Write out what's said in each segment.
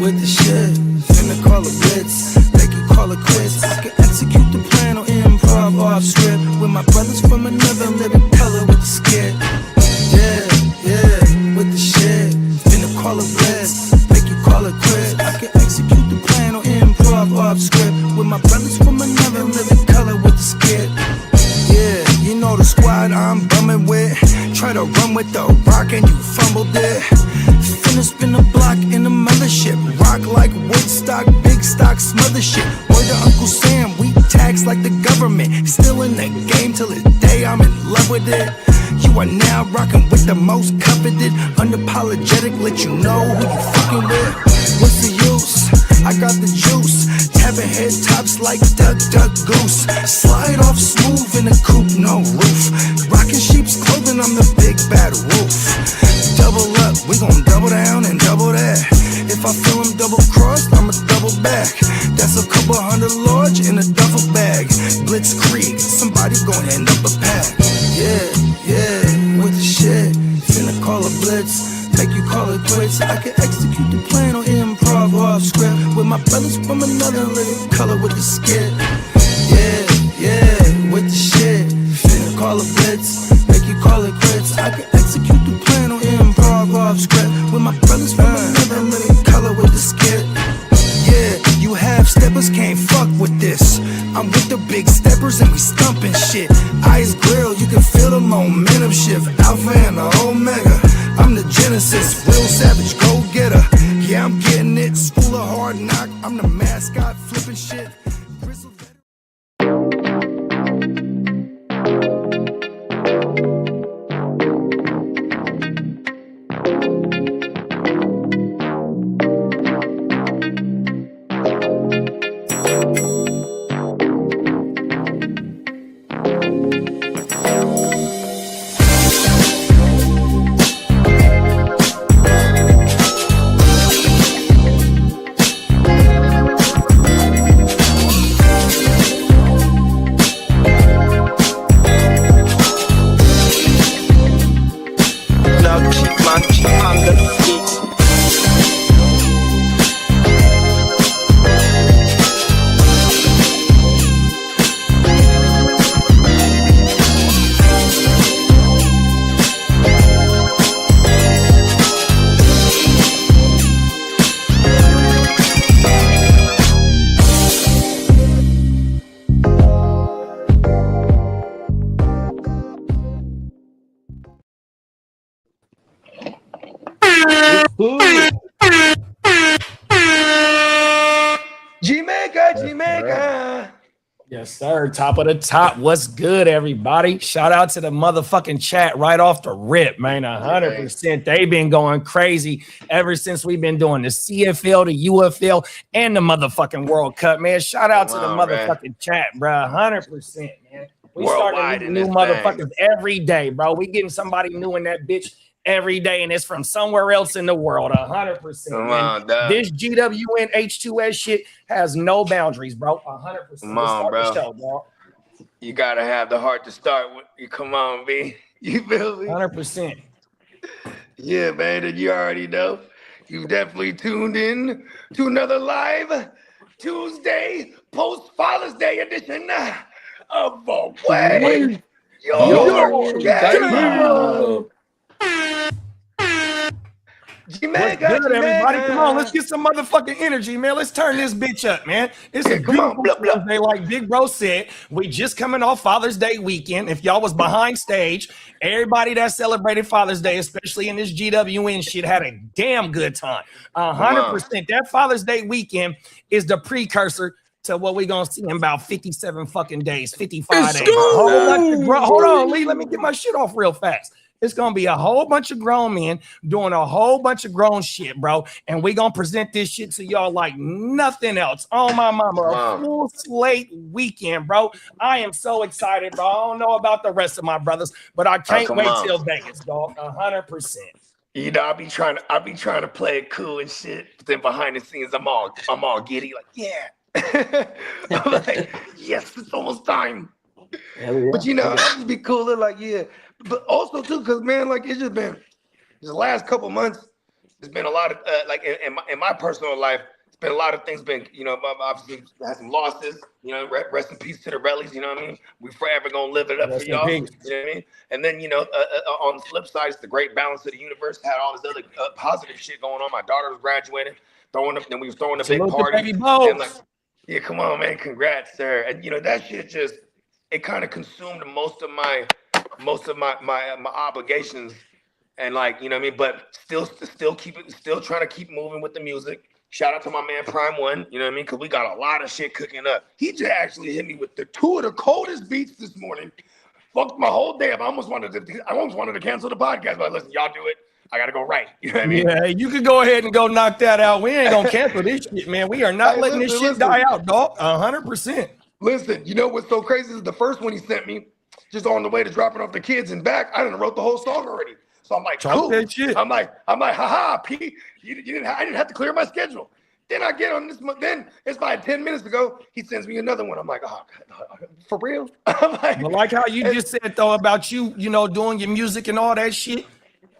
With the shit, finna call a blitz, make you call it quits. I can execute the plan on improv off script with my brothers from another living color with the skit. With the shit, finna call a blitz, make you call it quits. I can execute the plan on improv off script with my brothers from another living color with the skit. Yeah, you know the squad I'm bumming with. Try to run with the rock and you fumbled it. Finna spin the block in the mothership. Rock like Woodstock, big stock, smother shit. Word to Uncle Sam, we tax like the government. Still in the game till the day I'm in love with it. You are now rocking with the most coveted. Unapologetic, let you know who you fucking with. What's the use? I got the juice. Tapping head tops like Duck, Duck, Goose. Slide off smooth in a coupe, no roof. Rocking sheep's clothing, I'm the big bad wolf. Double up, we gon' double down and double that. If I feel him double crossed, I'ma double back. That's a couple hundred large in a duffel bag. Blitzkrieg, somebody gon' end up a pack. Yeah, with the shit. Finna call a blitz, make you call it quits. I can execute the plan on improv off script with my brothers from another living color with the skit. Yeah, with the shit. Finna call a blitz, make you call it quits. I can execute the plan on improv off script with my brothers from another living color with the skit. Yeah, you half steppers can't fuck with this. I'm with the big steppers and we stumping shit. Ice grill, you can feel the momentum shift. Alpha and the Omega, I'm the Genesis. Real savage, go getter. Yeah, I'm getting it. School of hard knock, I'm the mascot, flipping shit. Jamaica. Yes, sir. Top of the top. What's good, everybody? Shout out to the motherfucking chat right off the rip, man. 100%. They've been going crazy ever since we've been doing the CFL, the UFL, and the motherfucking World Cup, man. Shout out to the motherfucking chat, bro. 100%, man. We starting new motherfuckers every day, bro. We getting somebody new in that bitch every day, and it's from somewhere else in the world. 100%. This GWN H2S shit has no boundaries, bro. 100%. Come on, bro. Show, you gotta have the heart to start with. Come on, B. You feel me? 100%. Yeah, man. And you already know. You definitely tuned in to another live Tuesday post Father's Day edition of the Way. Yo. Jamaica, good, everybody. Come on, let's get some motherfucking energy, man. Let's turn this bitch up, man. It's a beautiful Thursday, like Big Bro said. We just coming off Father's Day weekend. If y'all was behind stage, everybody that celebrated Father's Day, especially in this GWN shit, had a damn good time. 100%. That Father's Day weekend is the precursor to what we're gonna see in about 57 fucking days, 55 days. Hold on, Lee. Let me get my shit off real fast. It's going to be a whole bunch of grown men doing a whole bunch of grown shit, bro. And we're going to present this shit to y'all like nothing else. Oh, my mama, a full slate weekend, bro. I am so excited, bro. I don't know about the rest of my brothers, but I can't wait till Vegas, dog. 100%. You know, I be trying to play it cool and shit. But then behind the scenes, I'm all giddy, like, yeah. I'm like, yes, it's almost time. Yeah. But I'll just be cooler, like, yeah. But also too, because man, like it's just been the last couple months. There's been a lot of like in my personal life. It's been a lot of things. Been obviously had some losses. Rest in peace to the Rellies. You know what I mean? We forever gonna live it up for y'all. You know what I mean? And then on the flip side, it's the great balance of the universe. Had all this other positive shit going on. My daughter was graduating, then we was throwing a big party. And like, yeah, come on, man, congrats, sir. And that shit just it kind of consumed most of my obligations. And like, you know what I mean? But still trying to keep moving with the music. Shout out to my man Prime One, you know what I mean? Because we got a lot of shit cooking up. He just actually hit me with the 2 of the coldest beats this morning. Fucked my whole day up. I almost wanted to cancel the podcast, but listen, y'all do it. I gotta go right. You know what I mean? Yeah, you can go ahead and go knock that out. We ain't gonna cancel this shit, man. We are not letting this shit die out, dog. 100%. Listen, you know what's so crazy is the first one he sent me, just on the way to dropping off the kids and back, I done wrote the whole song already. So I'm like, cool. I'm like, haha, P. I didn't have to clear my schedule. Then I get on this. Then it's like 10 minutes ago. He sends me another one. I'm like, oh, for real? I'm like how you just said though about you doing your music and all that shit.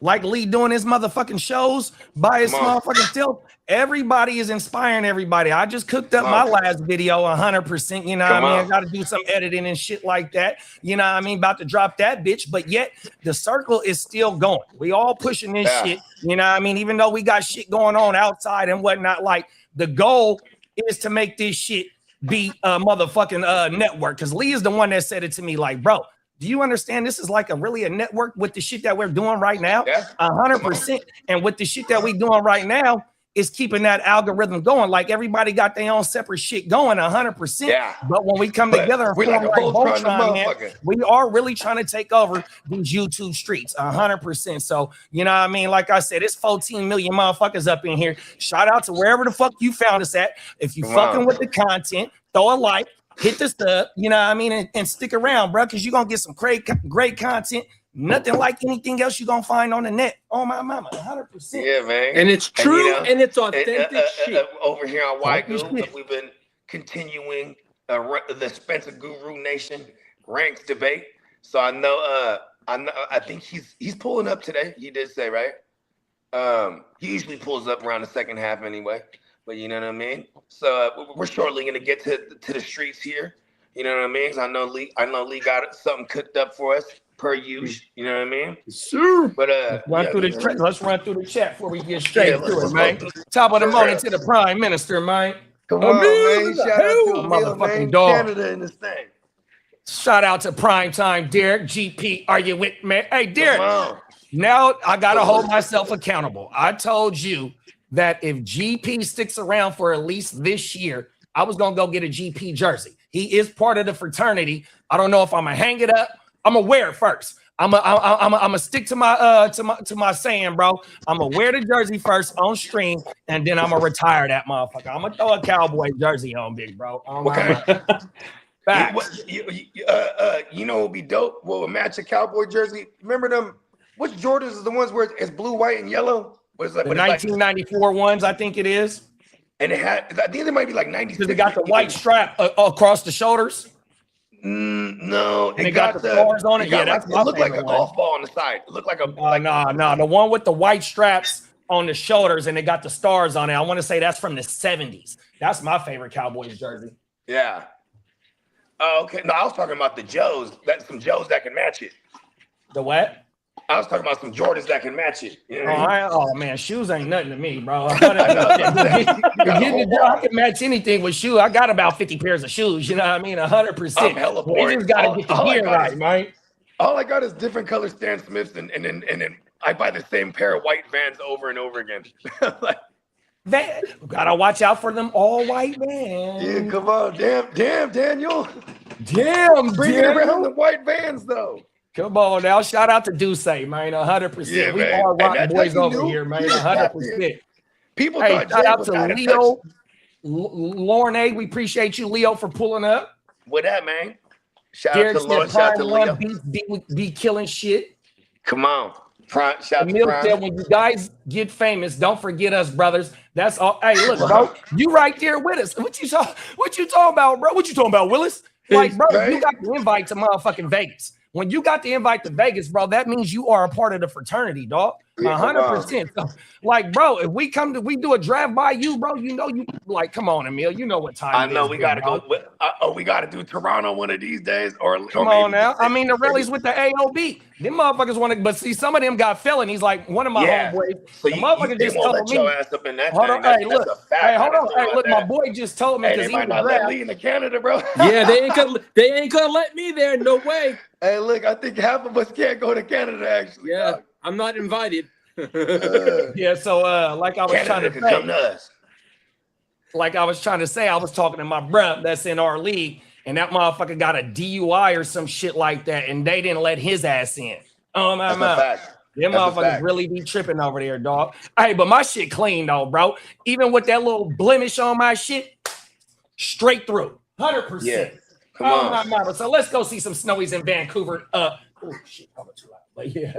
Like Lee doing his motherfucking shows by his motherfucking self. Everybody is inspiring everybody. I just cooked up my last video 100%. You know what I mean? I got to do some editing and shit like that. You know what I mean? About to drop that bitch. But yet the circle is still going. We all pushing this shit. You know what I mean? Even though we got shit going on outside and whatnot, like the goal is to make this shit be a motherfucking network. Because Lee is the one that said it to me like, bro, do you understand this is like really a network with the shit that we're doing right now? 100%. And with the shit that we doing right now is keeping that algorithm going. Like everybody got their own separate shit going 100%. Yeah. But when we come together and form like Voltron, man, we are really trying to take over these YouTube streets 100%. So, you know what I mean? Like I said, it's 14 million motherfuckers up in here. Shout out to wherever the fuck you found us at. If you fucking with the content, throw a like. Hit the sub, you know what I mean, and stick around, bro, because you're going to get some great content. Nothing like anything else you're going to find on the net. Oh, my mama, 100%. Yeah, man. And it's true, and it's authentic shit. Over here on WYGU, we've been continuing the Spencer Guru Nation ranks debate. So I think he's pulling up today. He did say, right? He usually pulls up around the second half anyway. But you know what I mean? So we're shortly gonna get to the streets here. You know what I mean? I know Lee got something cooked up for us per usual. You know what I mean? Sure. But let's run through the chat before we get straight to it, man. Top of the morning to the Prime Minister, man. Come on, man. Shout out to motherfucking dog. Canada in this thing. Shout out to Prime Time, Derek. GP, are you with me? Hey, Derek. Now I gotta hold myself accountable. I told you that if GP sticks around for at least this year, I was gonna go get a GP jersey. He is part of the fraternity. I don't know if I'm gonna hang it up. I'm gonna wear it first. I'm gonna stick to my saying, bro. I'm gonna wear the jersey first on stream, and then I'm gonna retire that motherfucker. I'm gonna throw a Cowboy jersey on, big bro. Okay. You know what would be dope? What would match a Cowboy jersey? Remember them? Which Jordans is the ones where it's blue, white, and yellow? The 1994 ones, I think it is. And it had, I think there might be like 96. Because they got the white strap across the shoulders. No, and they got the stars on it. Yeah, it looked like a golf ball on the side. It looked like a no, the one with the white straps on the shoulders and they got the stars on it. I want to say that's from the 70s. That's my favorite Cowboys jersey. Yeah. Oh, okay. No, I was talking about the Joes. That's some Joes that can match it. The what? I was talking about some Jordans that can match it. You know oh man, shoes ain't nothing to me, bro. I can match anything with shoes. I got about 50 pairs of shoes. You know what I mean? 100%. I'm hella bored. You just gotta get the gear right, man. All I got is different color Stan Smiths, and then I buy the same pair of white Vans over and over again. Gotta watch out for them all white Vans. Yeah, come on, damn, Daniel. Bring around the white Vans though. Come on now, shout out to Duce, man, 100%. Yeah, we are rock boys over here, man, 100%. People shout out to Leo, Lauren A. We appreciate you, Leo, for pulling up. What that, man? Shout out to Lauren, shout out to Leo. Be killing shit. Come on. Shout out to Prime. Said, when you guys get famous, don't forget us, brothers. That's all. Hey, look, bro, you right there with us. What you talking about, bro? What you talking about, Willis? Like, bro, Right? you got the invite to motherfucking Vegas. When you got the invite to Vegas, bro, that means you are a part of the fraternity, dog. 100%. So, like, bro, if we do a draft by you, bro, you know you like, come on, Emil, you know what time I it know is, we gotta bro. go. We gotta do Toronto one of these days, Come on now. I mean, the rallies with the AOB, them motherfuckers want to, but see, some of them got felonies. Like one of my homeboys, so the motherfucker they just won't told let your me. ass up in that Hold thing. on, That's, hey, look, that's a fact. hey, hold on, hey, look, my boy just told me Hey, because they might not let Lee into Canada, bro. Yeah, they ain't gonna let me there. No way. Hey, look, I think half of us can't go to Canada. Actually, Yeah, dog. I'm not invited. Yeah, so like I was Canada trying to can come to say, us. like I was trying to say, I was talking to my bruh that's in our league, and that motherfucker got a DUI or some shit like that, and they didn't let his ass in. Oh my That's a man. fact. Them That's a motherfuckers fact. really be tripping over there, dog. Hey, but my shit clean though, bro. Even with that little blemish on my shit, straight through, 100%. Yeah. Come Oh on. my mama. So let's go see some snowies in Vancouver. Oh shit, I'm too loud. But yeah.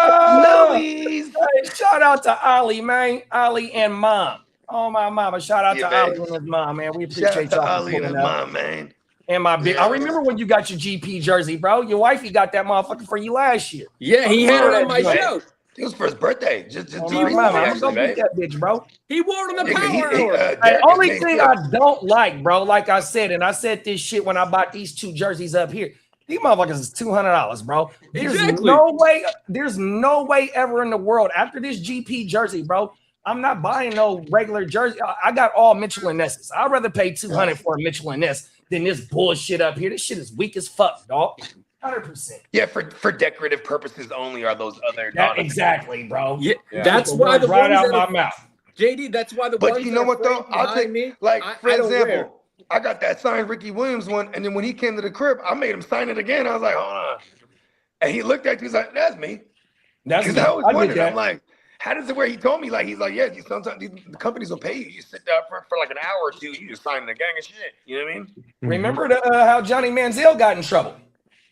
Snowies. Hey, shout out to Ali, man. Ali and mom. Oh my mama. Shout out to man. Ali and his mom, man. We Shout out appreciate to y'all. Ali and his mom, man. And my big, I remember when you got your GP jersey, bro. Your wifey got that motherfucker for you last year. Yeah, he had it on my Right. show. It was for his birthday. Just Oh, recently, my mama. I'm actually, gonna right? get that bitch, bro. He wore it on the Yeah, 'cause power he, hour. The Derek only is thing made I don't like, bro, like I said, and I said this shit when I bought these two jerseys up here. These motherfuckers is $200, bro. There's no way ever in the world after this GP jersey, bro. I'm not buying no regular jersey. I got all Mitchell and Nesses. I'd rather pay $200 for a Mitchell and Ness than this bullshit up here. This shit is weak as fuck, dog. 100%. Yeah, for decorative purposes only are those other. Exactly, bro. Yeah, that's why the right ones out that my are, mouth. JD, that's why the But ones you know that what are though? framed I'll behind take me, like for I don't wear. example, I got that signed Ricky Williams one, and then when he came to the crib, I made him sign it again. I was like, hold on, and he looked at it, he was like, that's me. That's Because I was wondering, that. I'm like, how does it work? He told me like he's like, yeah, sometimes the companies will pay you. You sit down for like an hour or two, you just sign a gang of shit. You know what I mean? Remember how Johnny Manziel got in trouble?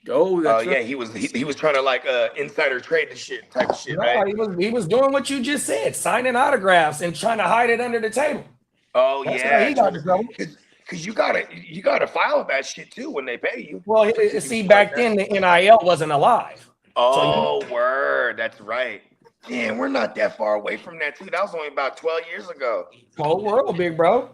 Oh, that's yeah, he was trying to like insider trade the shit type of shit, right? He was doing what you just said, signing autographs and trying to hide it under the table. Oh That's yeah, how he got in trouble. because you gotta file that shit too when they pay you. Well, see, back then the NIL wasn't alive. Oh, word, that's right. Damn, we're not that far away from that too. That was only about 12 years ago. Whole world, big bro.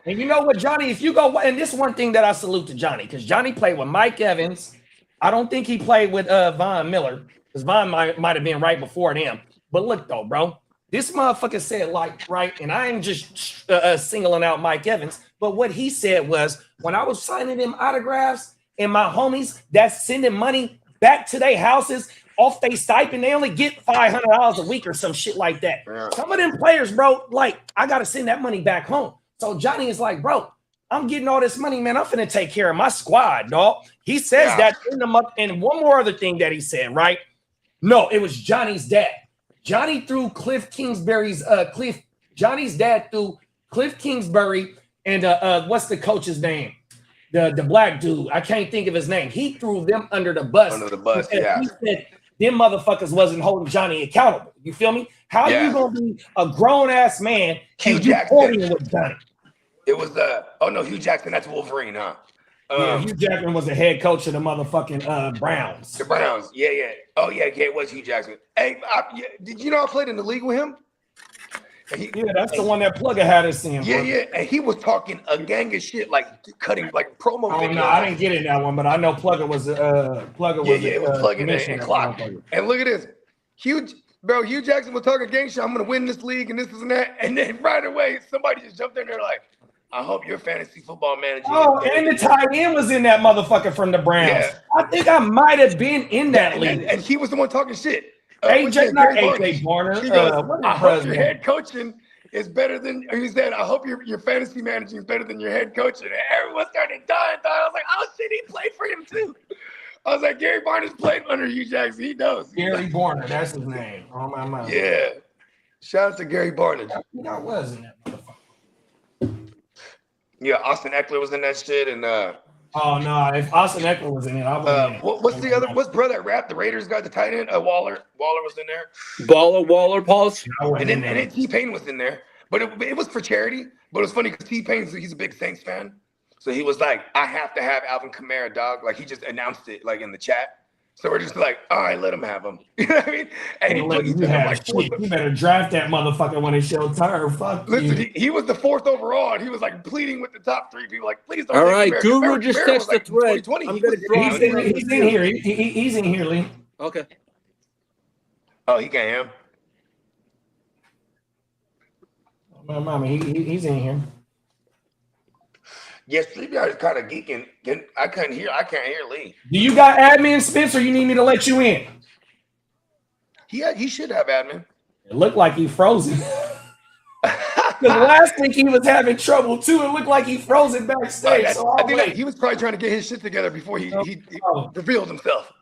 And you know what, Johnny, if you go, and this one thing that I salute to Johnny, because Johnny played with Mike Evans. I don't think he played with Von Miller, because Von might have been right before them. But look though, bro, this motherfucker said like, right, and I ain't just singling out Mike Evans, but what he said was, when I was signing them autographs and my homies that's sending money back to their houses off they stipend, they only get $500 a week or some shit like that. Yeah. Some of them players, bro, like, I got to send that money back home. So Johnny is like, bro, I'm getting all this money, man. I'm finna take care of my squad, dog. He says that in the month. And one more other thing that he said, right? No, it was Johnny's dad. Johnny threw Cliff Kingsbury's Johnny's dad threw Cliff Kingsbury and what's the coach's name? The black dude. I can't think of his name. He threw them under the bus. Under the bus, yeah. He said them motherfuckers wasn't holding Johnny accountable. You feel me? How you gonna be a grown ass man and you partying with Johnny? It was Hugh Jackson. That's Wolverine, huh? Yeah, Hugh Jackson was the head coach of the motherfucking Browns. The Browns, yeah. Oh yeah, it was Hugh Jackson. Hey, did you know I played in the league with him? That's the one that Plugger had us in. Yeah, and he was talking a gang of shit, like cutting like promo videos. Oh no, I didn't get in that one, but I know Plugger was it was Plugger and Clock. And look at this, Hugh Jackson was talking gang shit. I'm gonna win this league and this and that, and then right away somebody just jumped in there like, I hope your fantasy football manager. Oh, and the tight end was in that motherfucker from the Browns. Yeah. I think I might have been in that league. And he was the one talking shit. AJ Barner. He goes, I hope your head coaching is better than. He said, I hope your fantasy managing is better than your head coaching. And everyone started dying. I was like, oh shit, he played for him too. I was like, Gary Barner's played under Hugh Jackson. He knows. Gary Barner, that's his name. Oh my mind. Yeah. Shout out to Gary Barner. I was in that motherfucker. Yeah, Austin Eckler was in that shit, and oh no, if Austin Eckler was in it, I would. What's brother that rap? The Raiders got the tight end. Waller was in there. Waller, Pauls. And then T-Pain was in there. But it was for charity. But it was funny because T-Pain, he's a big Saints fan. So he was like, I have to have Alvin Kamara, dog. Like, he just announced it, like, in the chat. So we're just like, all right, let him have him. You know what I mean? And you better draft that motherfucker when it's your turn. Fuck listen, you. He was the 4th overall, and he was like pleading with the top 3 people, like, please don't. All right, Guru just texted the thread. I'm gonna He's in here. He's in here, Lee. Okay. Oh, he can't hear him. Mama, he's in here. Yes, StreamYard is kind of geeking. I can't hear Lee. Do you got admin, Spence, or you need me to let you in? He should have admin. It looked like he frozen. Because last week he was having trouble too. It looked like he froze it backstage. I think he was probably trying to get his shit together before he revealed himself.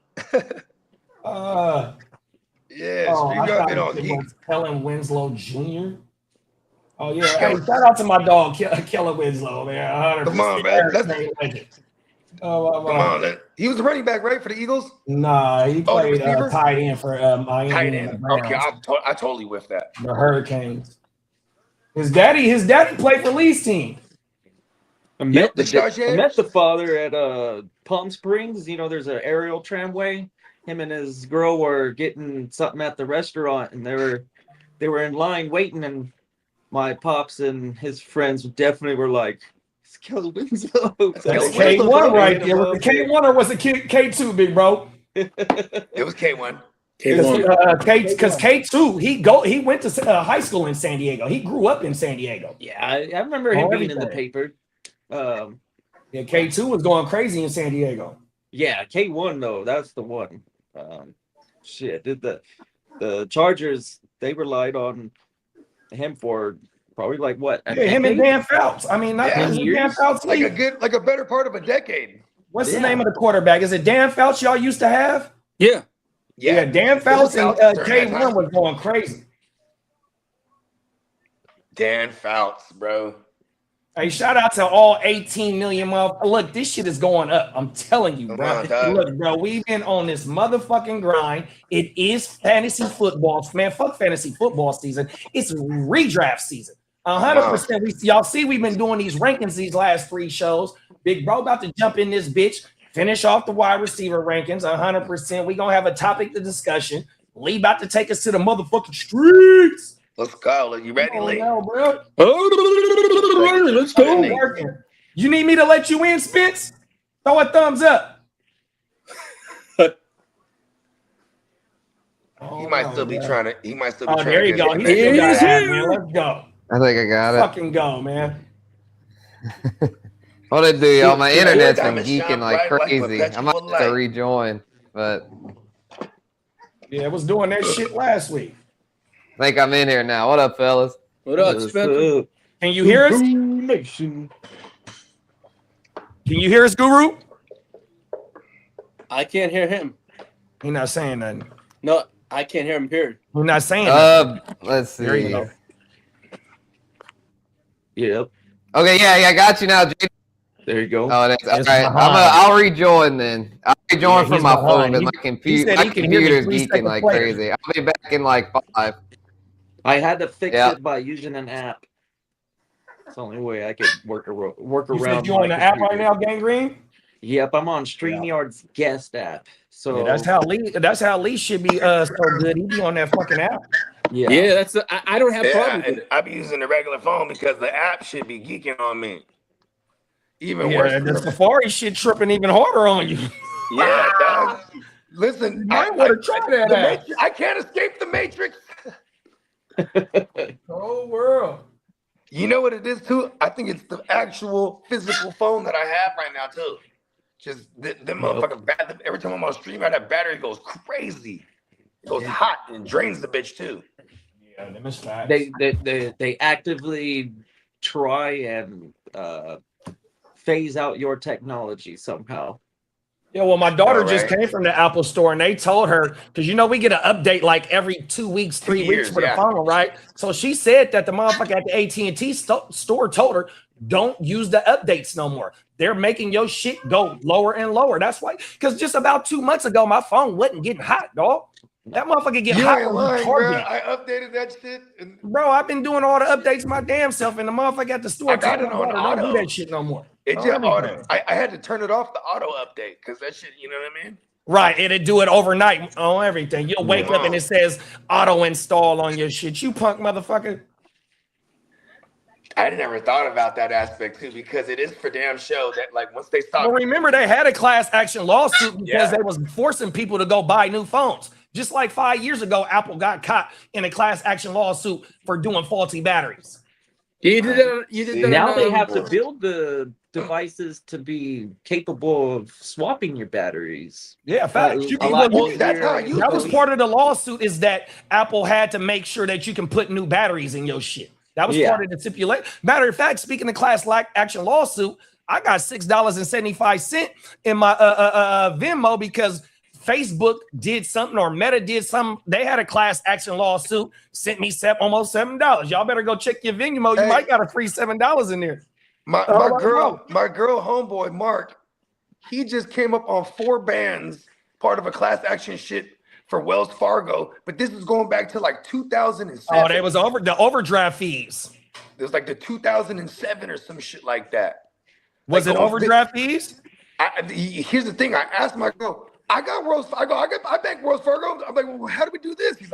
StreamYard been on geek. Kellen Winslow Jr. Oh yeah, hey, shout out to my dog Kellen Winslow, man. Come on, man. Come on. He was a running back, right, for the Eagles? Nah, he played tight end for Miami. Tight end. Okay, I totally whiffed that. The Hurricanes. His daddy played for Lee's team. I met the father at Palm Springs. You know, there's an aerial tramway. Him and his girl were getting something at the restaurant, and they were in line waiting, and my pops and his friends definitely were like, it's Kaleb Winslow. That's K1 right there. Was it K1 or was it K2, big bro? It was K1. Because K2, he went to high school in San Diego. He grew up in San Diego. Yeah, I remember him being in the paper. K2 was going crazy in San Diego. Yeah, K1 though, that's the one. The Chargers, they relied on him for probably like what? Him and Dan Phelps. I mean, not Dan Phelps. Like a better part of a decade. What's the name of the quarterback? Is it Dan Phelps y'all used to have? Yeah. Dan Phelps and K1 was going crazy. Dan Phelps, bro. Hey, shout out to all 18 million motherfuckers. Look, this shit is going up. I'm telling you, bro. Look, bro, we've been on this motherfucking grind. It is fantasy football. Man, fuck fantasy football season. It's redraft season. 100%. Y'all see we've been doing these rankings these last 3 shows. Big bro about to jump in this bitch, finish off the wide receiver rankings 100%. We going to have a topic to discussion. Lee about to take us to the motherfucking streets. Let's go. You ready, Lee? Bro. Let's go. You need me to let you in, Spence? Throw a thumbs up. He might still be trying to. He might still be trying. There you go. He's here. Let's go. I think I got it. Fucking go, man. What I do, y'all? My internet's been geeking like crazy. I might have to rejoin, but yeah, I was doing that shit last week. I think I'm in here now. What up, fellas? What up, Spencer? Can you hear us? Can you hear us, Guru? I can't hear him. He's not saying nothing. No, I can't hear him here. We're not saying nothing. Let's see. There you go. Yep. Okay, yeah, I got you now, JD. There you go. Oh, that's all right. I'll rejoin then. I'll rejoin from my phone, but my computer's geeking like crazy. I'll be back in like 5. I had to fix it by using an app. It's the only way I could work around. You on the app right now, Gangrene? Yep, I'm on StreamYard's guest app. So yeah, that's how Lee should be so good. He be on that fucking app. Yeah, that's I don't have problems with it. I be using the regular phone because the app should be geeking on me. Even worse. The Safari shit tripping even harder on you. Yeah, dog. Listen, I want to try that. I can't escape the Matrix. Oh world. You know what it is too? I think it's the actual physical phone that I have right now too. Just the motherfucking battery. Every time I'm on stream, that battery goes crazy. It goes hot and drains the bitch too. Yeah, them is facts. They actively try and phase out your technology somehow. Yeah, well, my daughter just came from the Apple store and they told her, because we get an update like every 2 weeks, 3 weeks for the phone, right? So she said that the motherfucker at the AT&T store told her, don't use the updates no more. They're making your shit go lower and lower. That's why, because just about 2 months ago, my phone wasn't getting hot, dog. That motherfucker get You hot ain't on lying, Target. bro. I updated that shit. And bro, I've been doing all the updates my damn self, and the motherfucker at the store I got it on don't do auto. that shit no more. It just I had to turn it off the auto update because that shit, you know what I mean? Right, it'll do it overnight on everything. You'll wake up and it says auto install on your shit. You punk motherfucker. I never thought about that aspect too, because it is for damn show that like once they stop. Well, remember they had a class action lawsuit because they was forcing people to go buy new phones. Just like 5 years ago, Apple got caught in a class action lawsuit for doing faulty batteries. You did that. Now they have to build the devices to be capable of swapping your batteries. Yeah, facts. That was part of the lawsuit, is that Apple had to make sure that you can put new batteries in your shit. That was part of the stipulation. Matter of fact, speaking of class action lawsuit, I got $6.75 in my Venmo because Facebook did something or Meta did something. They had a class action lawsuit, sent me almost $7. Y'all better go check your Venmo. You might got a free $7 in there. My girl homeboy Mark, he just came up on 4 bans, part of a class action shit for Wells Fargo, but this is going back to like 2007. Oh, they was the overdraft fees. It was like the 2007 or some shit like that. Was it overdraft fees? Here's the thing. I asked my girl, I bank Wells Fargo. I'm like, well, how do we do this? He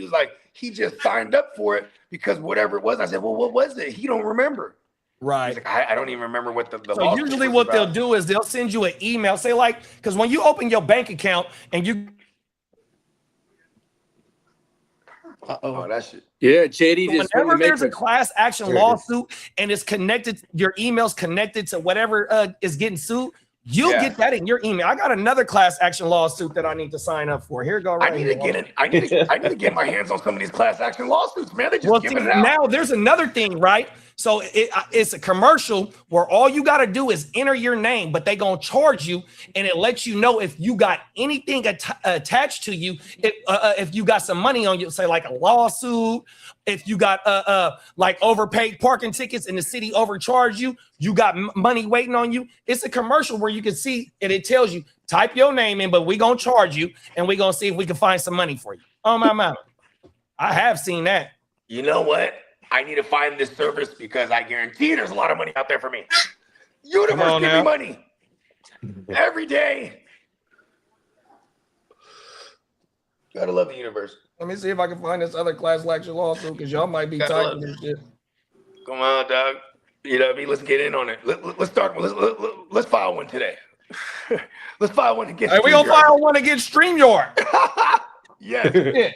was like, he just signed up for it because whatever it was. I said, well, what was it? He don't remember. Right. He's like, I don't even remember what the so usually what they'll do is they'll send you an email, say like, because when you open your bank account and you oh, that shit. Yeah, JD. So whenever there's a class action lawsuit and it's connected, your email's connected to whatever is getting sued, you'll get that in your email. I got another class action lawsuit that I need to sign up for. Here you go. I need to get my hands on some of these class action lawsuits, man. They just giving it out. Now there's another thing, right? So it's a commercial where all you got to do is enter your name, but they gonna charge you, and it lets you know if you got anything attached to you. If you got some money on you, say like a lawsuit. If you got like overpaid parking tickets and the city overcharged you, you got money waiting on you. It's a commercial where you can see and it tells you type your name in, but we gonna charge you, and we gonna see if we can find some money for you. Oh my mama, I have seen that. You know what? I need to find this service because I guarantee there's a lot of money out there for me. Universe, give me money every day. Gotta love the universe. Let me see if I can find this other class action lawsuit because y'all might be typing this shit. Come on, dog. You know what I mean? Let's get in on it. Let's start. Let's file one today. Let's file one against. Hey, we gonna file one against StreamYard. Yes. Yeah.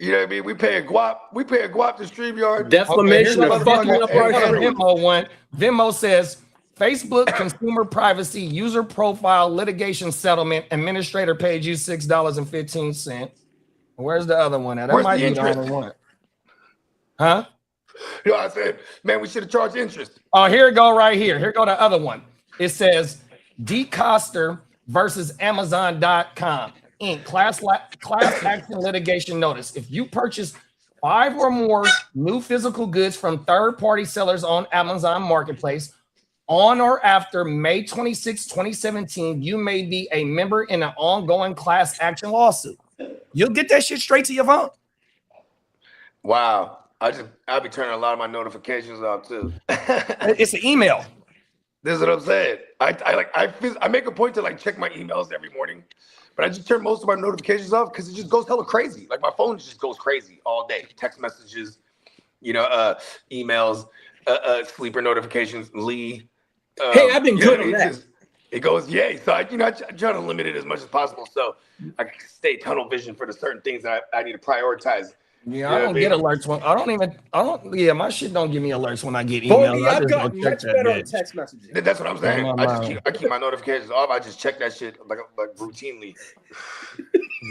You know what I mean? We pay a guap to StreamYard. Defamation of fucking up our Venmo one. Venmo says Facebook consumer privacy user profile litigation settlement administrator paid you $6.15. Where's the other one? That might be the only one. Huh? You know what I said? Man, we should have charged interest. Oh, here it go right here. Here go the other one. It says D. Coster versus Amazon.com. In class action litigation notice. If you purchase 5 or more new physical goods from third-party sellers on Amazon Marketplace on or after May 26, 2017, you may be a member in an ongoing class action lawsuit. You'll get that shit straight to your phone. Wow. I'll be turning a lot of my notifications off too. It's an email. This is what I'm saying. I make a point to like check my emails every morning. But I just turn most of my notifications off because it just goes hella crazy. Like my phone just goes crazy all day. Text messages, emails, sleeper notifications, Lee. Hey, I've been good on that. It goes, yay. So I try to limit it as much as possible so I can stay tunnel vision for the certain things that I need to prioritize. Yeah, I don't get alerts when my shit don't give me alerts when I get emails. I've gotten much better on text messages. That's what I'm saying. I keep my notifications off. I just check that shit like routinely.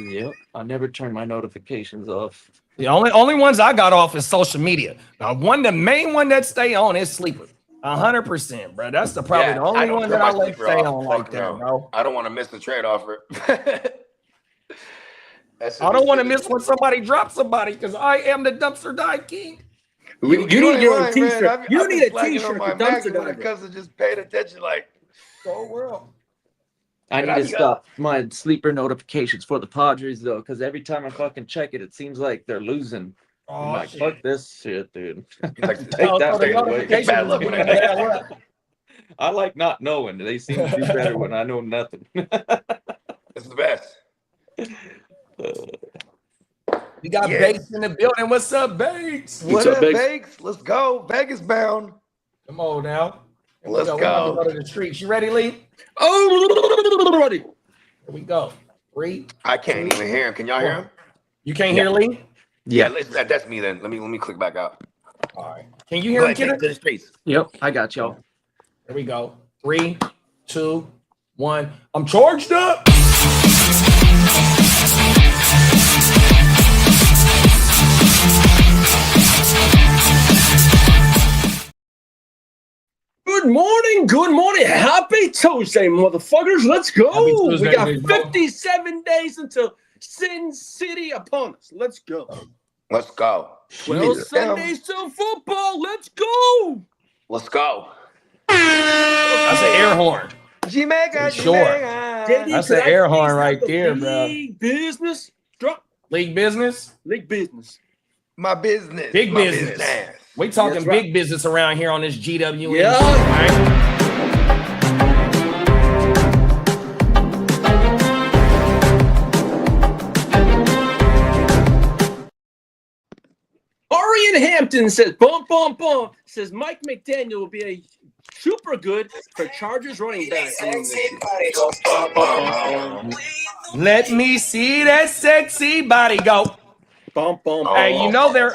Yep. I never turn my notifications off. The only ones I got off is social media. Now, the main one that stay on is sleeper. 100%, bro. That's probably the only one that I let stay on like that, bro. I don't want to miss the trade offer. I don't want to miss when somebody drops somebody because I am the dumpster dive king. You need to get a t-shirt. You need a t-shirt. When it comes to just paying attention, like whole world. I need to stop my sleeper notifications for the Padres though, because every time I fucking check it, it seems like they're losing. I'm like, fuck this shit, dude. Take that away. Bad luck when I get bad luck. I like not knowing. They seem to do better when I know nothing. It's the best. We got Bakes in the building. What's up, Bakes? What up, Bakes? Let's go. Vegas bound. Come on now. Let's go. Go to the streets. You ready, Lee? Oh, ready. Here we go. 3. I can't even hear him. Can y'all hear him? You can't hear Lee? Yeah, that's me then. Let me click back out. All right. Can you hear him, Kitteh? To the streets. Yep, I got y'all. Here we go. 3, 2, 1. I'm charged up. Good morning. Happy Tuesday, motherfuckers. Let's go. We got 57 days until Sin City upon us. Let's go. Let's go. 12 Sundays till football. Let's go. Let's go. That's an air horn. Jamaica, sure. That's an air horn right there, bro. League business. Drop. League business. League business. My business. Big my business. We talking big business around here on this GWN. Yeah. Right? Ari in Hampton says, bump. Says Mike McDaniel will be a super good for Chargers running back. Let me see that sexy body go. Bump. Hey, you know they're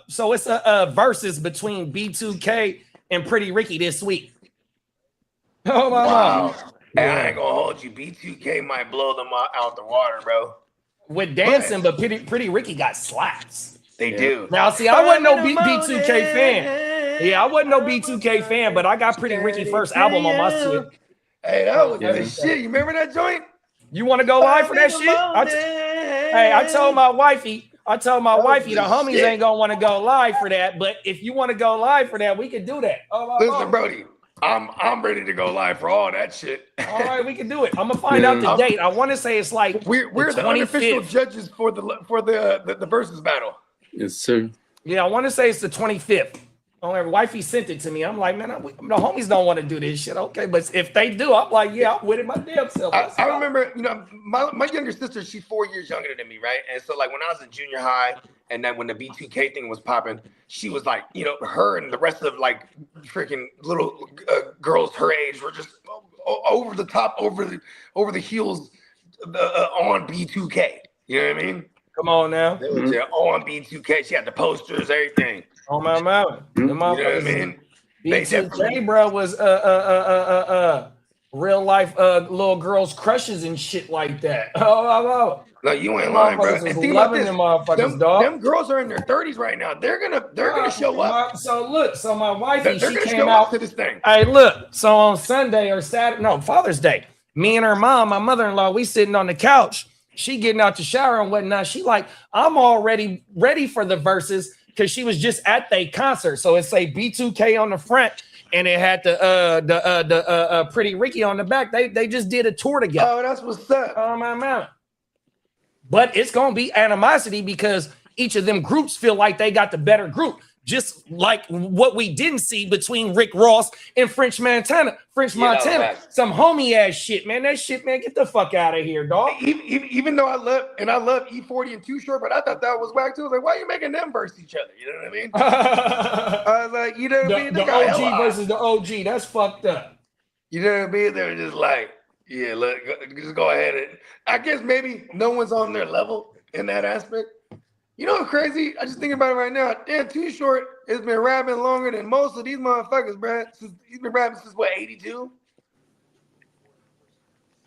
so it's a versus between B2K and Pretty Ricky this week. Oh my wow. Hey, I ain't gonna hold you. B2K might blow them out the water, bro. With dancing, but Pretty Ricky got slaps. They do. Now, see, I wasn't no B2K fan. Yeah, I wasn't no B2K fan, but I got Pretty Ricky first album on my shit. Hey, that was the shit. You remember that joint? You want to go live for that shit? I told my wifey the homies ain't gonna want to go live for that, but if you want to go live for that, we can do that. Listen, Brody, I'm ready to go live for all that shit. All right, we can do it. I'm gonna find out the date. I want to say it's like we're the unofficial judges for the versus battle. Yes, sir. Yeah, I want to say it's the 25th. Wifey sent it to me. I'm like, man, the homies don't want to do this shit. Okay, but if they do, I'm like, yeah, I'm with it my damn self. I remember, my younger sister, she's 4 years younger than me, right? And so, like, when I was in junior high, and then when the B2K thing was popping, she was like, her and the rest of like freaking little girls her age were just over the top, over the heels on B2K. You know what I mean? Come on now. They was on B2K. She had the posters, everything. Oh my mouth. You know what I mean? B2K, bro, was real life little girls' crushes and shit like that. Oh. No, you ain't lying, bro. And think about this. Them girls are in their 30s right now. They're gonna show up. So my wifey, they're she gonna came show out up to this thing. Hey, look. So on Sunday or Saturday, no, Father's Day, me and her mom, my mother-in-law, we sitting on the couch. She getting out the shower and whatnot. She like, I'm already ready for the verses because she was just at their concert. So it say B2K on the front, and it had the Pretty Ricky on the back. They just did a tour together. Oh, that's what's up. Oh my man. But it's gonna be animosity because each of them groups feel like they got the better group. Just like what we didn't see between Rick Ross and French Montana. Some homie ass shit, man. That shit, man, get the fuck out of here, dog. Even though I love E40 and Too Short, but I thought that was whack too. I was like, why are you making them verse each other? You know what I mean? I was like, you know what I mean? The OG versus the OG. That's fucked up. You know what I mean? They were just like, yeah, look, just go ahead and I guess maybe no one's on their level in that aspect. You know what's crazy? I just think about it right now. Damn, Too Short has been rapping longer than most of these motherfuckers, bro. He's been rapping since what, 82?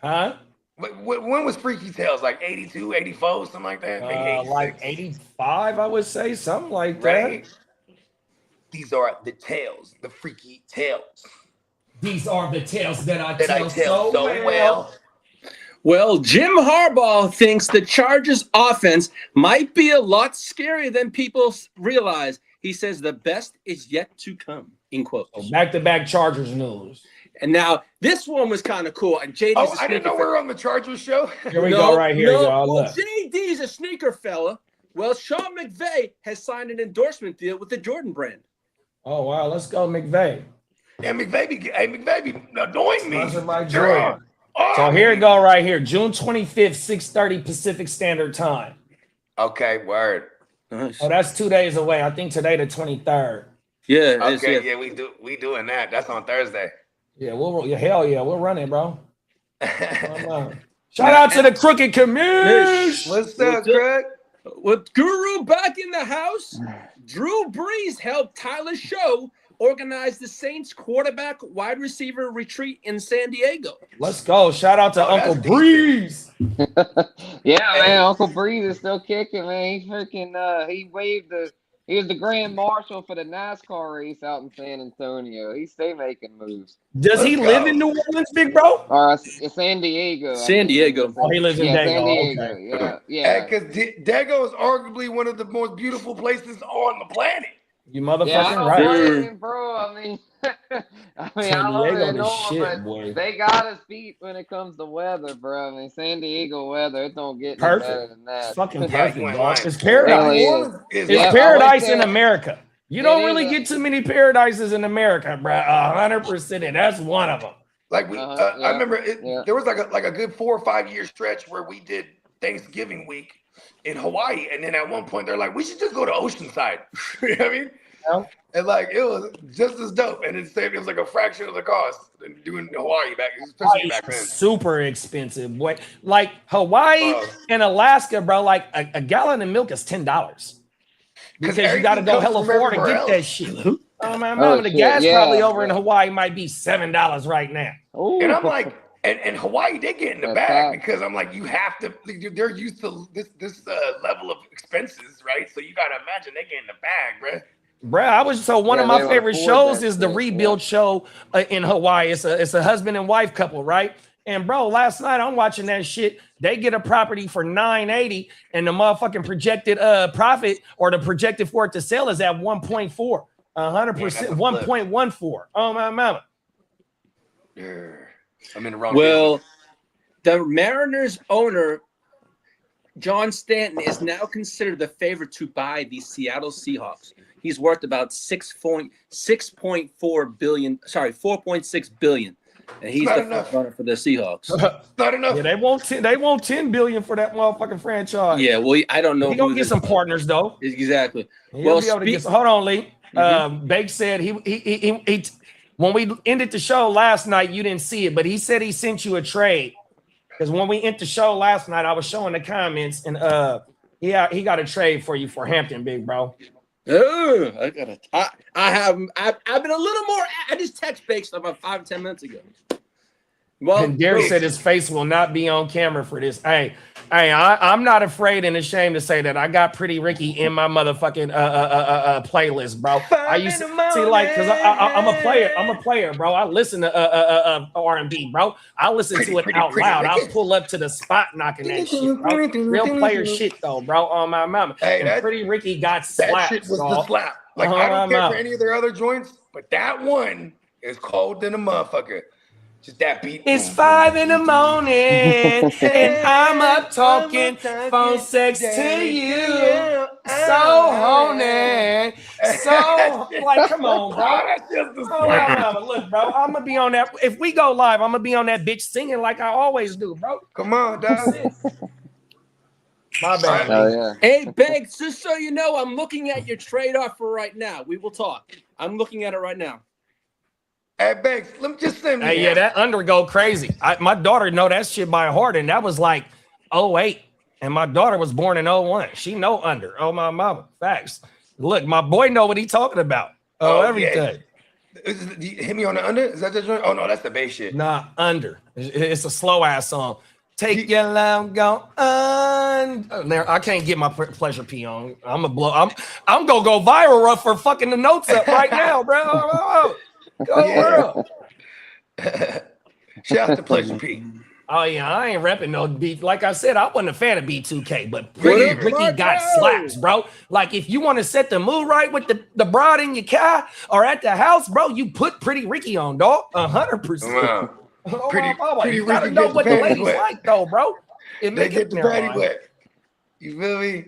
Huh? When was Freaky Tales? Like 82, 84, something like that? Maybe like 85, I would say, something like right? that. These are the tales, the freaky tales. These are the tales that I tell so well. Well, Jim Harbaugh thinks the Chargers offense might be a lot scarier than people realize. He says the best is yet to come, in quotes. Back-to-back Chargers news. And now this one was kind of cool. And JD's I didn't know we were on the Chargers show. Here we go right here, y'all. Well, Look. JD's a sneaker fella. Well, Sean McVay has signed an endorsement deal with the Jordan brand. Oh, wow. Let's go, McVay. Yeah, McVay be annoying me. Sponsored by Jordan. So here we go right here. June 25th, 6:30 Pacific Standard Time. Okay, word. Oh, that's 2 days away. I think today the 23rd. Yeah. Okay, yeah, we doing that. That's on Thursday. Yeah, hell yeah, we'll run it, bro. Shout out to the Crooked Commish. What's up, Craig? With Guru back in the house, Drew Brees helped Tyler Show organize the Saints quarterback wide receiver retreat in San Diego. Let's go. Shout out to Uncle Breeze. Yeah, man. Uncle Breeze is still kicking, man. He's freaking he was the grand marshal for the NASCAR race out in San Antonio. He stay making moves. Does he live in New Orleans, big bro? Or San Diego. San Diego. Oh, he lives in Dago. San Diego. Okay. Yeah. Because Dago is arguably one of the most beautiful places on the planet. You motherfucking right. Bro, I mean, San I love Diego it, is shit, but boy. they got us beat when it comes to weather, bro. I mean, San Diego weather, it don't get any Perfect. better than that. It's fucking Yeah, perfect, you ain't dog. lying. It's paradise. It's paradise in America. You don't really get too many paradises in America, bro. 100%, and that's one of them. Like I remember there was like a good 4 or 5 year stretch where we did Thanksgiving week in Hawaii, and then at one point they're like, we should just go to Oceanside. You know what I mean? Yeah. And like it was just as dope, and it was like a fraction of the cost than doing Hawaii especially back then. Super expensive, boy. Like Hawaii and Alaska, bro. Like a gallon of milk is $10 because you got to go hella far to get that shit. Oh my mama, the gas probably over in Hawaii might be $7 right now. Ooh. And I'm like, and Hawaii, they get in the bag because I'm like, you have to. They're used to this level of expenses, right? So you gotta imagine they get in the bag, bro. Bruh, one of my favorite shows is the Rebuild show in Hawaii. It's a husband and wife couple, right? And bro, last night I'm watching that shit. They get a property for $980, and the motherfucking projected profit or the projected for it to sell is at 1.4, 100%, 1.14. Oh my mama. I'm in the wrong. Well, the Mariners owner John Stanton is now considered the favorite to buy the Seattle Seahawks. He's worth about 4.6 billion, and he's the front runner for the Seahawks. Not enough. Yeah, they want $10 billion for that motherfucking franchise. Yeah, well, I don't know. He gonna get some partners though. Exactly. Hold on, Lee. Bake said he when we ended the show last night, you didn't see it, but he said he sent you a trade. Because when we ended the show last night, I was showing the comments, and he got a trade for you for Hampton, big bro. Oh, I've been a little more. I just text Bakes about 5-10 minutes ago. Well, and Derek said his face will not be on camera for this. Hey, I'm not afraid and ashamed to say that I got Pretty Ricky in my motherfucking playlist, bro. I used to see because I'm a player, bro. I listen to R&B, bro. I listen to it out loud. I'll pull up to the spot knocking that shit, bro. Real player shit though, bro. On my mama. Hey, and Pretty Ricky got slapped. That shit was the slap. Like I don't care for any of their other joints, but that one is cold than a motherfucker. Just that beat. It's 5 in the morning, and I'm up talking phone sex to you. So horny. So, like, come on, bro. Look, bro, I'm going to be on that. If we go live, I'm going to be on that bitch singing like I always do, bro. Come on, dog. My bad. Oh, yeah. Hey, Banks, just so you know, I'm looking at your trade offer right now. We will talk. I'm looking at it right now. Hey, Banks, let me just send me. Hey, yeah, that under go crazy. My daughter know that shit by heart, and that was like 08, and my daughter was born in 01. She know under. Oh, my mama. Facts. Look, my boy know what he talking about. Everything. Yeah. Hit me on the under? Is that the joint? Oh, no, that's the bass shit. Nah, under. It's a slow-ass song. Take your love, go under. I can't get my pleasure pee on. I'm gonna gonna go viral for fucking the notes up right now, bro. Go world. Shout out to Pleasure P. Oh yeah, I ain't repping no beat. Like I said, I wasn't a fan of B2K, but Ricky got slaps, bro. Like if you want to set the mood right with the broad in your car or at the house, bro, you put Pretty Ricky on, dog. 100%. Pretty You gotta Ricky know gets what the the panties ladies wet. like, though, bro. They get the patty wet. You feel me?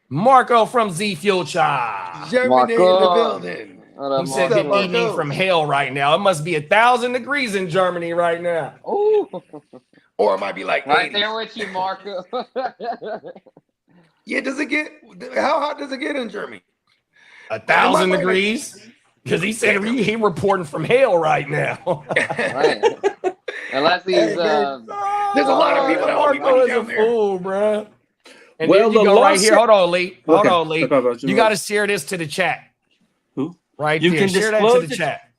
Marco from Z Future. Germany in the building. He said good evening from hell right now. It must be 1,000 degrees in Germany right now. Oh, or it might be like right 80s. there with you, Marco. Yeah, does it get? How hot does it get in Germany? 1,000 degrees. Because he said he reporting from hell right now. Right. Unless he's there's a lot of people that Marco is a fool, bro. And then you go right here. Hold on, Lee. Hold on, Lee. You got to share this to the chat. Who? Right you there. Can share that to the chat.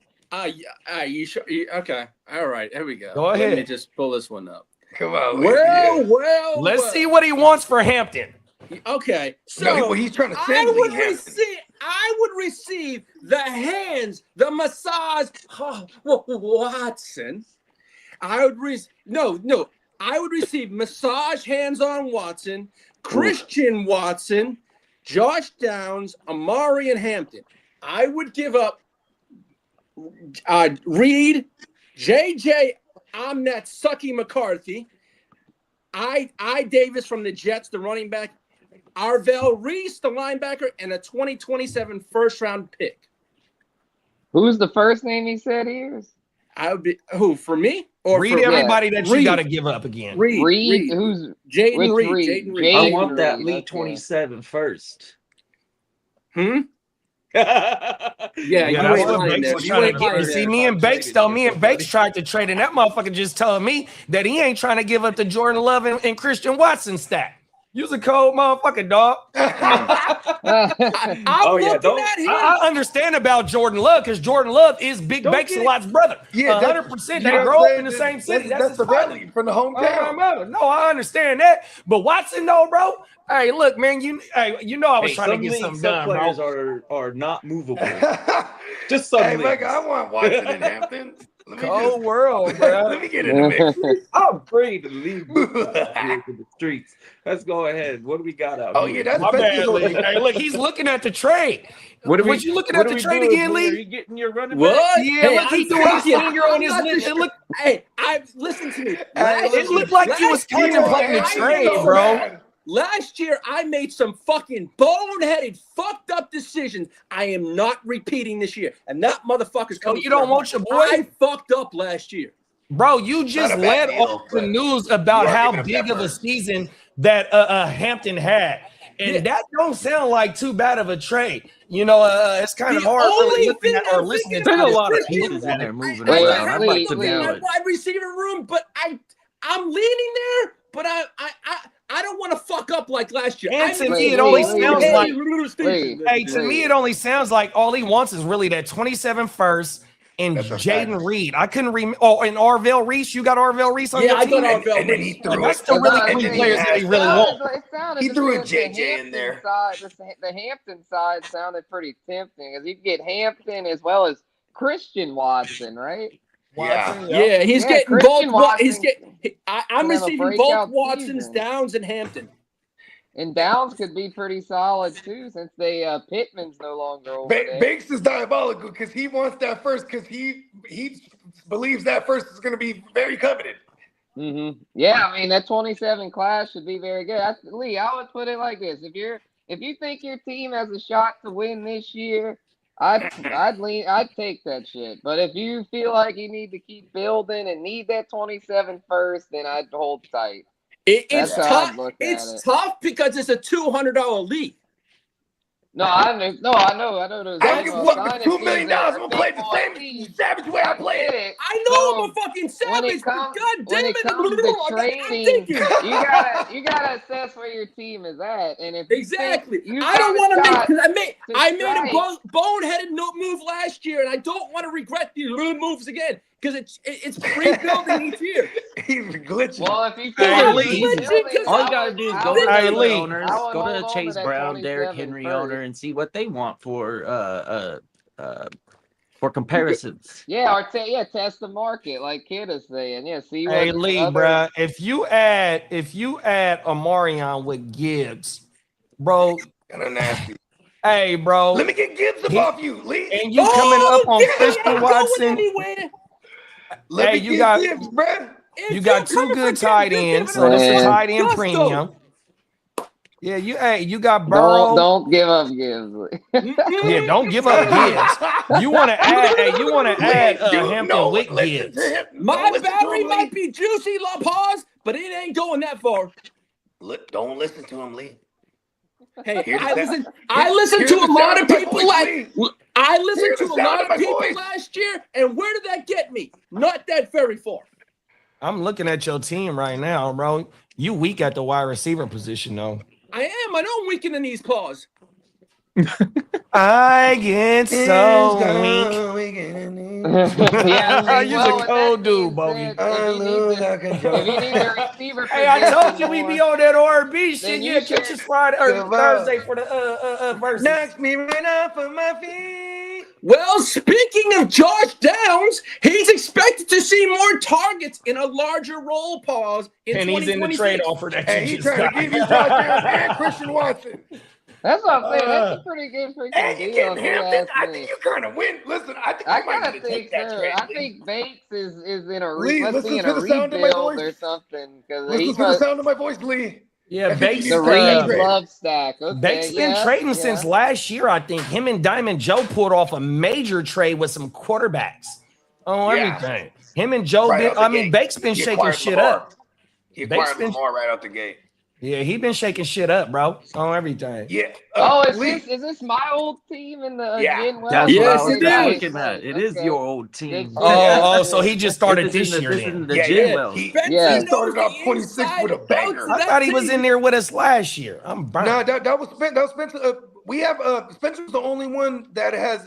You sure? Okay. All right. Here we go. Go ahead. Let me just pull this one up. Come on. Well. Let's see what he wants for Hampton. Okay. So no, he's trying to send I would receive the hands, the massage. Watson. I would receive massage hands on Watson, Christian Watson, Josh Downs, Amari, and Hampton. I would give up Reed, JJ, I'm that sucky McCarthy, I Davis from the Jets, the running back, Arvell Reese, the linebacker, and a 2027 first-round pick. Who's the first name he said he is? I would be who for me or read for everybody that you got to give up again. Reed. Who's Jaden Reed? Jaden Reed. I want that Lee 27 first. Yeah, that's what Bakes was trying to get. You see, me and Bakes tried to trade, and that motherfucker just telling me that he ain't trying to give up the Jordan Love and Christian Watson stack. Use a cold motherfucker, dog. I understand about Jordan Love because Jordan Love is Big Bakes a lot's brother. Yeah, 100%. They grow up in the same city. That's the brother from the hometown. No, I understand that. But Watson, though, bro. Hey, look, man. You know I was trying to get something done, bro. Players are not movable. Just some. Hey, look, I want Watson in Hampton. Cold world, bro. Let me get in the mix. I'm ready to leave to the streets. Let's go ahead. What do we got out here? Yeah, that's my bad, Lee. Hey, look, he's looking at the trade. Was you looking at the trade again, Lee? Are you getting your running back? What? Yeah, look, he's doing his finger on his lip. Listen to me. It looked like you was contemplating the trade, bro. Last year, I made some fucking boneheaded, fucked up decisions. I am not repeating this year. And that motherfucker's coming. You don't want your boy? I fucked up last year. Bro, you just led off the news about how big of a season that Hampton had. And that don't sound like too bad of a trade. You know, it's kind of hard really looking at or listening to a lot of pieces in there moving around. I'd like to know it. Wide receiver room, but I'm leaning there, but I don't want to fuck up like last year. And to me, it only sounds like to me, it only sounds like all he wants is really that 27 first and Jaden Reed. I couldn't remember. Oh, and Arvell Reese. You got Arvell Reese on your team? Yeah, I got Arvell Reese. That's the really three players that he really wants. He threw a JJ in there. The Hampton side sounded pretty tempting because you can get Hampton as well as Christian Watson, right? Yeah, he's getting both. I'm receiving both Watsons, Downs, and Hampton. And Downs could be pretty solid too, since Pittman's no longer over there. Banks is diabolical because he wants that first because he believes that first is going to be very coveted. Mm-hmm. Yeah, I mean that 27 class should be very good. Lee, I would put it like this: if you think your team has a shot to win this year, I'd take that shit. But if you feel like you need to keep building and need that 27 first, then I'd hold tight. It's tough. It's tough because it's a $200 league. No, I know. I don't give a fuck. It's $2 million. I'm gonna play the same savage way I play it. I know I'm a fucking savage. God damn it! Comes to trading, you gotta assess where your team is at, and if I don't want to make. I made a boneheaded move last year, and I don't want to regret these little moves again. Because it's rebuilding each year. He's glitching. Well, if you all you gotta do is go to the owners, go to Chase Brown, Derrick Henry owner, and see what they want for for comparisons. Yeah, or test the market, like Kitteh's saying. Yeah, see what. Hey Lee, bruh, if you add Omarion with Gibbs, bro, kind of nasty. Hey, bro, let me get Gibbs up off you, Lee. And you coming up on Christian Watson? Let me get Gibbs, bruh. You got two good tight ends, so this is a tight end premium. Yeah, you got Burrow. Don't give up Gibbs. Yeah, don't give up Gibbs. You want to add Hampton with Gibbs. My battery might be juicy, La Paz, but it ain't going that far. Don't listen to him, Lee. Hey, I listened to a lot of people last year, and where did that get me? Not that very far. I'm looking at your team right now, bro. You weak at the wide receiver position, though. I am. I know I'm weak in the knees, Pause. I get so weak. Yeah, you're a cold dude, Bogey. Hey, I told you we be on that R&B shit. Yeah, catch us Friday or Thursday for the verse. Knock me right off of my feet. Well, speaking of Josh Downs, he's expected to see more targets in a larger role, Pause. And he's in the trade offer that you he's just trying to give you Josh Downs and Christian Watson. That's what I'm saying. That's a pretty good freaking deal. I think you kind of win. Listen, I kind of think so. I think Bates is in a rebuild or something. Listen to the sound of my voice, Lee. Yeah, Bates. The Reed love stack. Okay, Bates been trading since last year, I think. Him and Diamond Joe pulled off a major trade with some quarterbacks on everything. Him and Joe Bates been shaking shit up. He acquired Lamar right out the gate. Yeah, he been shaking shit up, bro, on everything. Yeah. Is this my old team in the Gen Well? That's what I was looking at. It is your old team. So he just started this year. Gen Well. He started off 26 with a banger. I thought he was in there with us last year. I'm burnt. No, that was Spencer. We have Spencer's the only one that has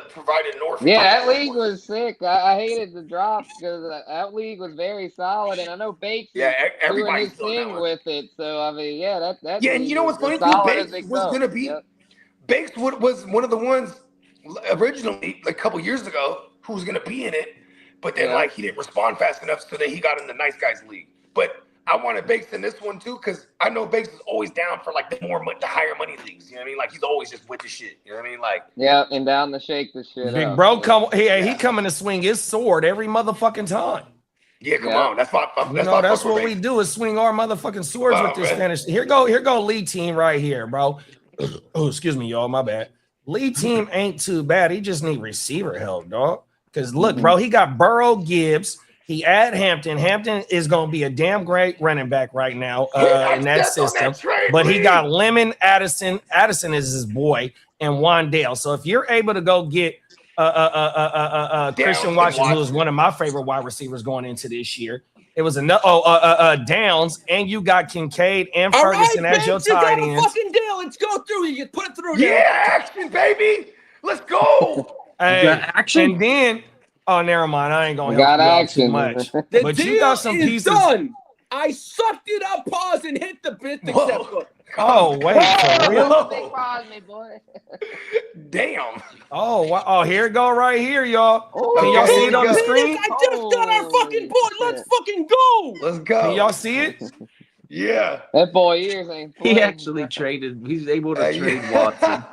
provided North. Yeah, that league was sick. I hated the drop because that league was very solid, and I know Bates doing his thing with it. So I mean, that. Yeah, and you know what's funny? Bates was gonna be. Bates was one of the ones originally, like a couple years ago, who was gonna be in it, but then he didn't respond fast enough, so then he got in the nice guys league. But I wanted Bates in this one too, because I know Bates is always down for the higher money leagues. You know what I mean? Like he's always just with the shit. You know what I mean? Like and down to shake the shit. Big bro, he coming to swing his sword every motherfucking time. Yeah, come on. That's what we do is swing our motherfucking swords with this finish. Here go lead team right here, bro. Oh, excuse me, y'all. My bad. Lead team ain't too bad. He just need receiver help, dog. Because look, bro, he got Burrow, Gibbs. He add Hampton. Hampton is going to be a damn great running back right now in that system. But he got Lemon, Addison. Addison is his boy, and Wandale. So if you're able to go get Christian Watson, who is one of my favorite wide receivers going into this year, it was Downs, and you got Kincaid and Ferguson as your tight ends. Fucking deal. Let's go through. You put it through. Yeah, action, baby. Let's go. Action. And then. Oh, never mind. I ain't gonna help you out too much. But you got some pieces. Done. I sucked it up, pause, and hit the bit. Oh, wait, for real? Pause me, boy. Damn. Oh, wow. Oh, here it go right here, y'all. Can y'all see it on the screen? I just got our fucking point. Let's fucking go. Let's go. Can y'all see it? Yeah. That boy ears ain't playing. He actually traded. He's able to trade Watson.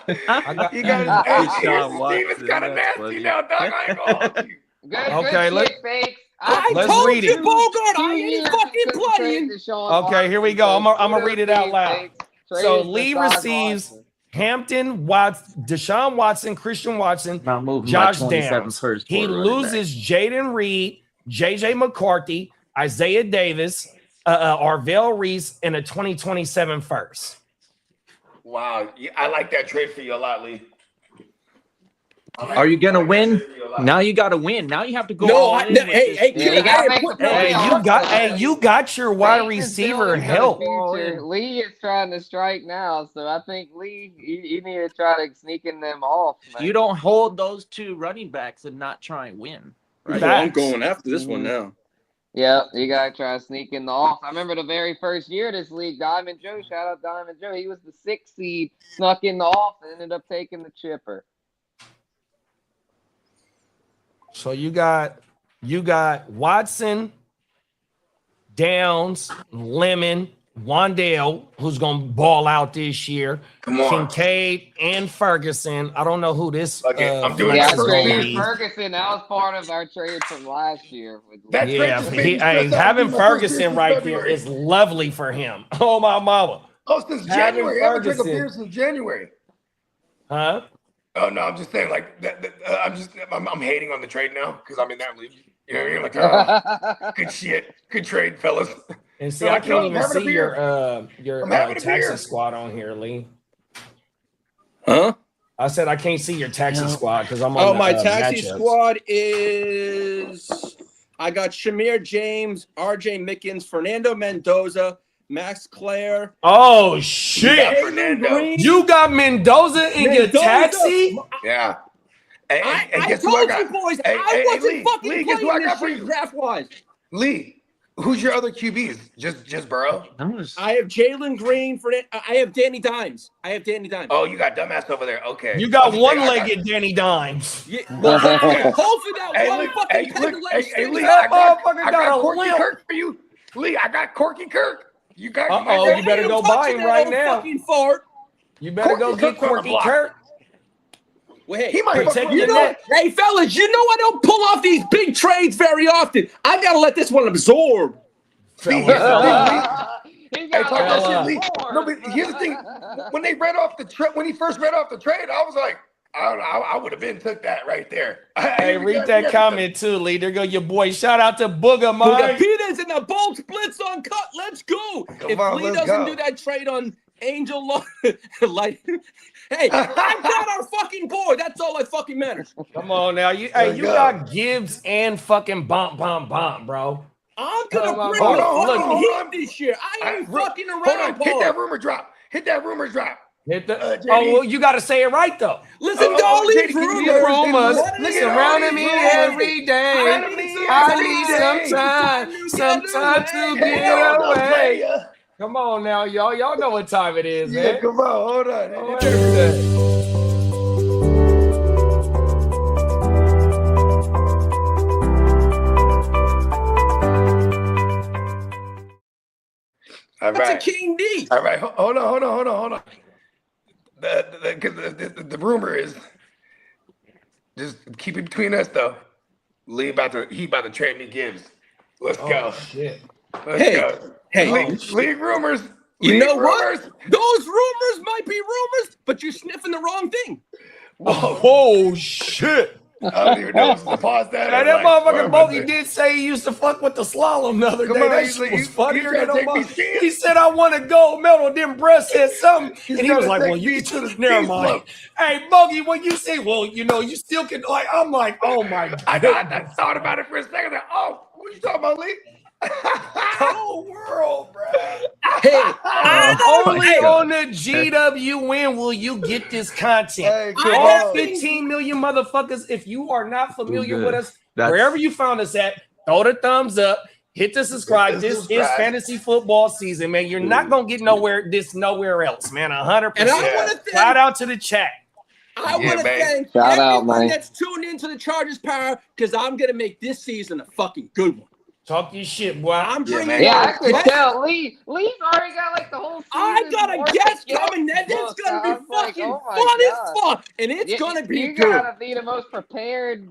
You got his Steven's kind of nasty now, dog. I ain't gonna hold you. Okay, let's read it. Bogard, I ain't fucking playing. Okay, here we go. I'm gonna read it out loud. So Lee receives Hampton, Deshaun Watson, Christian Watson, Josh Downs. He loses Jaden Reed, JJ McCarthy, Isaiah Davis, Arvell Reese, and a 2027 first. Wow, I like that trade for you a lot, Lee. Are you gonna win? Now you gotta win. Now you have to go. You got your wide receiver help. Lee is trying to strike now, so I think Lee, you need to try to sneak in them off. Man. You don't hold those two running backs and not try and win. Right? I'm going after this one now. Yep, you gotta try to sneak in the off. I remember the very first year of this league, Diamond Joe, shout out Diamond Joe. He was the 6th seed, snuck in the off, and ended up taking the chipper. So you got Watson, Downs, Lemon, Wandale, who's gonna ball out this year. Come on. Kincaid and Ferguson. I don't know who this. I'm doing Yeah, I that first traded seed. Ferguson. That was part of our trade from last year. That trade Yeah, just made me stress out. having I'm doing my first Ferguson season right February. there is lovely for him. Oh my mama. Oh, since Having January. I haven't traded a Ferguson. beer since January. Huh? Oh no, I'm just saying like that. I'm hating on the trade now because I'm in that league. You know what I mean? Like, good shit, good trade, fellas. And see, So, I like, can't I'm even having a see beer. your I'm having a beer. Texas squad on here, Lee. Huh? I said I can't see your Texas squad because I'm on Oh, the, my taxi matchups. squad is I got Shamir James, RJ Mickens, Fernando Mendoza, Max Clare. Oh You shit! got Fernando. You got Mendoza in your Mendoza. taxi? Yeah. Hey, I guess told who I you got? boys, Hey, I hey, wasn't Lee, fucking Lee, guess who I playing got this for shit you? draft-wise. Lee, who's your other QBs? Just Burrow? I have Jalen Green, I have Danny Dimes. Oh, you got dumbass over there. Okay. You got I'm just saying, one-legged Danny Dimes. Yeah, well, hopefully that Hey, one look, fucking hey, peg look, leg hey, sticks Lee, out. That motherfucker I got got a Corky limp. Kirk for you. Lee, I got Corky Kirk. You got Uh-oh, my you better go buy him That right old now. fucking fart. You better go Corky get Kirk's on the Corky block. Kirk. Well, hey, He might Protect fuck your with neck. hey, fellas, you know I don't pull off these big trades very often. I gotta let this one absorb. Lee, Fella, here's the fella. thing, Lee. He's Hey, got talk that Fella. shit, Lee. No, but here's the thing. When they read off when he first read off the trade, I was like, I would have been took that right there. Hey, read that comment too, Lee. There go your boy. Shout out to Booger, The man. Peters and the Bolt splits on cut. Let's go. If on, Lee let's doesn't go. do that trade on Angel like, hey, I got our fucking board. That's all that fucking matters. Come on now. You Let's you go. got Gibbs and fucking bomb, bro. I'm gonna Come on, bring hold the on, fucking hold heat on. this year. I ain't fucking around, Hold on, hit Paul. that rumor drop. Hit that rumor drop. Hit the, JD. oh, well, you got to say it right, though. Listen, Oh, don't leave JD, can you The hear rumors. rumors Look at surrounding all me these rumors. every day. I need some time to Hey, get yo, don't play away. ya. Come on now, y'all. Y'all know what time it is, Yeah, man. come on, hold on. Oh, everything. All That's right. a King D. All right, hold on. The rumor is, just keep it between us though. He about to trade me Gibbs. Let's go. Shit. Let's go. Hey, League rumors. you League know rumors. what? Those rumors might be rumors, but you're sniffing the wrong thing. Oh, shit. I don't even know if to pause that. Hey, or, that like, motherfucker what Bogey did say he used to fuck with the slalom the other Come day. on, That he's shit like- was he's funnier trying than to take me nobody. serious. He said, I want a gold medal. Then Brett said something. He's And he was trying like, to well, take you me to the never beach mind. club. Hey, Bogey, when you say, well, you know, you still can, like, I'm like, oh my God. I thought about it for a second. Like, oh, what you talking about, Lee? Whole world, bro. Hey, Only on the GWN will you get this content. Hey, come All on. 15 million motherfuckers, if you are not familiar Good. with us, That's- wherever you found us at, throw the thumbs up, hit the subscribe. Hit the This is subscribe. fantasy football season, man. You're not going to get nowhere else, man. 100%. and I Yeah. want to Shout thank out to the chat. I Yeah, want to man. thank Shout out, everyone man. that's tuned into the Chargers Power because I'm gonna make this season a fucking good one. Talk your shit, boy. I'm Yeah, bringing man. Yeah, on I could guests. tell. Lee's already got like the whole season. I got a worth guest of coming. That guests it's gonna booked. be I was like, fucking oh my fun God. as fuck, and it's gonna be you good. gotta be the most prepared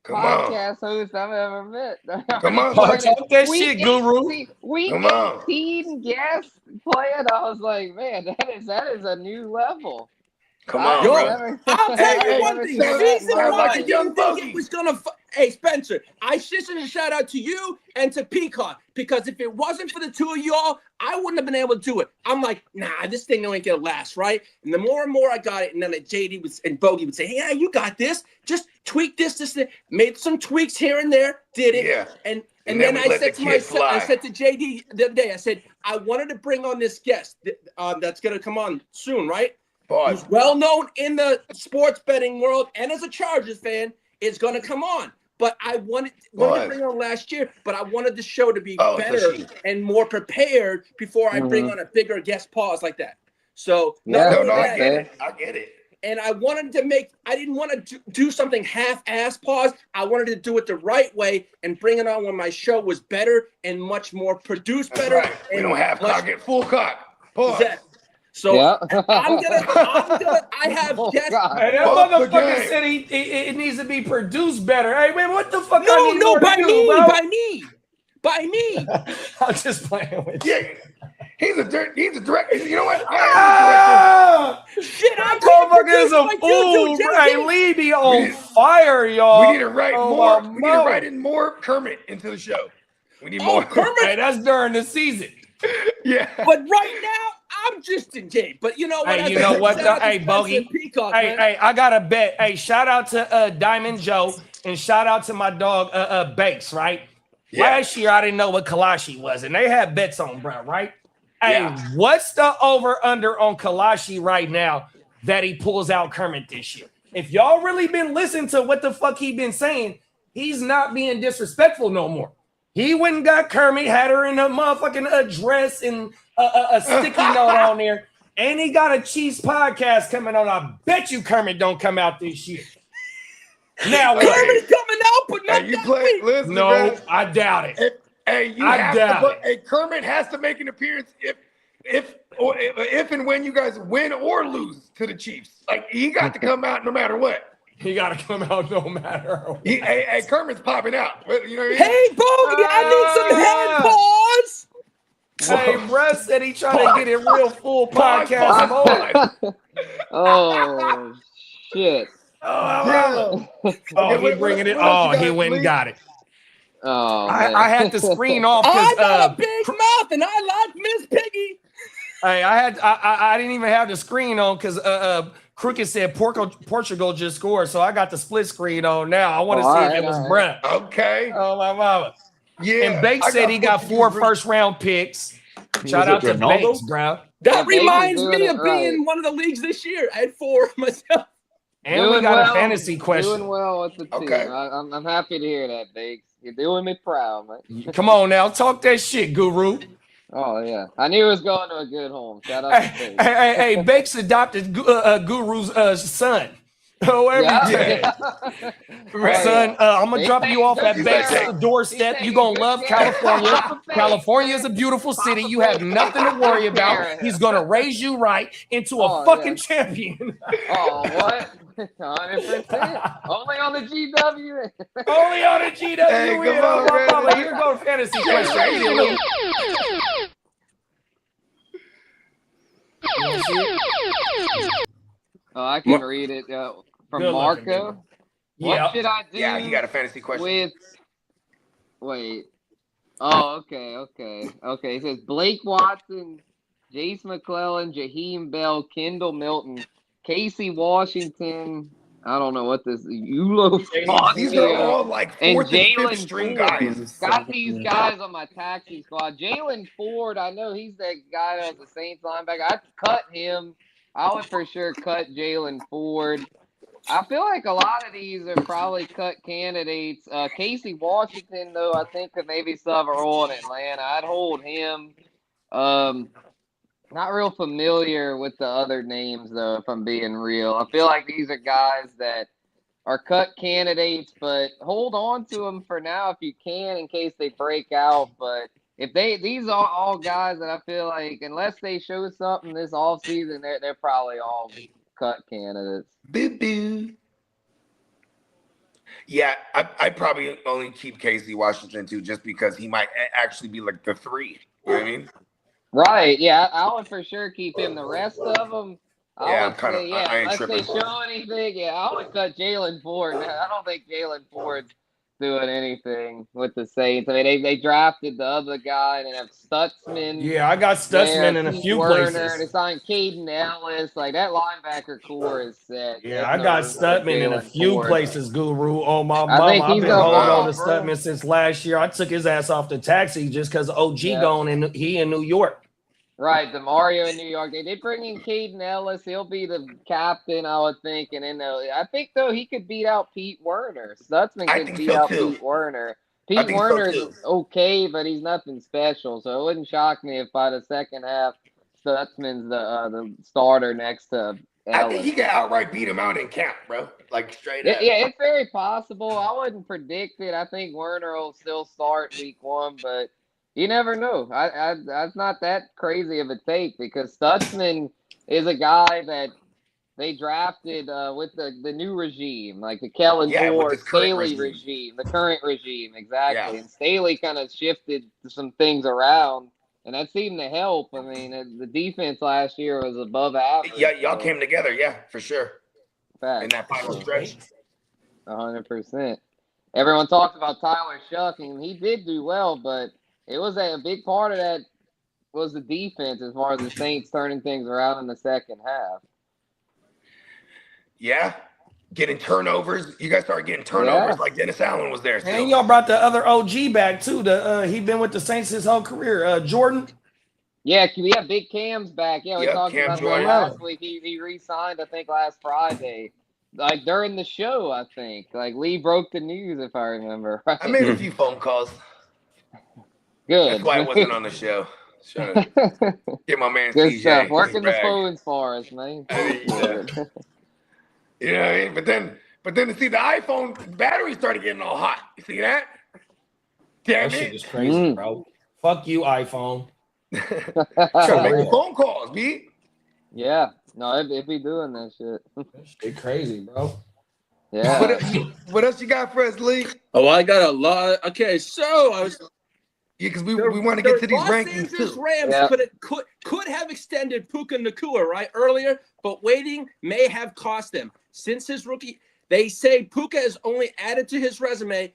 Come on. podcast host I've ever met. Come on, Talk Bucky. that Week shit, guru. 18 Week Come on. 18 guests playing. I was like, man, that is a new level. Come on, Yo, bro. I'll tell Hey, you one thing. sounds Season like one, a I young didn't think bogey. it was gonna. Hey, Spencer, I should send a shout out to you and to Peacock because if it wasn't for the two of y'all, I wouldn't have been able to do it. I'm like, nah, this thing ain't gonna last, right? And the more and more I got it, and then JD and Bogey would say, yeah, you got this. Just tweak this, made some tweaks here and there, did it, Yeah. and And then then I we let said the to kid myself, I fly. said to JD the other day, I said, I wanted to bring on this guest that's gonna come on soon, right? Pause. Who's well known in the sports betting world and as a Chargers fan, is going to come on. but I wanted to bring on last year, but I wanted the show to be better and more prepared before I bring on a bigger guest pause like that. So I get it. And I wanted to I didn't want to do something half-ass pause. I wanted to do it the right way and bring it on when my show was better and much more produced better. Right. We don't have cock at full cock. Pause. Exactly. So I have guests. Hey, that motherfucker said it needs to be produced better. Hey, man, what the fuck? By me. I'm just playing with you. Yeah. He's a director. You know what? Shit, that motherfucker is a fool. Hey, leave me on fire, y'all. We need to write more. We need to write in more Kermit into the show. We need more Kermit. Hey, that's during the season. Yeah. But right now, I'm just in Jay. But you know what? Hey, you know what? Hey, Bogey. Peacock, hey, I got a bet. Hey, shout out to Diamond Joe and shout out to my dog Bakes, right? Yeah. Last year, I didn't know what Kalashi was, and they had bets on, bro, right? Hey, what's the over-under on Kalashi right now that he pulls out Kermit this year? If y'all really been listening to what the fuck he been saying, he's not being disrespectful no more. He went and got Kermit, had her in a motherfucking address and a sticky note on there, and he got a Chiefs podcast coming on. I bet you Kermit don't come out this year. Now what? Kermit's coming out, but not you play. Listen, no, man. I doubt it. Kermit has to make an appearance if and when you guys win or lose to the Chiefs. Like, he got to come out no matter what. He got to come out no matter what. Hey, Kermit's popping out. You know what I mean? Hey, Bogey, I need some head pause. Hey, Bruh said he trying to get it real full podcast mode. Oh, shit. He bringing it. Oh, he went and got it. Oh, I had to screen off. I got a big mouth and I like Miss Piggy. Hey, I didn't even have the screen on because Crooked said Portugal just scored, so I got the split screen on now. I want to see if it was Brent. Okay. Oh my mama. Yeah. And Bakes said he got 4 first-round picks. Shout out to Bakes, bro. That reminds me of being in one of the leagues this year. I had 4 myself. And we got a fantasy question. Doing well with the team. Okay. I'm happy to hear that, Bakes. You're doing me proud, man. Come on now, talk that shit, Guru. Oh yeah, I knew it was going to a good home. Shout out to Bakes. Hey, Bakes adopted Guru's son. Oh, son, I'm gonna drop you off at Bakes' doorstep. You're gonna love California. California is a beautiful city. You have nothing to worry about. He's gonna raise you right into a fucking champion. Oh, what? 100%. Only on the GW. Only on the GW. Hey, come on, Here goes fantasy question. Oh, I can read it from Good Marco. What should I do? Yeah, you got a fantasy question. Wait. Oh, okay. It says Blake Watson, Jace McClellan, Jaheim Bell, Kendall Milton, Casey Washington. I don't know what this Eulo. These are all like fourth and fifth string guys. Got these guys on my taxi squad. Jalen Ford, I know he's that guy that's the Saints linebacker. I'd cut him. I would for sure cut Jalen Ford. I feel like a lot of these are probably cut candidates. Casey Washington, though, I think could maybe still have a role in Atlanta. I'd hold him. Not real familiar with the other names, though, if I'm being real. I feel like these are guys that are cut candidates, but hold on to them for now if you can in case they break out. But if these are all guys that I feel like, unless they show something this offseason, they're probably all cut candidates. Boo-boo. Yeah, I'd probably only keep Casey Washington, too, just because he might actually be like the 3. You know what I mean? Right, yeah, I would for sure keep him. The rest of them, I ain't tripping. Unless they show anything, I would cut Jalen Ford. I don't think Jalen Ford's doing anything with the Saints. I mean, they drafted the other guy and they have Stutzman. Yeah, I got Stutzman in a few places. They signed Caden Ellis. Like, that linebacker core is set. Yeah, I got Stutzman in a few places, Guru. Oh, my mama. I've been holding on to Stutzman since last year. I took his ass off the taxi just because OG gone and he in New York. Right, the Mario in New York. They did bring in Caden Ellis. He'll be the captain, I would think. And then I think though he could beat out Pete Werner. Stutzman could beat out Pete Werner. Pete Werner is okay, but he's nothing special. So it wouldn't shock me if by the second half, Stutzman's the starter next to Ellis. I think he could outright beat him out in camp, bro. Like straight up. Yeah, it's very possible. I wouldn't predict it. I think Werner will still start week 1, but you never know. That's not that crazy of a take because Stutzman is a guy that they drafted with the new regime, like the Kellen Moore, Staley regime, the current regime, exactly. Yeah. And Staley kind of shifted some things around, and that seemed to help. I mean, the defense last year was above average. Yeah, y'all came together, for sure. Fact. In that final stretch. 100%. Everyone talked about Tyler Shuck, and he did do well, but it was a big part of that was the defense as far as the Saints turning things around in the second half. Yeah. Getting turnovers. You guys started getting turnovers like Dennis Allen was there. Still. And y'all brought the other OG back, too. He been with the Saints his whole career. Jordan? Yeah, Big Cam's back. Yeah, we talked about that last week. He re-signed, I think, last Friday. Like, during the show, I think. Like, Lee broke the news, if I remember. Right? I made a few phone calls. Good. That's why I wasn't on the show. Trying to get my man Good CJ. stuff. Working the phones for us, man. You know what I mean? But then to see the iPhone battery started getting all hot. You see that? Damn that shit is crazy, bro. Fuck you, iPhone. Trying to make phone calls, B. Yeah. No, it'd be doing that shit. That shit crazy, bro. Yeah. What else you got for us, Lee? Oh, I got a lot. Okay, so I was. Yeah, because we want to get to these rankings too. Rams could have extended Puka Nacua earlier, but waiting may have cost them. Since his rookie, they say Puka is only added to his resume,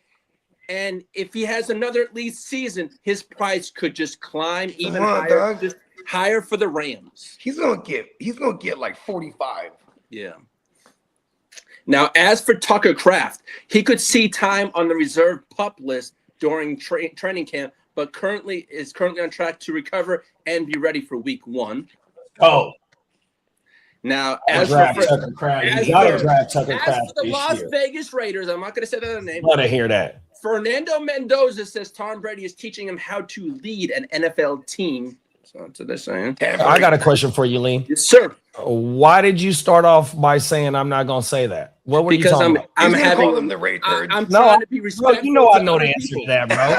and if he has another at least season, his price could just climb even higher, just higher for the Rams. He's gonna get like 45. Yeah. Now, as for Tucker Kraft, he could see time on the reserve PUP list during training camp, but currently on track to recover and be ready for week 1. Oh. Now, as for the Las Vegas Raiders, I'm not going to say that name. Let her hear that. Fernando Mendoza says Tom Brady is teaching him how to lead an NFL team. So that's what they're saying. I got a question for you, Lee. Yes, sir. Why did you start off by saying I'm not going to say that? What were you talking about? I'm having them the Ray Turd. I'm trying to be respectful. You know I know the answer to that, bro.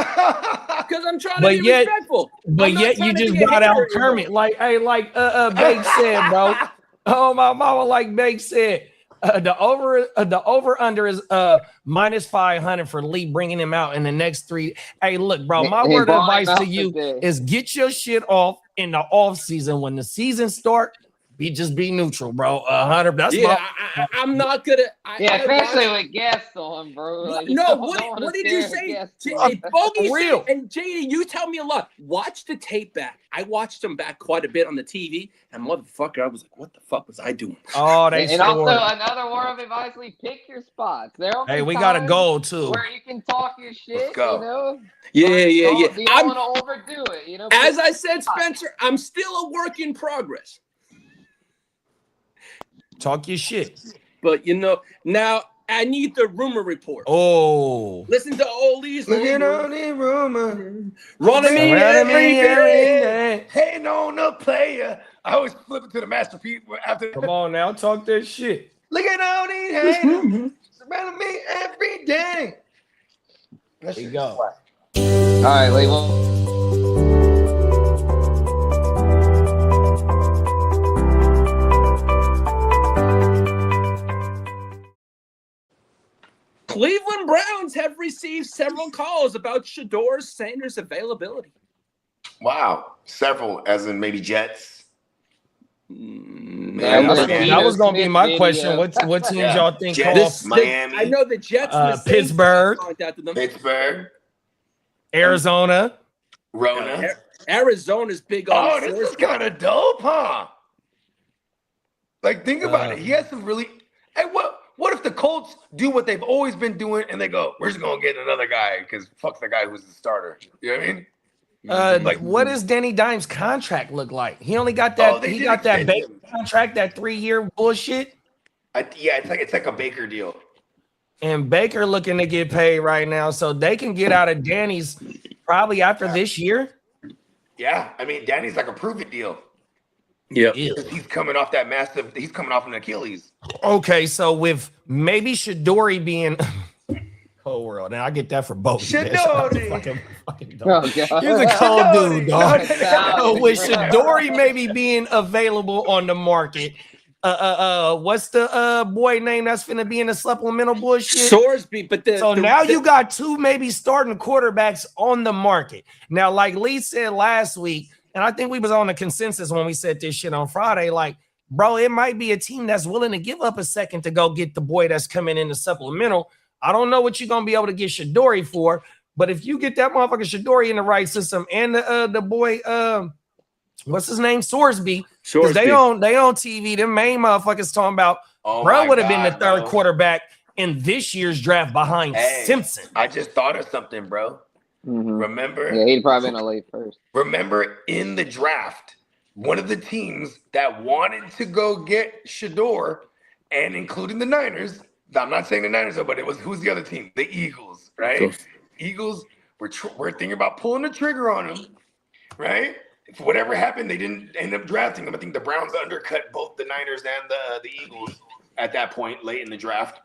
Because I'm trying to be respectful. But yet you just got out Kermit. Like Bake said, bro. Oh, my mama, like Bake said. The over under is minus 500 for Lee bringing him out in the next 3. Hey, look, bro, my word of advice to you is get your shit off in the off season. When the season start, be neutral, bro. 100. That's I'm not gonna. Especially with guests on, bro. Like, what did you say? Bogey and JD, you tell me a lot. Watch the tape back. I watched them back quite a bit on the TV, and motherfucker, I was like, what the fuck was I doing? Oh, and also another word of advice: pick your spots. Hey, we gotta go too. Where you can talk your shit, you know. Yeah. You don't want to overdo it, you know. As I said, Spencer, I'm still a work in progress. Talk your shit. But, now I need the rumor report. Oh. Listen to all these Looking on the rumor. Running me every day. Hating on the player. I always flip it to the masterpiece after. Come on now, talk that shit. Looking on these haters. Surrounding me every day. There you go. All right, Lee. Cleveland Browns have received several calls about Shedeur Sanders' availability. Wow. Several, as in maybe Jets. That was going to be my question. What teams y'all think Jets, Miami. I know the Jets. Pittsburgh. Pittsburgh. Arizona. Rona. Arizona's big on. Oh, this is kind of dope, huh? Like, think about it. He has some really. Hey, what if the Colts do what they've always been doing and they go, we're just going to get another guy because fuck the guy who's the starter? You know what I mean? What does Danny Dimes' contract look like? He only got that. He got that Baker contract, that 3-year bullshit. Yeah, it's like a Baker deal. And Baker looking to get paid right now, so they can get out of Danny's probably after this year. Yeah, I mean, Danny's like a prove-it deal. Yeah, he's coming off that massive. He's coming off an Achilles. Okay, so with maybe Shedeur being cold world, and I get that for both. Shedeur, He's a cold dude, dog. With Shedeur maybe being available on the market. What's the boy name that's finna be in the supplemental bullshit? Sorsby, but now you got two maybe starting quarterbacks on the market. Now, like Lee said last week, and I think we was on a consensus when we said this shit on Friday, like, bro, it might be a team that's willing to give up a second to go get the boy that's coming in the supplemental. I don't know what you're gonna be able to get Shedeur for, but if you get that motherfucker Shedeur in the right system and the boy, what's his name, Sorsby, because they on TV, them main motherfuckers talking about, bro would have been the third quarterback in this year's draft behind Simpson. I just thought of something, bro. Remember? Yeah, he'd probably been a late first. Remember in the draft, one of the teams that wanted to go get Shedeur, and including the Niners. I'm not saying the Niners, but it was who's the other team? The Eagles, right? Cool. Eagles were thinking about pulling the trigger on him, right? If whatever happened, they didn't end up drafting him. I think the Browns undercut both the Niners and the Eagles at that point late in the draft.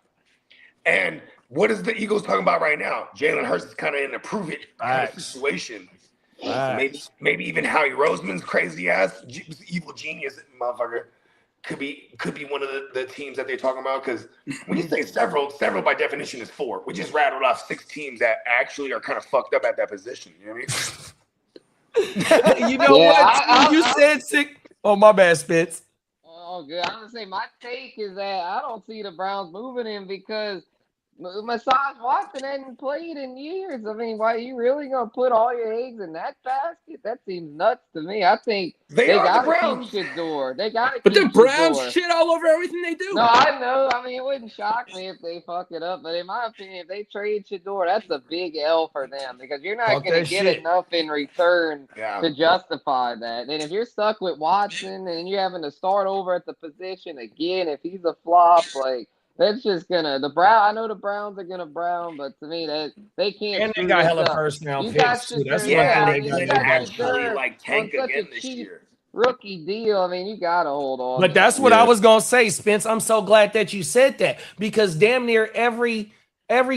And what is the Eagles talking about right now? Jalen Hurts is kind of in a prove-it kind of situation. Maybe even Howie Roseman's crazy ass evil genius motherfucker could be one of the teams that they're talking about. Because when you say several by definition is 4. We just rattled off 6 teams that actually are kind of fucked up at that position. You know what I mean? You know what? You said 6. Oh, my bad, Spitz. Oh, good. I'm gonna say my take is that I don't see the Browns moving him because Massage Watson hadn't played in years. I mean, why are you really gonna put all your eggs in that basket? That seems nuts to me. I think they gotta keep Shedeur. They gotta. But the Browns shit all over everything they do. No, I know. I mean, it wouldn't shock me if they fuck it up. But in my opinion, if they trade Shedeur, that's a big L for them because you're not gonna get enough in return to justify that. And if you're stuck with Watson and you're having to start over at the position again, if he's a flop, like. That's just gonna I know the Browns are gonna Brown, but to me that they can't. And they got hella first round picks too. That's they actually like tank again this year. Rookie deal. I mean, you gotta hold on. But that's what I was gonna say, Spence. I'm so glad that you said that because damn near every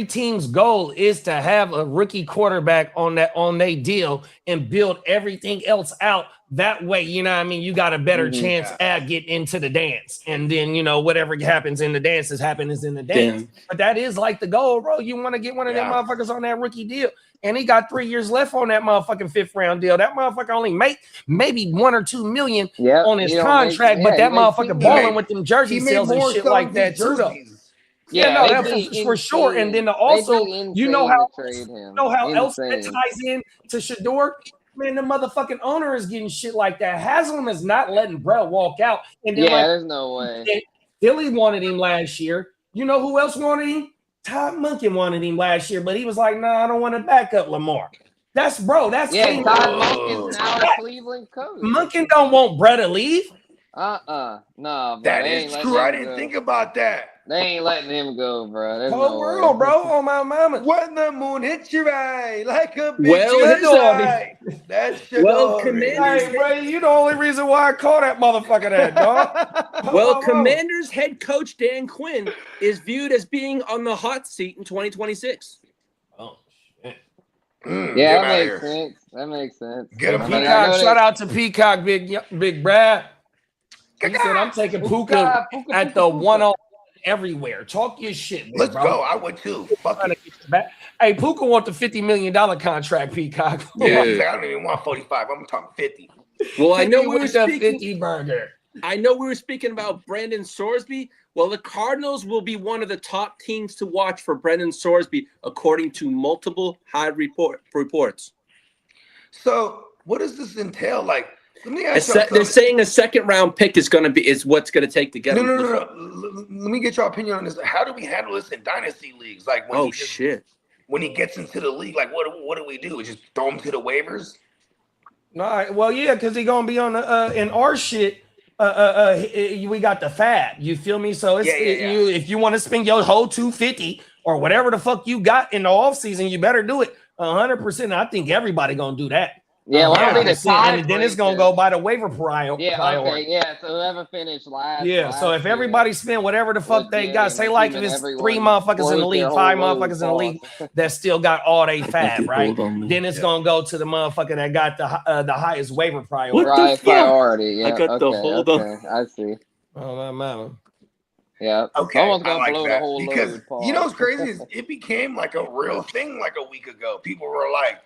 team's goal is to have a rookie quarterback on their deal and build everything else out. That way, you know what I mean? You got a better chance at getting into the dance. And then, you know, whatever happens in the dance happens in the dance. Damn. But that is like the goal, bro. You want to get one of them motherfuckers on that rookie deal. And he got 3 years left on that motherfucking 5th round deal. That motherfucker only make maybe $1 or $2 million on his contract, but that motherfucker balling with them jersey sales and shit like that too, though. Yeah, that's for sure. And then also, you know how else that ties in to Shedeur? Man, the motherfucking owner is getting shit like that. Haslam is not letting Brett walk out. And then there's no way. Philly wanted him last year. You know who else wanted him? Todd Monken wanted him last year, but he was like, "Nah, I don't want to back up Lamar." That's Todd Monken's now a Cleveland coach. Monken don't want Brett to leave. No. That is true. I didn't think about that. They ain't letting him go, bro. There's whole world, bro. On my mama. When the moon hits your eye like a bitch. That's Commanders. Hey, bro, you the only reason why I call that motherfucker that, dog. Commanders head coach Dan Quinn is viewed as being on the hot seat in 2026. Oh shit. Yeah, that makes sense. Get him. Peacock. Shout out to Peacock, big Brad. He said I'm taking Puka at the 1-0. Everywhere. Talk your shit, man, Let's go. I would too. Fuck it. Hey, Puka want the $50 million contract, Peacock. Yeah. I don't even want 45. I'm talking 50. Well, I know we were speaking 50 burger. I know we were speaking about Brandon Sorsby. Well, the Cardinals will be one of the top teams to watch for Brandon Sorsby, according to multiple high reports. So, what does this entail? Like, let me ask they're saying a 2nd round pick is what's going to take to get him. No. Let me get your opinion on this. How do we handle this in dynasty leagues? Like when when he gets into the league, like what do we do? Just throw him to the waivers? All right. Well, yeah, because he's gonna be on the in our shit. We got the fab. You feel me? So it's you if you want to spend your whole 250 or whatever the fuck you got in the off season, you better do it 100%. I think everybody gonna do that. Yeah, well, I mean, and then it's gonna go by the waiver priority. Yeah, okay, yeah. So whoever finished last. Yeah, so if everybody spend whatever the fuck they got, say like if it's 3 motherfuckers in the league, 5 motherfuckers in the league that still got all they fab, right? Then it's gonna go to the motherfucker that got the highest waiver priority. Right, priority. Yeah, I got the hold on. I see. Oh, that matter. Yeah. Okay. Almost gonna like blow that the whole because load, Paul. you know what's crazy is it became like a real thing like a week ago. People were like,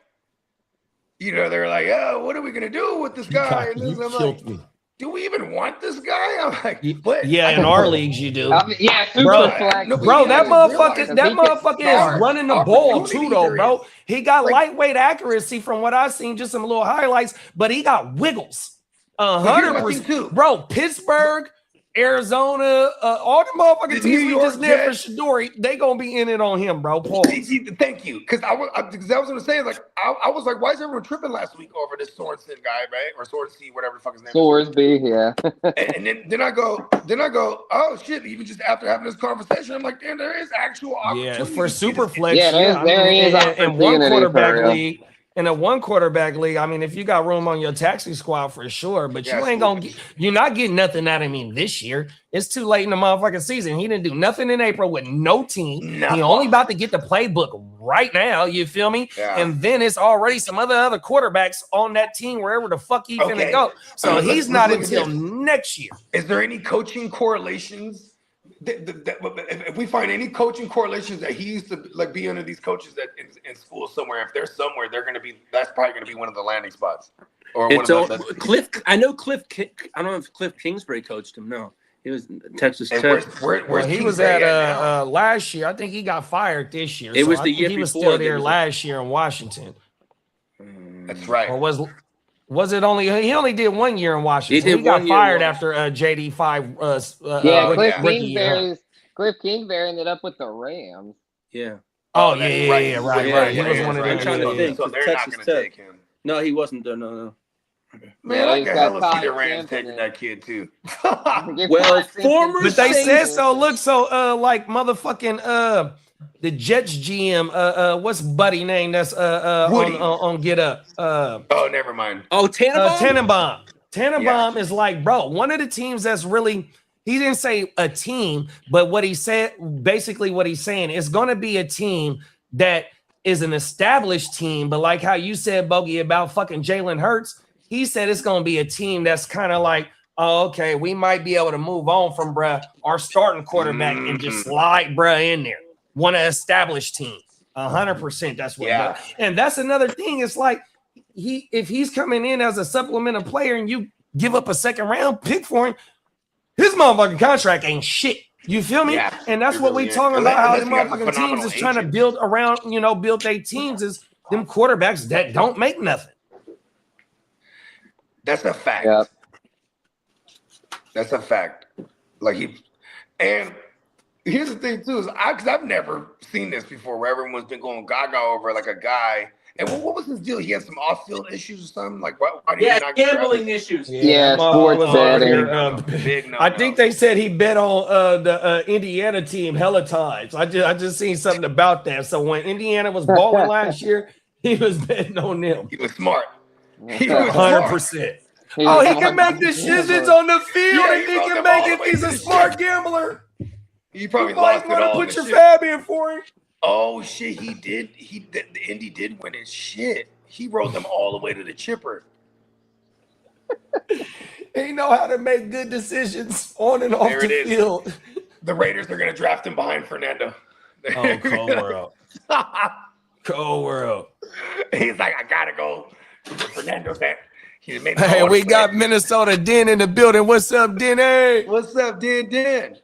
you know, they're like, oh, what are we gonna do with this guy? And You I'm killed like, me. do we even want this guy? I'm like, what? Yeah, in our leagues you do. Yeah, super Bro, flex. Bro, that motherfucker start. is running the ball too, though, bro. He got lightweight accuracy from what I've seen, just some little highlights, but he got wiggles. 100%. Bro, Pittsburgh, Arizona, all the motherfucking teams we just named for Shedeur, they gonna be in it on him, bro. Paul. Thank you, because I was gonna say like I was like, why is everyone tripping last week over this Sorensen guy, right? Or Sorensen, whatever the fuck his name Sorsby, yeah. and then I go, oh shit! Even just after having this conversation, I'm like, damn, there is actual opportunity. Yeah, for super flex. Yeah, there is in one quarterback league. In a 1 quarterback league, I mean, if you got room on your taxi squad for sure, but you ain't gonna get, you're not getting nothing out of him this year. It's too late in the motherfucking season. He didn't do nothing in April with no team. He only about to get the playbook right now. You feel me? Yeah. And then it's already some other quarterbacks on that team wherever the fuck he finna go. So he's not until next year. Is there any coaching correlations? If we find any coaching correlations that he used to like be under these coaches that in school somewhere, if they're somewhere, they're gonna be. That's probably gonna be one of the landing spots. Or it's one of Cliff. I know Cliff. I don't know if Cliff Kingsbury coached him. No, he was Texas Tech. Where's he was at last year. I think he got fired this year. It was the year he was before. Still there last year in Washington. That's right. Or was it only he only did 1 year in Washington? He got fired after JD5. Cliff Kingsbury ended up with the Rams. Yeah. Oh yeah, right. He was one of them. I'm trying to think. So they're not going to take him. No, he wasn't there. No. Man, I can hella see the Rams taking that kid too. Well, but they said so. Look, so like motherfucking the Jets GM, what's buddy name? That's on Get Up. Oh, never mind. Oh, Tannenbaum. Tannenbaum is like, bro, one of the teams that's really. He didn't say a team, but what he said, basically what he's saying, is going to be a team that is an established team. But like how you said, Bogey, about fucking Jalen Hurts, he said it's going to be a team that's kind of like, oh, okay, we might be able to move on from our starting quarterback and just slide in there. Want to establish team. 100%. That's what. Yeah. And that's another thing. It's like if he's coming in as a supplemental player and you give up a second round pick for him, his motherfucking contract ain't shit. You feel me? Yeah, and that's what we talking about. How the motherfucking teams is trying to build around, build their teams is them quarterbacks that don't make nothing. That's a fact. Yep. That's a fact. And here's the thing too, is because I've never seen this before where everyone's been going gaga over like a guy. And what was his deal? He had some off-field issues or something. Like, why did he not gambling issues. Yeah, sports betting. I think they said he bet on the Indiana team hella times. I just seen something about that. So when Indiana was balling last year, he was betting on them. He was smart. He was 100%. Oh, he can make decisions on the field, and he can make it. He's a smart gambler. He probably lost it all. Put your fab in for him. Oh shit, he did. The Indy did win his shit. He rode them all the way to the chipper. He know how to make good decisions on and off the field. The Raiders are gonna draft him behind Fernando. Oh, cold world. Cold world. He's like, I gotta go. Fernando said. Hey, we got Minnesota Den in the building. What's up, Den? Hey. What's up, Den?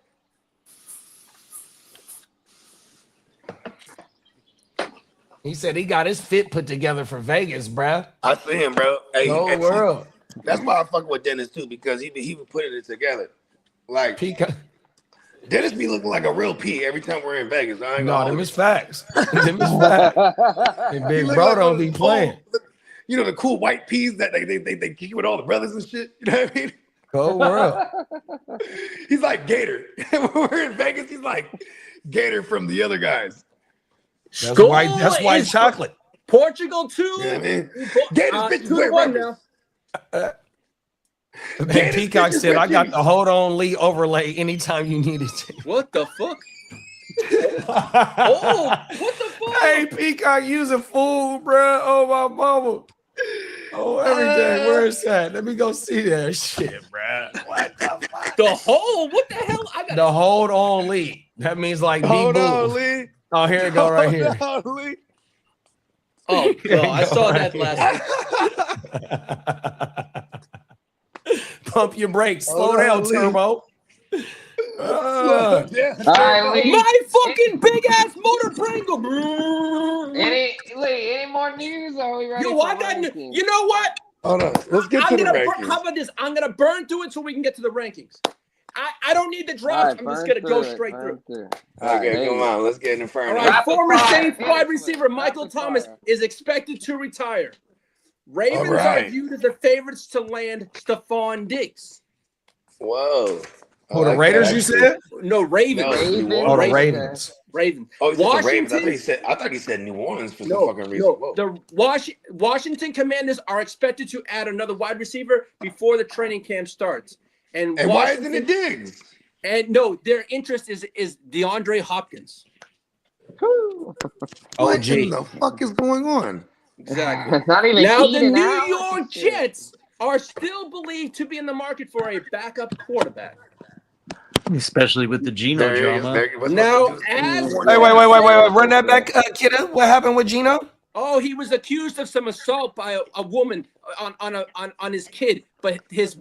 He said he got his fit put together for Vegas, bro. I see him, bro. Hey, whole world. That's why I fuck with Dennis too, because he was putting it together. Like Peacock. Dennis be looking like a real P every time we're in Vegas. No, them is facts. Them is facts. And Big Bro don't be playing. the cool white peas that they kick with all the brothers and shit. You know what I mean? Go world. He's like Gator. When we're in Vegas, he's like Gator from the other guys. That's white. That's white chocolate. Portugal 2. You know what I mean? Gator's bitches 2-1 wear now. And Peacock said, "I got the hold on Lee overlay anytime you need it." What the fuck? Oh, what the fuck? Hey, Peacock, you's a fool, bro. Oh my mama. Oh, everything. Where's that? Let me go see that shit, bro. What the fuck? The hole? What the hell? The hold on Lee. That means like Hold boo. on, Lee. Oh, here it go right here. Hold on, Lee. Oh, no, I saw that last week. Pump your brakes. Slow down, Turbo. All right, Lee. My fucking big ass motor Pringle. Any more news? Or are we ready? Yo, I got. You know what? Hold on. Let's get to the rankings. How about this? I'm gonna burn through it so we can get to the rankings. I don't need the drops. Right, I'm just gonna go straight through. Okay, come on. Let's get in front All of right, it. former Saints wide Rapid receiver Michael rapid Thomas fire. is expected to retire. Ravens All right. are viewed as the favorites to land Stefon Diggs. Whoa. Oh, the Raiders, you said? No, Ravens. No, Ravens. Oh, the Ravens. Ravens. Oh, he said the Ravens. Washington. I thought he said New Orleans for some fucking reason. No, Whoa. the Washington Commanders are expected to add another wide receiver before the training camp starts. And why isn't it Diggs? And no, their interest is DeAndre Hopkins. What in the fuck is going on? Exactly. Not even Now the Keenan New Allen York and shit. Jets are still believed to be in the market for a backup quarterback. Especially with the Geno drama. Now, as Wait. Run that back, Kitteh. What happened with Geno? oh, he was accused of some assault by a woman on his kid, but his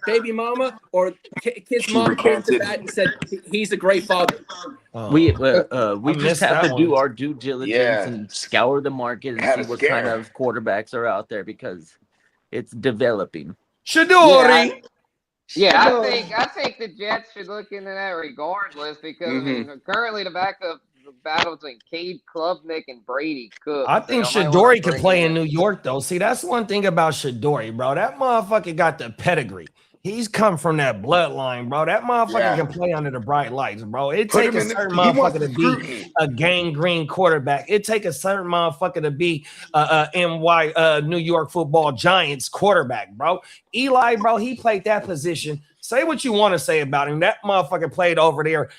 baby mama or kid's mom came to that and said he's a great father. We missed just have that to do one. our due diligence Yeah. and scour the market Had and a see what scare. kind of quarterbacks are out there because it's developing. Shedeur. Yeah, I think the Jets should look into that regardless because I mean, currently the battle between Cade Klubnik and Brady Cook. I think So I might wanna Shedeur could bring play him in New York, though. See, that's one thing about Shedeur, bro. That motherfucker got the pedigree. He's come from that bloodline, bro. That motherfucker can play under the bright lights, bro. It Put takes him a in certain he wants motherfucker the to scrutiny. be a gangrene quarterback. It takes a certain motherfucker to be New York Football Giants quarterback, bro. Eli, bro, he played that position. Say what you want to say about him. That motherfucker played over there.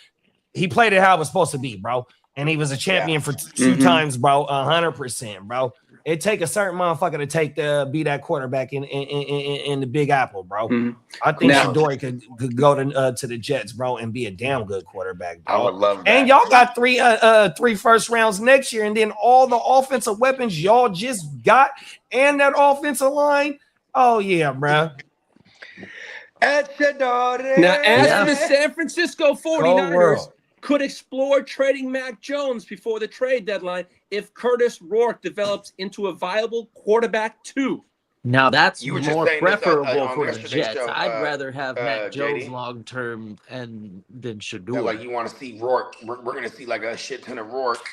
He played it how it was supposed to be, bro. And he was a champion for two times, bro. 100%, bro. It take a certain motherfucker to be that quarterback in the Big Apple, bro. I think Shedeur could go to the Jets, bro, and be a damn good quarterback, bro. I would love that. And y'all got three first rounds next year, and then all the offensive weapons y'all just got and that offensive line. Oh yeah, bro. Now, as the San Francisco 49ers could explore trading Mac Jones before the trade deadline if Curtis Rourke develops into a viable quarterback too. Now that's You were just more saying this, preferable on for the yesterday's Jets. show, I'd rather have Mac Jones JD. long term and than Shedeur. Yeah, like you want to see Rourke. We're going to see like a shit ton of Rourke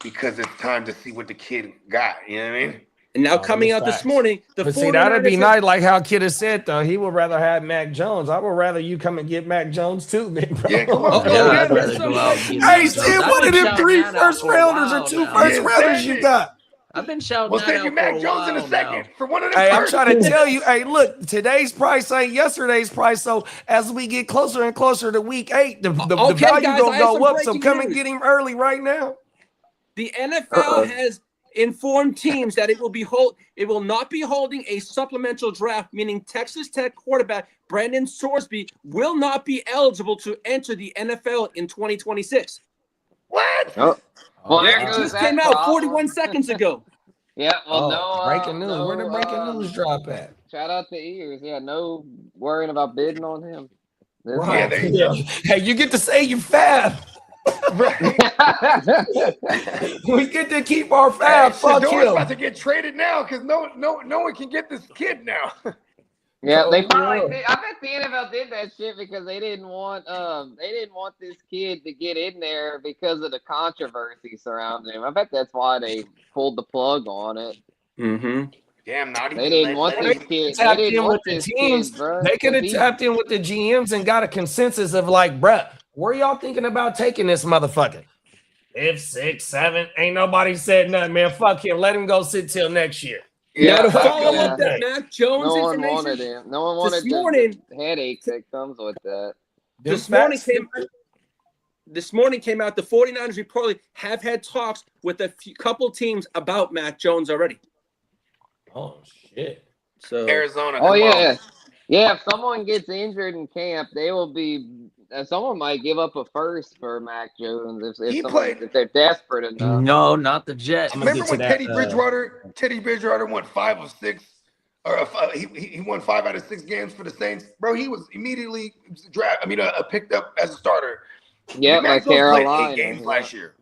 because it's time to see what the kid got. You know what I mean? And now coming out this morning, the 49ers that'd be nice, like how Kitteh said, though. He would rather have Mac Jones. I would rather you come and get Mac Jones, too, big bro. Yeah, come on. I'd rather go out and get Hey, Mac see, Jones. I've one been of them shouting 3 that out first for a rounders or while 2 now. first rounders you got. I've been shouting We'll that send you out Mac for a Jones in a while second now. for one of them. Hey, I'm trying to tell you, hey, look, today's price ain't yesterday's price. So as we get closer and closer to week 8, the value guys, gonna I have go some up. So breaking come and news. get him early right now. The NFL has informed teams that it will not be holding a supplemental draft, meaning Texas Tech quarterback Brandon Sorsby will not be eligible to enter the NFL in 2026. What? Oh. Well, there It goes just that came out problem. 41 seconds ago. Yeah, well, breaking news. Where the breaking news drop at? Shout out to Ears. Yeah, no worrying about bidding on him. Yeah, there you go. Hey, you get to say you fab. We get to keep our fab. Fuck Shedeur's him. about to get traded now because no one can get this kid now. Yeah, they Oh, probably yeah. did. I bet the NFL did that shit because they didn't want this kid to get in there because of the controversy surrounding him. I bet that's why they pulled the plug on it. Mm-hmm. Damn, not even. They didn't want this kid. They didn't want this kid, bro. They could have tapped in with the GMs and got a consensus of like, bruh, where y'all thinking about taking this motherfucker? 5, 6, 7. Ain't nobody said nothing, man. Fuck him. Let him go sit till next year. Yeah, to follow up that Mac Jones no one information. wanted him. No one wanted the headache that comes with that. This morning came out the 49ers reportedly have had talks with a couple teams about Mac Jones already. Oh shit! So Arizona. Oh yeah. If someone gets injured in camp, they will be. Someone might give up a first for Mac Jones if they're desperate enough. No, not the Jets. Remember when Teddy Bridgewater won 5 of 6, or he won 5 out of 6 games for the Saints, bro. He was immediately picked up as a starter. Yeah, like Carolina. Played 8 games last year.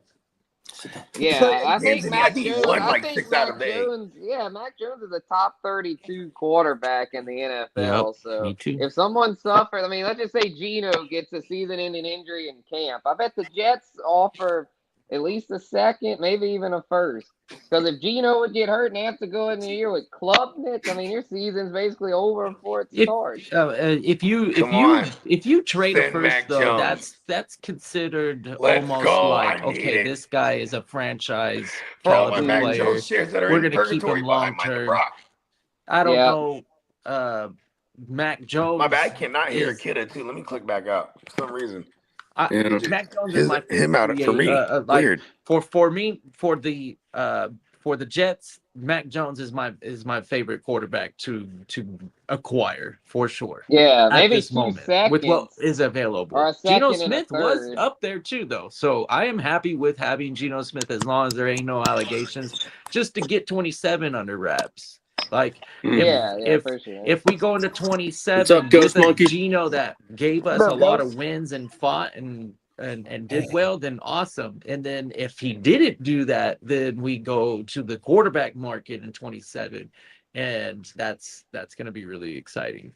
Yeah, I think Mac Jones. Won like 6 out of 8. Yeah, Mac Jones is a top 32 quarterback in the NFL. Yep, so me too. if someone suffers, I mean, let's just say Geno gets a season-ending injury in camp. I bet the Jets offer at least a second, maybe even a first. Because if Geno would get hurt and have to go in the year with club nick, I mean, your season's basically over before it starts. If you trade a first, though, that's considered almost like, okay, this guy is a franchise caliber player. We're gonna keep him long term. I don't know. Mac Jones. My bad. I cannot hear Kitteh too. Let me click back out for some reason. Mac Jones is my favorite. For me. Weird. For the Jets, Mac Jones is my favorite quarterback to acquire for sure. Yeah, at maybe this 2 moment seconds with what is available. Geno Smith was up there too, though, so I am happy with having Geno Smith as long as there ain't no allegations, just to get 27 under wraps. Like, if we go into 27 with a Geno that gave us a lot of wins and fought and did well, then awesome. And then if he didn't do that, then we go to the quarterback market in 27, and that's going to be really exciting.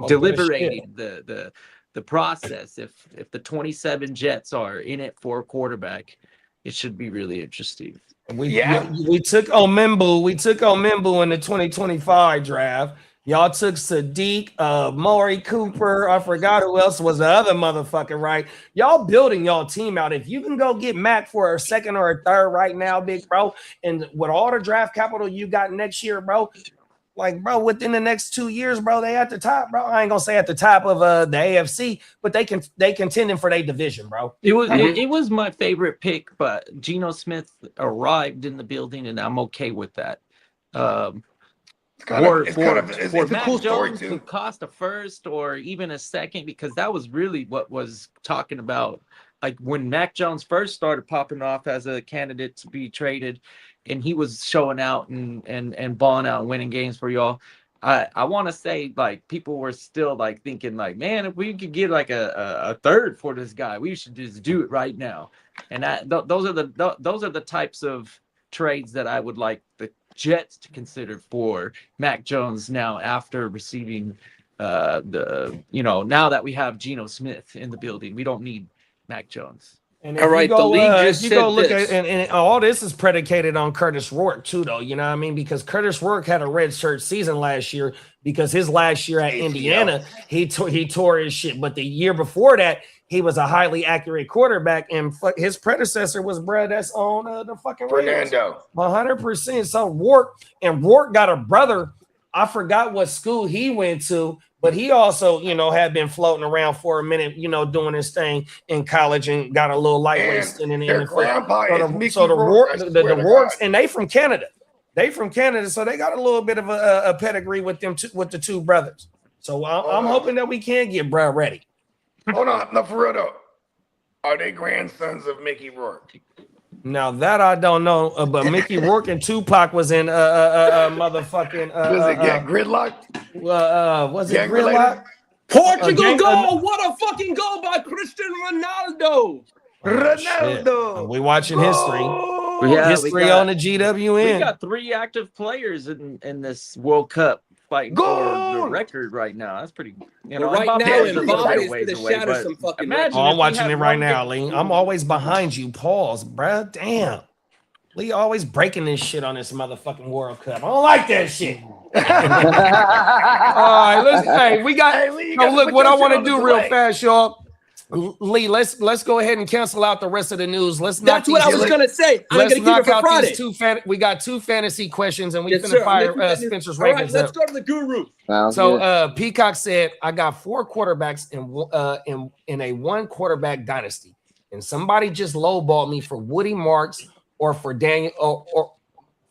Deliberating the process. If the 27 Jets are in it for a quarterback, it should be really interesting. We took Omembu. We took Omembu in the 2025 draft. Y'all took Sadiq, Maury Cooper. I forgot who else was the other motherfucker, right? Y'all building y'all team out. If you can go get Mac for a second or a third right now, big bro, and with all the draft capital you got next year, bro, like, bro, within the next 2 years, bro, they at the top, bro. I ain't gonna say at the top of the AFC, but they contending for their division, bro. It was my favorite pick, but Geno Smith arrived in the building, and I'm okay with that. For Mac cool Jones to cost a first or even a second, because that was really what was talking about. Like when Mac Jones first started popping off as a candidate to be traded, and he was showing out and balling out and winning games for y'all. I want to say, like, people were still like thinking like, man, if we could get like a third for this guy, we should just do it right now. And those are the types of trades that I would like the Jets to consider for Mac Jones now, after receiving now that we have Geno Smith in the building. We don't need Mac Jones. And all right, the league just said this. And all this is predicated on Curtis Rourke too, though. You know what I mean? Because Curtis Rourke had a red shirt season last year, because his last year at Indiana, he tore his shit. But the year before that, he was a highly accurate quarterback, and his predecessor was that's on the fucking Fernando. 100%. So Rourke got a brother. I forgot what school he went to, but he also, had been floating around for a minute, doing his thing in college, and got a little lightweight stint in the NFL. So the Rourkes, and they from Canada. So they got a little bit of a pedigree with them, with the two brothers. So I'm hoping that we can get Brad ready. Hold on, no, for real though. Are they grandsons of Mickey Rourke? Now that I don't know, but Mickey Rourke and Tupac was in motherfucking. Was it get gridlocked? Was it gridlock? Portugal goal! What a fucking goal by Cristiano Ronaldo! We watching history. History on the GWN. We got 3 active players in this World Cup fighting for the record right now. That's pretty. Right now, I'm watching it right now, Lee. I'm always behind you. Pause, bruh. Damn. Lee always breaking this shit on this motherfucking World Cup. I don't like that shit. All right, we got. Hey, Lee, look, what I want to do real fast, y'all. Lee, let's go ahead and cancel out the rest of the news. That's what I was gonna say. I'm gonna keep it for Friday. We got 2 fantasy questions, and we're gonna fire Spencer's rankings. All right, let's go to the guru. So Peacock said, I got 4 quarterbacks in a 1 quarterback dynasty, and somebody just lowballed me for Woody Marks or for Daniel or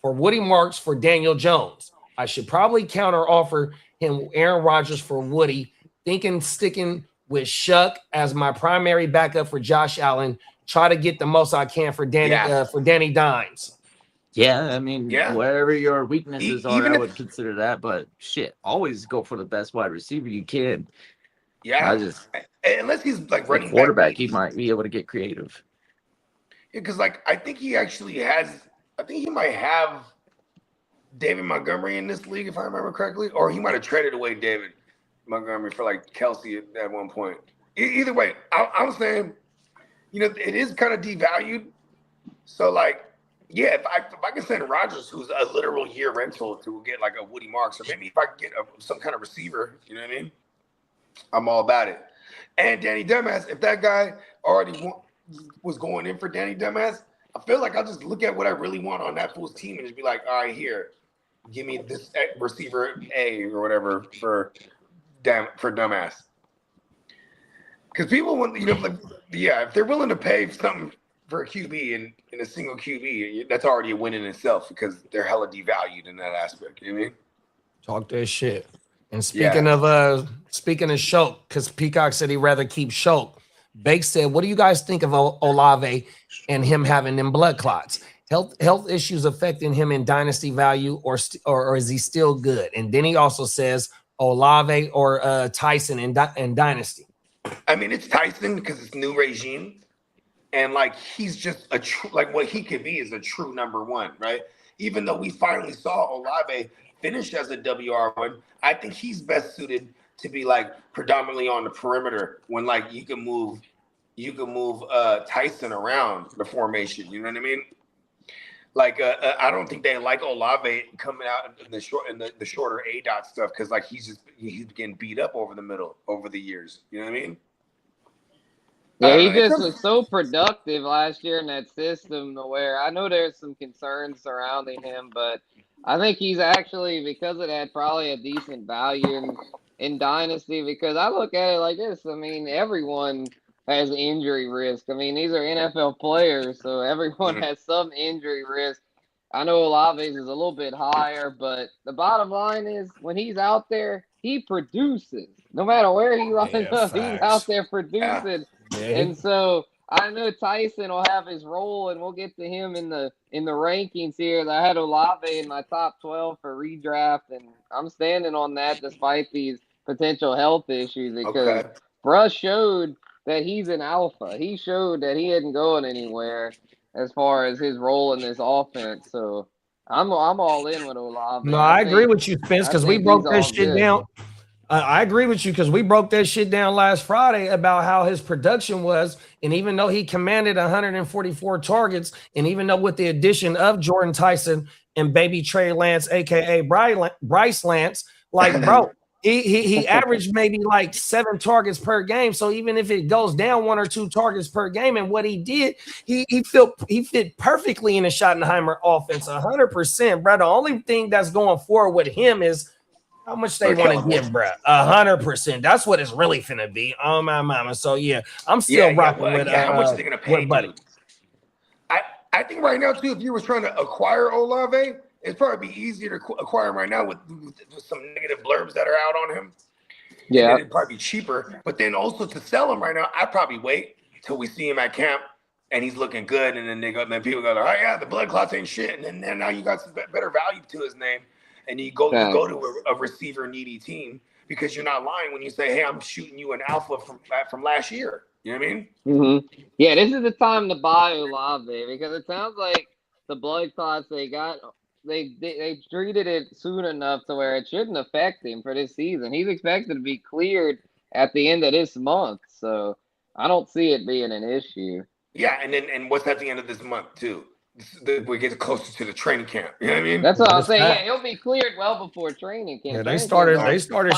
for Woody Marks for Daniel Jones. I should probably counter offer him Aaron Rodgers for Woody, sticking with Shuck as my primary backup for Josh Allen. Try to get the most I can for Danny Dimes. Yeah, I mean, whatever your weaknesses are, I would consider that. But shit, always go for the best wide receiver you can. Yeah, unless he's like running quarterback, he might be able to get creative. Yeah, because like I think he might have David Montgomery in this league, if I remember correctly, or he might have traded away David Montgomery for like Kelsey at one point. Either way, I'm saying, it is kind of devalued. So like, yeah, if I can send Rodgers, who's a literal year rental, to get like a Woody Marks, or maybe if I can get some kind of receiver, you know what I mean? I'm all about it. And Danny Dumbass, if that guy already was going in for Danny Dumbass, I feel like I'll just look at what I really want on that fool's team and just be like, all right, here, give me this receiver A or whatever for Dumbass. Because people want, if they're willing to pay something for a QB in a single QB, that's already a win in itself because they're hella devalued in that aspect. You know what I mean? Talk that shit. And speaking of Shulk, because Peacock said he'd rather keep Shulk, Bake said, what do you guys think of Olave and him having them blood clots? Health issues affecting him in dynasty value, or is he still good? And then he also says Olave or Tyson in dynasty. I mean, it's Tyson because it's new regime, and like he's just a true, like what he could be is a true number 1, right? Even though we finally saw Olave finish as a WR1, I think he's best suited to be like predominantly on the perimeter when like you can move Tyson around the formation. You know what I mean? Like I don't think they like Olave coming out in the shorter A dot stuff because like he's getting beat up over the years. You know what I mean? Yeah, he just was so productive last year in that system to where I know there's some concerns surrounding him, but I think he's actually, because of that, probably a decent value in Dynasty, because I look at it like this. I mean, everyone has injury risk. I mean, these are NFL players, so everyone has some injury risk. I know Olave's is a little bit higher, but the bottom line is when he's out there, he produces. No matter where he lines up, he's out there producing. Yeah. And so I know Tyson will have his role, and we'll get to him in the rankings here. I had Olave in my top 12 for redraft, and I'm standing on that despite these potential health issues because Bruss showed that he's an alpha. He showed that he isn't going anywhere as far as his role in this offense. So I'm all in with Olave. No, I agree with you, Spence, because we broke that shit down. I agree with you because we broke that shit down last Friday about how his production was. And even though he commanded 144 targets, and even though with the addition of Jordan Tyson and baby Trey Lance, a.k.a. Bryce Lance, like, bro, he averaged maybe like 7 targets per game. So even if it goes down 1 or 2 targets per game, and what he did, he fit perfectly in the Schottenheimer offense, 100%, bro. The only thing that's going forward with him is how much they want to give, bro. 100%. That's what it's really finna be. Oh my mama. So yeah, I'm still rocking with how much are they gonna pay, buddy? I think right now too, if you were trying to acquire Olave, it'd probably be easier to acquire him right now with some negative blurbs that are out on him. Yeah, it'd probably be cheaper. But then also to sell him right now, I'd probably wait till we see him at camp and he's looking good, and then people go, oh yeah, the blood clots ain't shit, and then now you got some better value to his name. And you go to a receiver needy team because you're not lying when you say, "Hey, I'm shooting you an alpha from last year." You know what I mean? Mm-hmm. Yeah, this is the time to buy Olave because it sounds like the blood clots they got, they treated it soon enough to where it shouldn't affect him for this season. He's expected to be cleared at the end of this month, so I don't see it being an issue. Yeah, and what's at the end of this month too? we get closer to the training camp. You know what I mean? That's what I'm saying. Yeah, he'll be cleared well before training camp. Yeah, they started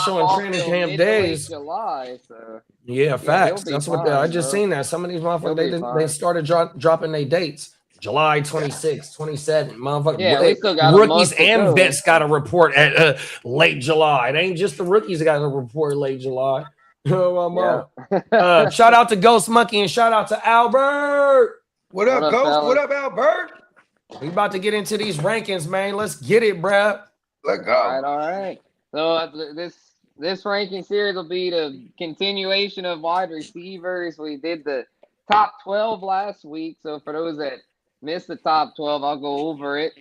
showing training camp days. July, so yeah, facts. That's what I just seen that. Some of these motherfuckers they started dropping their dates. July 26, 27, motherfucker. Yeah, we still got rookies and vets got to report at late July. It ain't just the rookies that got to report late July. Shout out to Ghost Monkey and shout out to Albert. What up, Ghost? Fellas? What up, Albert? We about to get into these rankings, man. Let's get it, bruh. Let's go. All right. So this ranking series will be the continuation of wide receivers. We did the top 12 last week. So for those that missed the top 12, I'll go over it.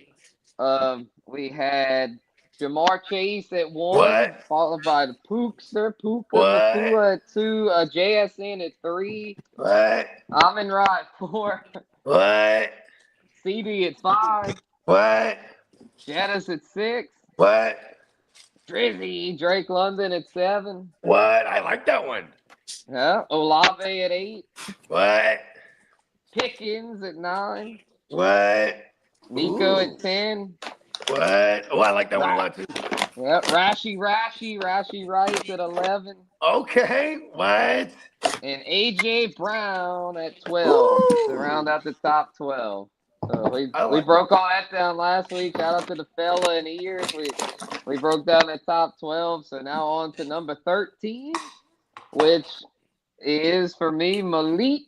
We had Jamar Chase at 1, followed by the Puka Nakua at 2, JSN at 3. What? Amon-Ra at 4. What? CD at 5. What? Jettis at 6. What? Drizzy, Drake London at 7. What? I like that one. Yeah. Olave at 8. What? Pickens at 9. What? Nico at 10. What? Oh, I like that one a lot too. Yep. Rashi Rice at 11. Okay. What? And AJ Brown at 12 to round out the top 12. So we broke all that down last week. Shout out to the fella in ears. We broke down the top 12. So now on to number 13, which is for me Malik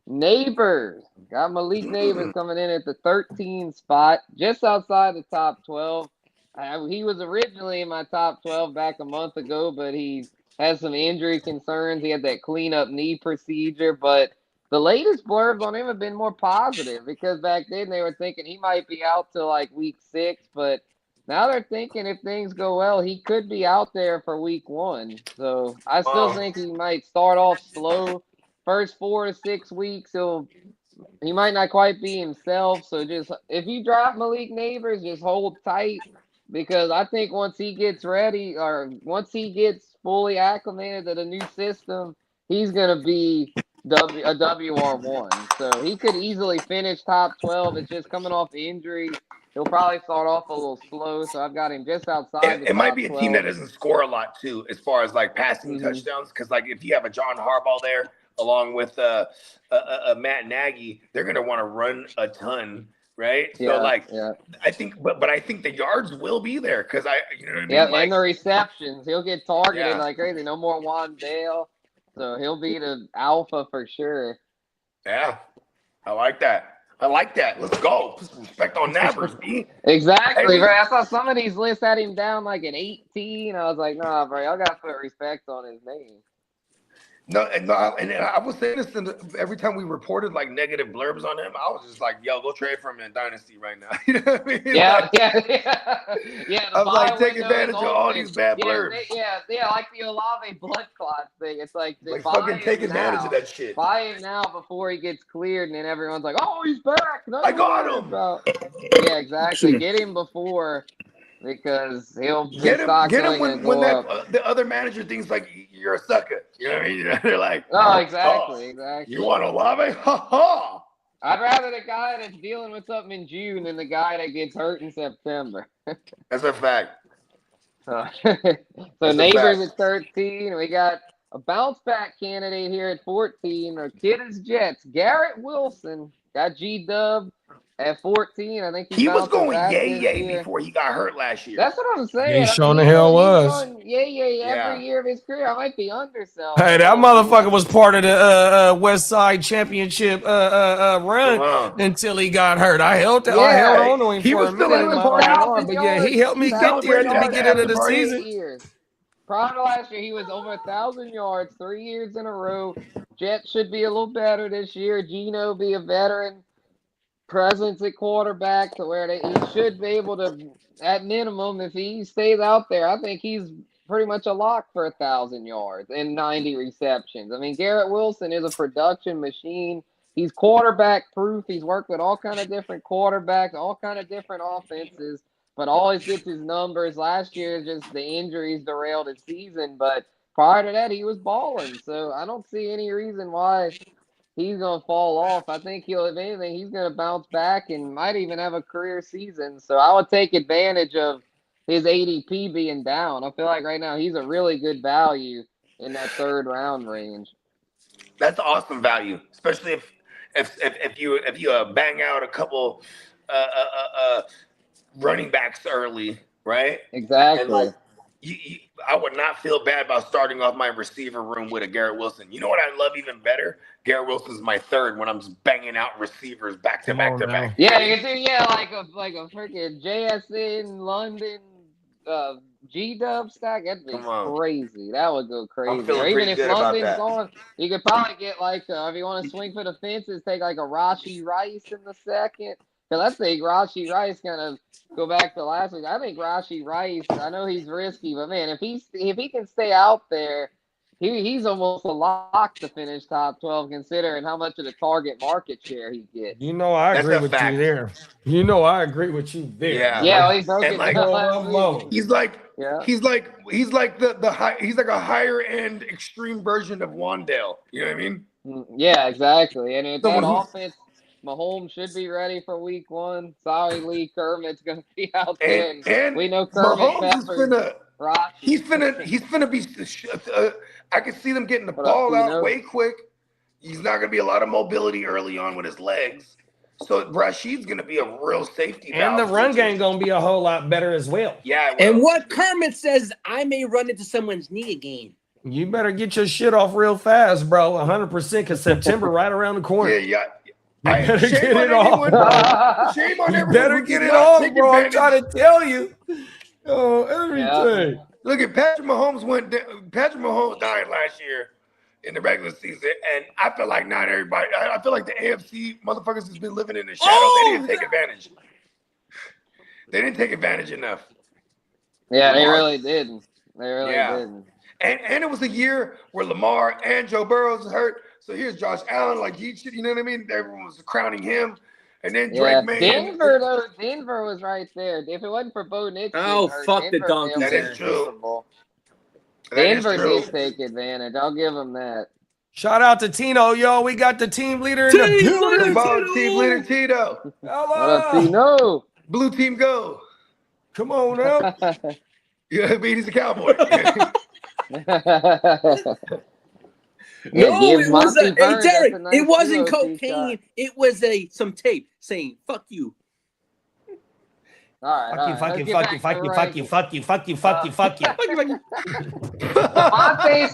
Neighbors. Got Malik Neighbors coming in at the 13 spot, just outside the top 12. He was originally in my top 12 back a month ago, but he has some injury concerns. He had that cleanup knee procedure, but the latest blurbs on him have been more positive because back then they were thinking he might be out till like week 6, but now they're thinking if things go well, he could be out there for week 1. So I still think he might start off slow. First 4 to 6 weeks, he might not quite be himself. So just if you drop Malik Neighbors, just hold tight because I think once he gets ready or once he gets fully acclimated to the new system, he's gonna be a WR1. So he could easily finish top 12. It's just coming off the injury. He'll probably start off a little slow. So I've got him just outside. It might be a team that doesn't score a lot too, as far as like passing touchdowns. Because like if you have a John Harbaugh there, along with Matt Nagy, they're going to want to run a ton, right? Yeah, so I think, but I think the yards will be there because you know what I mean? Yeah, and the receptions, he'll get targeted like crazy. No more Wandale, so he'll be the alpha for sure. Yeah, I like that. Let's go. Put some respect on Neighbors, B. Exactly, bro. I saw some of these lists had him down like at 18. I was like, nah, bro, y'all got to put respect on his name. No, and I was saying this every time we reported like negative blurbs on him. I was just like, "Yo, go trade for him in Dynasty right now." You know what I mean? Yeah. I was like, take advantage of all these bad blurbs. Like the Olave blood clot thing. It's like fucking take advantage of that shit. Buy him now before he gets cleared, and then everyone's like, "Oh, he's back." I got him. Yeah, exactly. Get him before. Because he'll get him when the other manager thinks like you're a sucker. You know what I mean? They're like, exactly. You want Olave? Ha ha! I'd rather the guy that's dealing with something in June than the guy that gets hurt in September. That's a fact. So Neighbors at 13. We got a bounce back candidate here at 14. Or Kitteh's Jets. Garrett Wilson got G-Dub. At 14, I think he was going yay before he got hurt last year. That's what I'm saying. He sure the hell was. Yay every year of his career. I might be underselling. Hey, that motherfucker was part of the West Side Championship run until he got hurt. I held on to him for a minute. But he helped me get there at the beginning of the season. Prior to last year, he was over 1,000 yards 3 years in a row. Jets should be a little better this year. Geno be a veteran presence at quarterback to where he should be able to, at minimum, if he stays out there, I think he's pretty much a lock for 1,000 yards and 90 receptions. I mean, Garrett Wilson is a production machine. He's quarterback proof. He's worked with all kind of different quarterbacks, all kind of different offenses, but always gets his numbers. Last year, just the injuries derailed his season, but prior to that, he was balling. So I don't see any reason why he's going to fall off. I think he'll, if anything, he's going to bounce back and might even have a career season. So I would take advantage of his ADP being down. I feel like right now he's a really good value in that 3rd round range. That's awesome value, especially if you bang out a couple running backs early, right? Exactly. And like, I would not feel bad about starting off my receiver room with a Garrett Wilson. You know what I love even better? Garrett Wilson's my 3rd when I'm just banging out receivers back to back to back. Yeah, you can do like a freaking JSN London G-Dub stack. That'd be crazy. That would go crazy. Or even if London's on, you could probably get like if you want to swing for the fences, take like a Rashee Rice in the 2nd. Because I think Rashee Rice kind of go back to last week. I think Rashee Rice, I know he's risky, but man, if he can stay out there, he's almost a lock to finish top 12 considering how much of the target market share he gets. You know, I agree with you there. You know, I agree with you there. Yeah, yeah, he broke it down. He's like a higher end extreme version of Wandale. You know what I mean? Yeah, exactly. And if that offense, Mahomes should be ready for week 1. Sorry, Lee, Kermit's going to be out there. And we know Kermit Mahomes is finna be. I can see them getting the ball out way quick. He's not going to be a lot of mobility early on with his legs. So Rashid's going to be a real safety valve. And the run game going to be a whole lot better as well. Yeah. And what Kermit says, I may run into someone's knee again. You better get your shit off real fast, bro. 100% because September right around the corner. Yeah. You better get it off. Shame on everyone. You better get it off, bro. I'm trying to tell you. Oh, everything. Yeah. Look at Patrick Mahomes died last year in the regular season, and I feel like not everybody. I feel like the AFC motherfuckers has been living in the shadows. They didn't take advantage. They didn't take advantage enough. Yeah, they really didn't. They really didn't. And it was a year where Lamar and Joe Burrow was hurt. So here's Josh Allen, like you know what I mean? Everyone was crowning him. And then Drake May. Denver was right there. If it wasn't for Bo Nix, fuck Denver, the Donkeys. That is true. Denver did take advantage. I'll give them that. Shout out to Tino, yo. We got the team leader in the building. Team leader Tito. Hello. Tino. Blue team go. Come on now. Yeah, I mean, he's a cowboy. No, it was Derek, it wasn't cocaine. It was some tape saying "fuck you." All right, fuck you. Devontae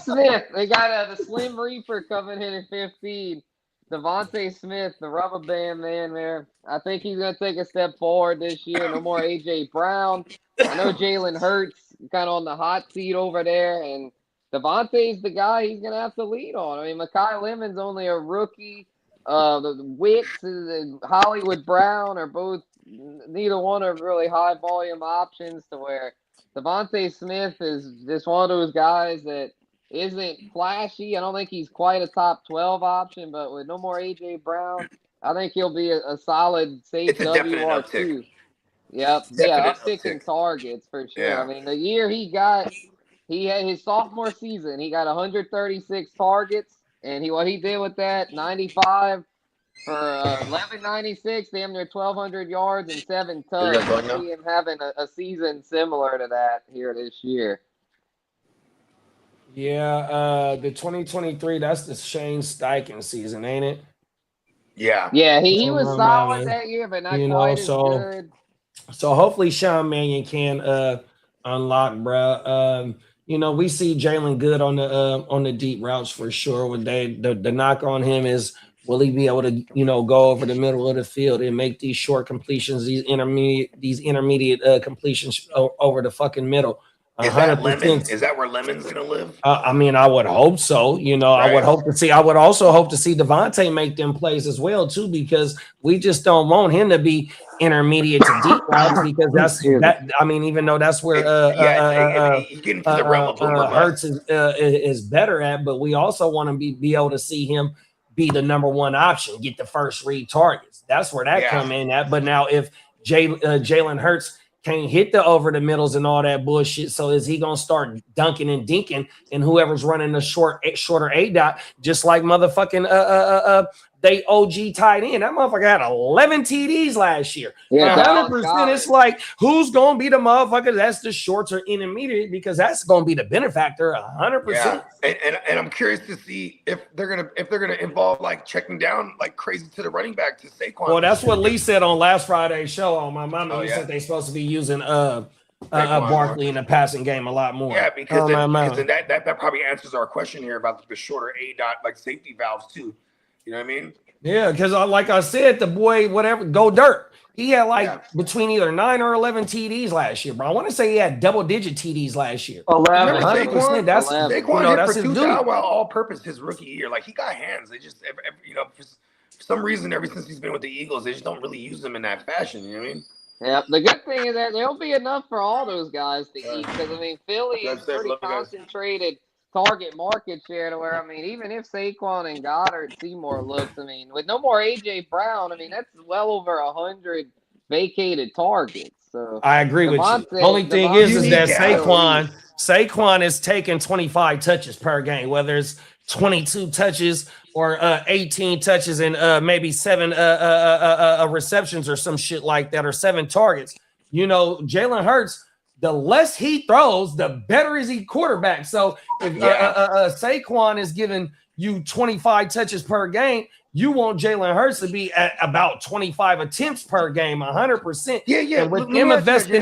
Smith, they got the Slim Reaper coming in at 15. Devontae Smith, the rubber band man there. I think he's going to take a step forward this year. No more A.J. Brown. I know Jalen Hurts kind of on the hot seat over there, and Devontae's the guy he's going to have to lead on. I mean, Mekhi Lemon's only a rookie. The Wicks and Hollywood Brown are both, neither one are really high volume options to where Devontae Smith is just one of those guys that isn't flashy. I don't think he's quite a top 12 option, but with no more A.J. Brown, I think he'll be a solid safe WR2. Yep. Uptick in targets for sure. Yeah. I mean, the year he had his sophomore season, he got 136 targets, and what he did with that, 95 for 1196, damn near 1,200 yards and 7 touchdowns. I see him having a season similar to that here this year. Yeah, the 2023, that's the Shane Steichen season, ain't it? Yeah. Yeah, he was solid that year, but not quite as good. So hopefully Sean Mannion can unlock, bro. We see Jalen Good on the deep routes for sure. The knock on him is, will he be able to, go over the middle of the field and make these short completions, these intermediate completions over the fucking middle? Is that Lemon? Is that where Lemon's gonna live? I mean, I would hope so. Right. I would also hope to see Devontae make them plays as well too, because we just don't want him to be intermediate to deep routes, because that's that. I mean, even though that's where Hurts is better at, but we also want to be able to see him be the number one option, get the first read targets. That's where that come in at. But now if Jalen Hurts can't hit the over the middles and all that bullshit. So is he gonna start dunking and dinking and whoever's running the shorter A dot, just like motherfucking they OG tight end? That motherfucker had 11 TDs last year. Yeah, 100%. It's like, who's gonna be the motherfucker that's the shorts or intermediate, because that's gonna be the benefactor 100%. Yeah. And I'm curious to see if they're gonna involve like checking down like crazy to the running back to Saquon. Well, that's what Lee said on last Friday's show. On my mama, he said they're supposed to be using Barkley in the passing game a lot more. Yeah, because then that probably answers our question here about the shorter A dot like safety valves too. You know what I mean? Yeah, because like I said, the boy, whatever, go dirt. He had between either 9 or 11 TDs last year, bro. I want to say he had double-digit TDs last year. 11. Saquon, that's Saquon hit for 2,000 while all-purpose his rookie year. Like, he got hands. They just, for some reason, ever since he's been with the Eagles, they just don't really use him in that fashion. You know what I mean? Yeah, the good thing is that there'll be enough for all those guys to eat, because, I mean, Philly is pretty concentrated target market share to where, I mean, even if Saquon and Goddard see more looks, I mean, with no more A.J. Brown, I mean, that's well over 100 vacated targets. So I agree with you. The only thing is that Saquon is taking 25 touches per game, whether it's 22 touches or 18 touches and maybe 7 receptions or some shit like that, or 7 targets. You know, Jalen Hurts, the less he throws, the better is he quarterback. So if Saquon is giving you 25 touches per game, you want Jalen Hurts to be at about 25 attempts per game, 100%. Yeah. And with them investing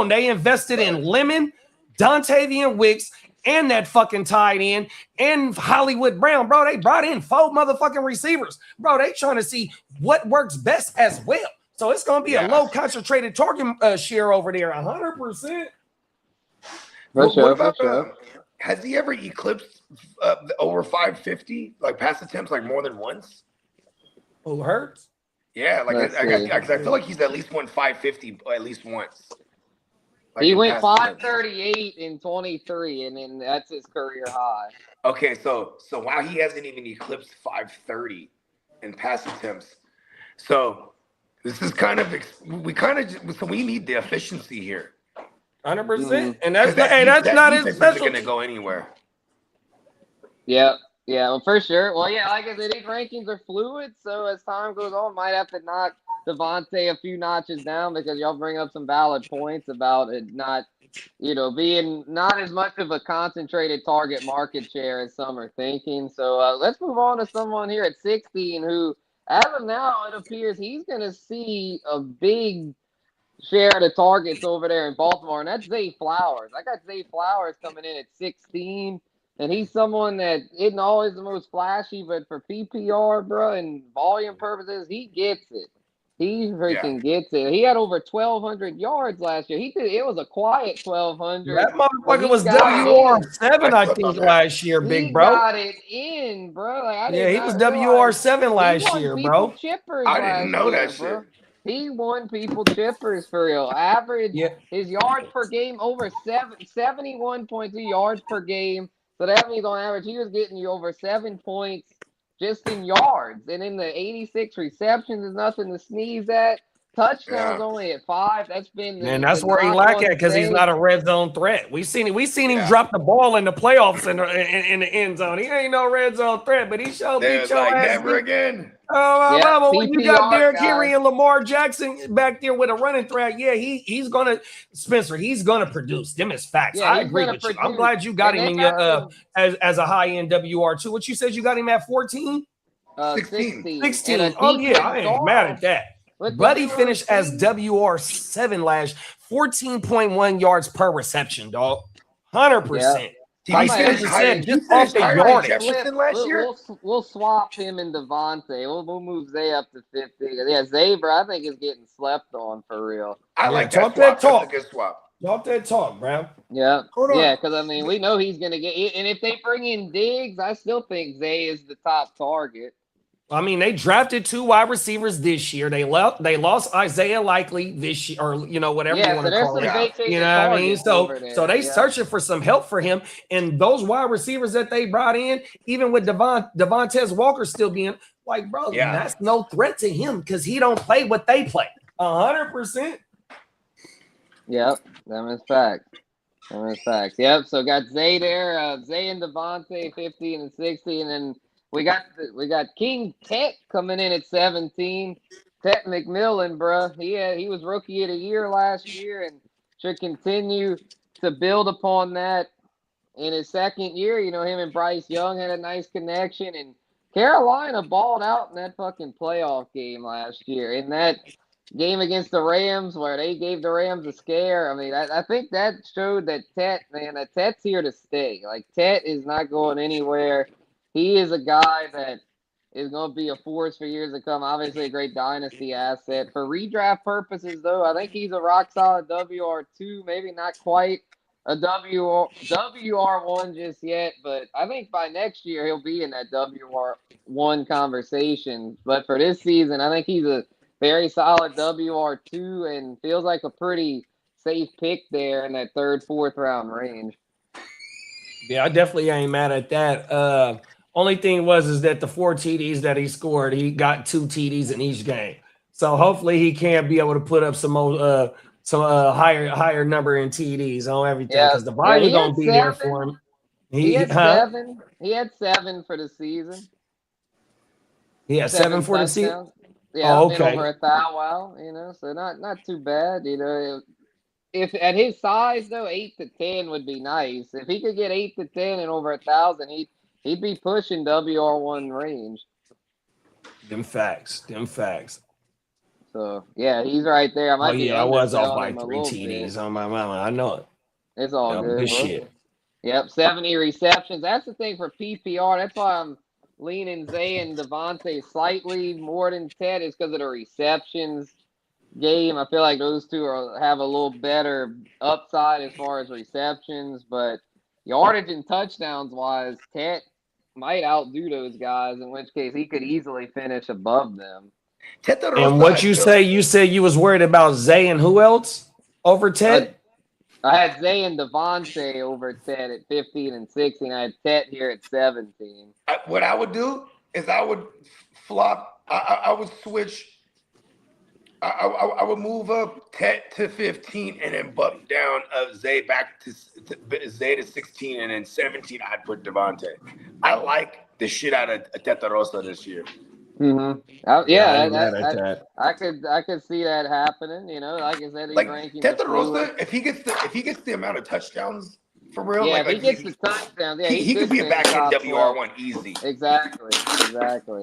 they invested in Lemon, Dontavian Wicks, and that fucking tight end, and Hollywood Brown, bro. They brought in 4 motherfucking receivers. Bro, they trying to see what works best as well. So it's going to be a low concentrated target share over there, 100%. What about has he ever eclipsed over 550, like pass attempts, like more than once? Who Hurts? Yeah, like I feel like he's at least won 550 at least once. Like he went 538 in 23, and then that's his career high. Okay, so while he hasn't even eclipsed 530 in pass attempts, so this is we need the efficiency here. 100%, and that's not his special. Going to go anywhere. Yeah, well, for sure. Well, yeah, like I said, these rankings are fluid, so as time goes on, might have to knock Devontae a few notches down, because y'all bring up some valid points about it not, being not as much of a concentrated target market share as some are thinking. So let's move on to someone here at 16 who, as of now, it appears he's going to see a big share of the targets over there in Baltimore, and that's Zay Flowers. I got Zay Flowers coming in at 16, and he's someone that isn't always the most flashy, but for PPR, bro, and volume purposes, he gets it. He freaking gets it. He had over 1,200 yards last year. It was a quiet 1,200. That motherfucker was WR7, I think, last year, big bro. He got it in, bro. He was WR7 last year, bro. I didn't know that shit. Bro. He won people chippers for real. Average his yards per game over 71.2 yards per game. So that means on average he was getting you over 7 points just in yards. And in the 86 receptions is nothing to sneeze at. Touchdowns only at 5. That's been that's where he lack at, because he's not a red zone threat. We seen him drop the ball in the playoffs in the end zone. He ain't no red zone threat, but he showed beat your ass. Never again. Oh, mama, when you got Derrick Henry and Lamar Jackson back there with a running threat, he's gonna produce. Them is facts. I agree with you. I'm glad you got him in your as a high end WR2. What you said you got him at 14? 16. Oh yeah, I ain't mad at that. Buddy finished as WR7 last, 14.1 yards per reception, dog. 100%. He finished just off the yardage. We'll swap him and Devontae. We'll move Zay up to 50. Yeah, Zay, bro, I think is getting slept on for real. I like that swap. That's a good swap. Talk that talk, bro. Yeah. Yeah, because, I mean, we know he's going to get – and if they bring in Diggs, I still think Zay is the top target. I mean, they drafted 2 wide receivers this year. They lost Isaiah Likely this year, or whatever you want to call it. You know what I mean? So they searching for some help for him, and those wide receivers that they brought in, even with Devontae Walker still being like, bro, that's no threat to him because he don't play what they play. 100%. Yep, them is facts. Yep. So got Zay there, Zay and Devontae 15 and 16, and then we got King Tet coming in at 17. Tet McMillan, bro. He was rookie of the year last year and should continue to build upon that in his second year. You know, him and Bryce Young had a nice connection, and Carolina balled out in that fucking playoff game last year. In that game against the Rams where they gave the Rams a scare. I mean, I think that showed that Tet's here to stay. Like, Tet is not going anywhere. He is a guy that is going to be a force for years to come. Obviously, a great dynasty asset. For redraft purposes, though, I think he's a rock-solid WR2, maybe not quite a WR1 just yet, but I think by next year he'll be in that WR1 conversation. But for this season, I think he's a very solid WR2 and feels like a pretty safe pick there in that third, fourth round range. Yeah, I definitely ain't mad at that. Only thing is that the 4 TDs that he scored, he got 2 TDs in each game. So hopefully he can be able to put up some higher number in TDs on everything, because the value gonna be there for him. He had 7. He had 7 for the season. He had 7 for the season. Yeah, okay. Over 1,000, you know, so not too bad, you know. If at his size though, 8 to 10 would be nice. If he could get 8 to 10 and over 1,000, he'd be pushing WR1 range. Them facts. So yeah, he's right there. I was off by 3 TDs on my mama. I know it. It's all good. Shit. Yep, 70 receptions. That's the thing for PPR. That's why I'm leaning Zay and Devontae slightly more than Ted, is because of the receptions game. I feel like those two have a little better upside as far as receptions, but yardage and touchdowns wise, Ted might outdo those guys, in which case he could easily finish above them. And what you say? You said you was worried about Zay and who else over Ted? I had Zay and Devontae over Ted at 15 and 16. I had Ted here at 17. What I would do is I would flop. I would switch. I would move up Ted to 15 and then bump down Zay back to Zay to 16, and then 17 I'd put Devontae. I like the shit out of Teta Rosa this year. Mm-hmm. I could see that happening. You know, like I said, he's ranking Teta Rosa. If he gets the amount of touchdowns for real, if he gets the touchdowns, he could be a back end WR1 easy. Exactly.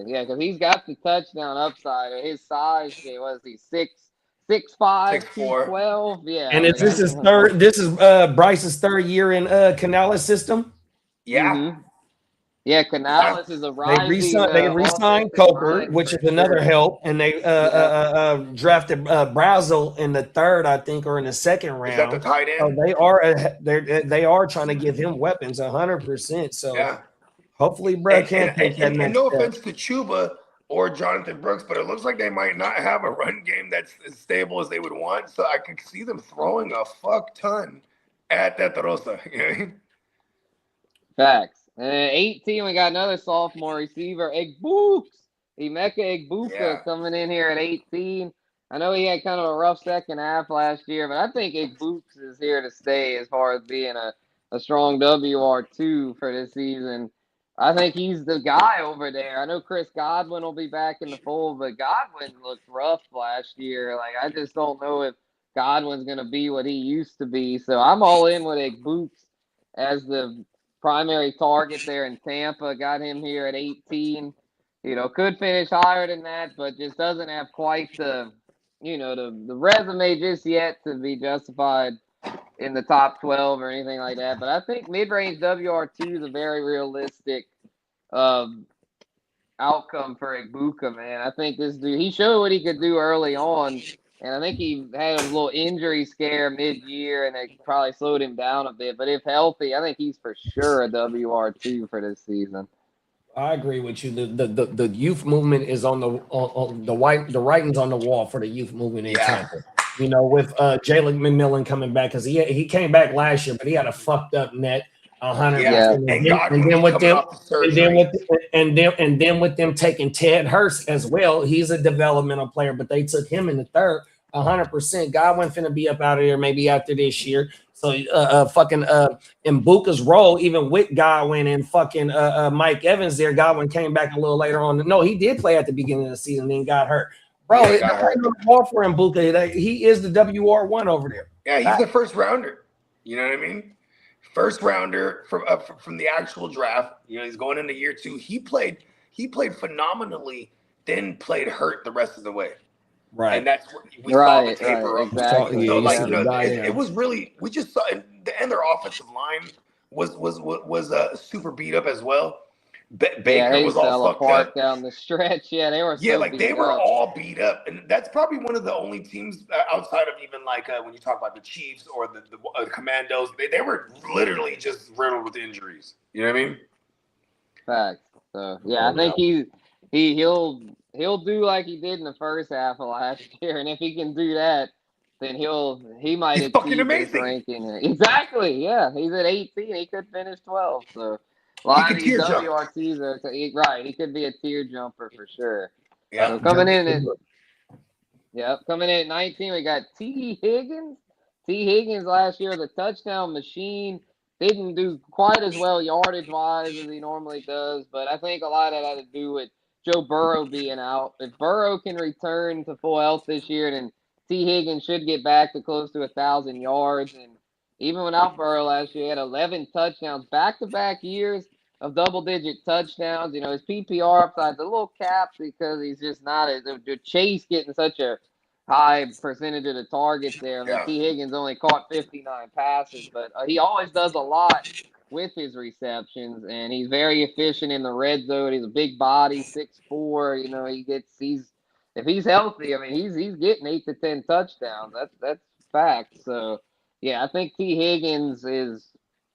Yeah, because he's got the touchdown upside. His size, what is he, 6'5", 212? Yeah. And this is Bryce's third year in Canales' system. Yeah. Mm-hmm. Yeah, Canales is a rising. They re-signed Coker, which is another help, and they drafted Brazel in the third, I think, or in the second round. Is that the tight end? So they are trying to give him weapons 100%. So hopefully, Brad can't take that. And no offense to Chuba or Jonathan Brooks, but it looks like they might not have a run game that's as stable as they would want. So I could see them throwing a fuck ton at Teta Rosa. You know? Facts. And at 18, we got another sophomore receiver, Emeka Egbuka, coming in here at 18. I know he had kind of a rough second half last year, but I think Egbuka is here to stay as far as being a strong WR2 for this season. I think he's the guy over there. I know Chris Godwin will be back in the fold, but Godwin looked rough last year. Like, I just don't know if Godwin's going to be what he used to be. So I'm all in with Egbuka as the primary target there in Tampa. Got him here at 18. You know, could finish higher than that, but just doesn't have quite the resume just yet to be justified in the top 12 or anything like that. But I think mid-range WR2 is a very realistic outcome for Egbuka, man. I think this dude, he showed what he could do early on. And I think he had a little injury scare mid-year, and it probably slowed him down a bit. But if healthy, I think he's for sure a WR2 for this season. I agree with you. The youth movement is on the writings on the wall for the youth movement in Tampa. You know, with Jalen McMillan coming back, because he came back last year, but he had a fucked up net. 100. Yeah. And then with them taking Ted Hurst as well, he's a developmental player, but they took him in the third 100%. Godwin finna be up out of there maybe after this year. So fucking in Buka's role, even with Godwin and fucking Mike Evans there, Godwin came back a little later on. No, he did play at the beginning of the season, then got hurt. Bro, it's no ball for him, Buka. He is the WR1 over there. Yeah, he's the first rounder. You know what I mean? First rounder from the actual draft. You know, he's going into year 2. He played phenomenally, then played hurt the rest of the way. Right. And that's what we saw the taper of. Exactly. So, like, you know, it was really, we just saw, and their offensive line was super beat up as well. Baker was all fucked up down the stretch. Yeah, they were. They were all beat up, and that's probably one of the only teams outside of even like when you talk about the Chiefs or the Commandos. They were literally just riddled with injuries. You know what I mean? Facts. So yeah, I think he'll do like he did in the first half of last year, and if he can do that, then he might He's fucking amazing. Ranking. Exactly. Yeah, he's at 18. He could finish 12. So. A lot of these WRTs are right. He could be a tier jumper for sure. Yeah. So coming in at 19, we got T. Higgins. T. Higgins last year, the touchdown machine, didn't do quite as well yardage wise as he normally does, but I think a lot of that had to do with Joe Burrow being out. If Burrow can return to full health this year, then T. Higgins should get back to close to 1,000 yards. And even without Burrow last year, he had 11 touchdowns, back-to-back years of double-digit touchdowns. You know, his PPR upside's a little capped because he's just not the Chase getting such a high percentage of the targets there. I mean, T. Higgins only caught 59 passes, but he always does a lot with his receptions, and he's very efficient in the red zone. He's a big body, 6'4". You know, if he's healthy, I mean, he's getting 8 to 10 touchdowns. That's fact. So. Yeah, I think T. Higgins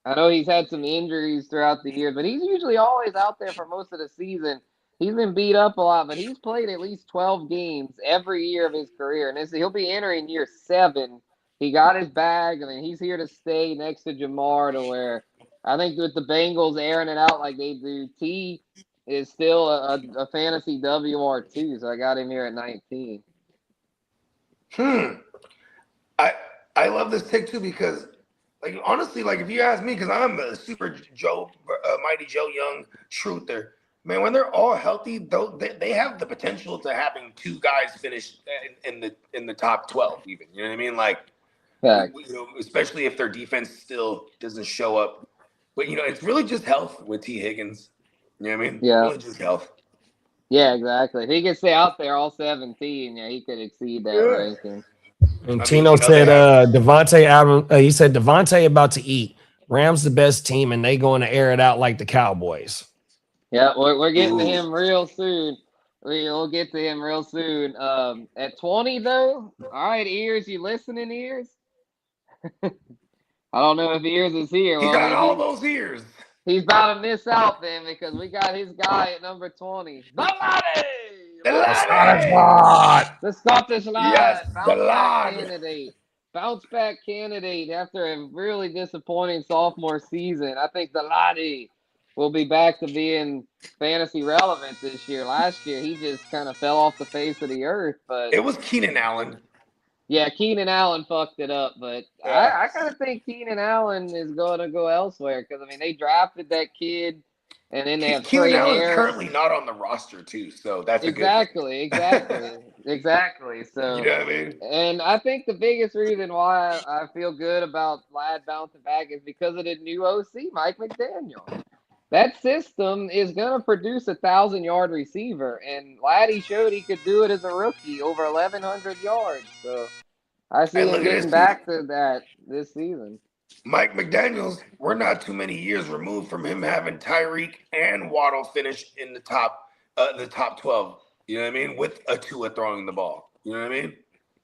I know he's had some injuries throughout the year, but he's usually always out there for most of the season. He's been beat up a lot, but he's played at least 12 games every year of his career, and he'll be entering year 7. He got his bag, I mean, he's here to stay next to Jamar, to where I think with the Bengals airing it out like they do, T is still a fantasy WR2, so I got him here at 19. I love this take too because, like, honestly, like if you ask me, because I'm a super Mighty Joe Young truther, man. When they're all healthy, they have the potential to having 2 guys finish in the top 12, even. You know what I mean? Like, you know, especially if their defense still doesn't show up. But you know, it's really just health with T. Higgins. You know what I mean? Yeah, really just health. Yeah, exactly. If he could stay out there all 17, yeah, he could exceed that ranking. And Tino said Devontae Adams, he said Devontae about to eat. Rams the best team, and they going to air it out like the Cowboys. Yeah, we're getting to him real soon. We'll get to him real soon. At 20, though, all right, Ears, you listening, Ears? I don't know if Ears is here. He got all those ears. He's about to miss out then because we got his guy at number 20. The Scottish lad. Yes, Bounce back candidate after a really disappointing sophomore season. I think the laddie will be back to being fantasy relevant this year. Last year, he just kind of fell off the face of the earth. But it was Keenan Allen. Yeah, Keenan Allen fucked it up. But I kind of think Keenan Allen is going to go elsewhere because, I mean, they drafted that kid. And then they have Keenan Allen is currently not on the roster too, so that's exactly. So you know what I mean. And I think the biggest reason why I feel good about Ladd bouncing back is because of the new OC, Mike McDaniel. That system is gonna produce 1,000-yard receiver, and Laddie showed he could do it as a rookie, over 1,100 yards. So I see him getting back to that this season. Mike McDaniels, we're not too many years removed from him having Tyreek and Waddle finish in the top 12. You know what I mean? With a Tua throwing the ball. You know what I mean?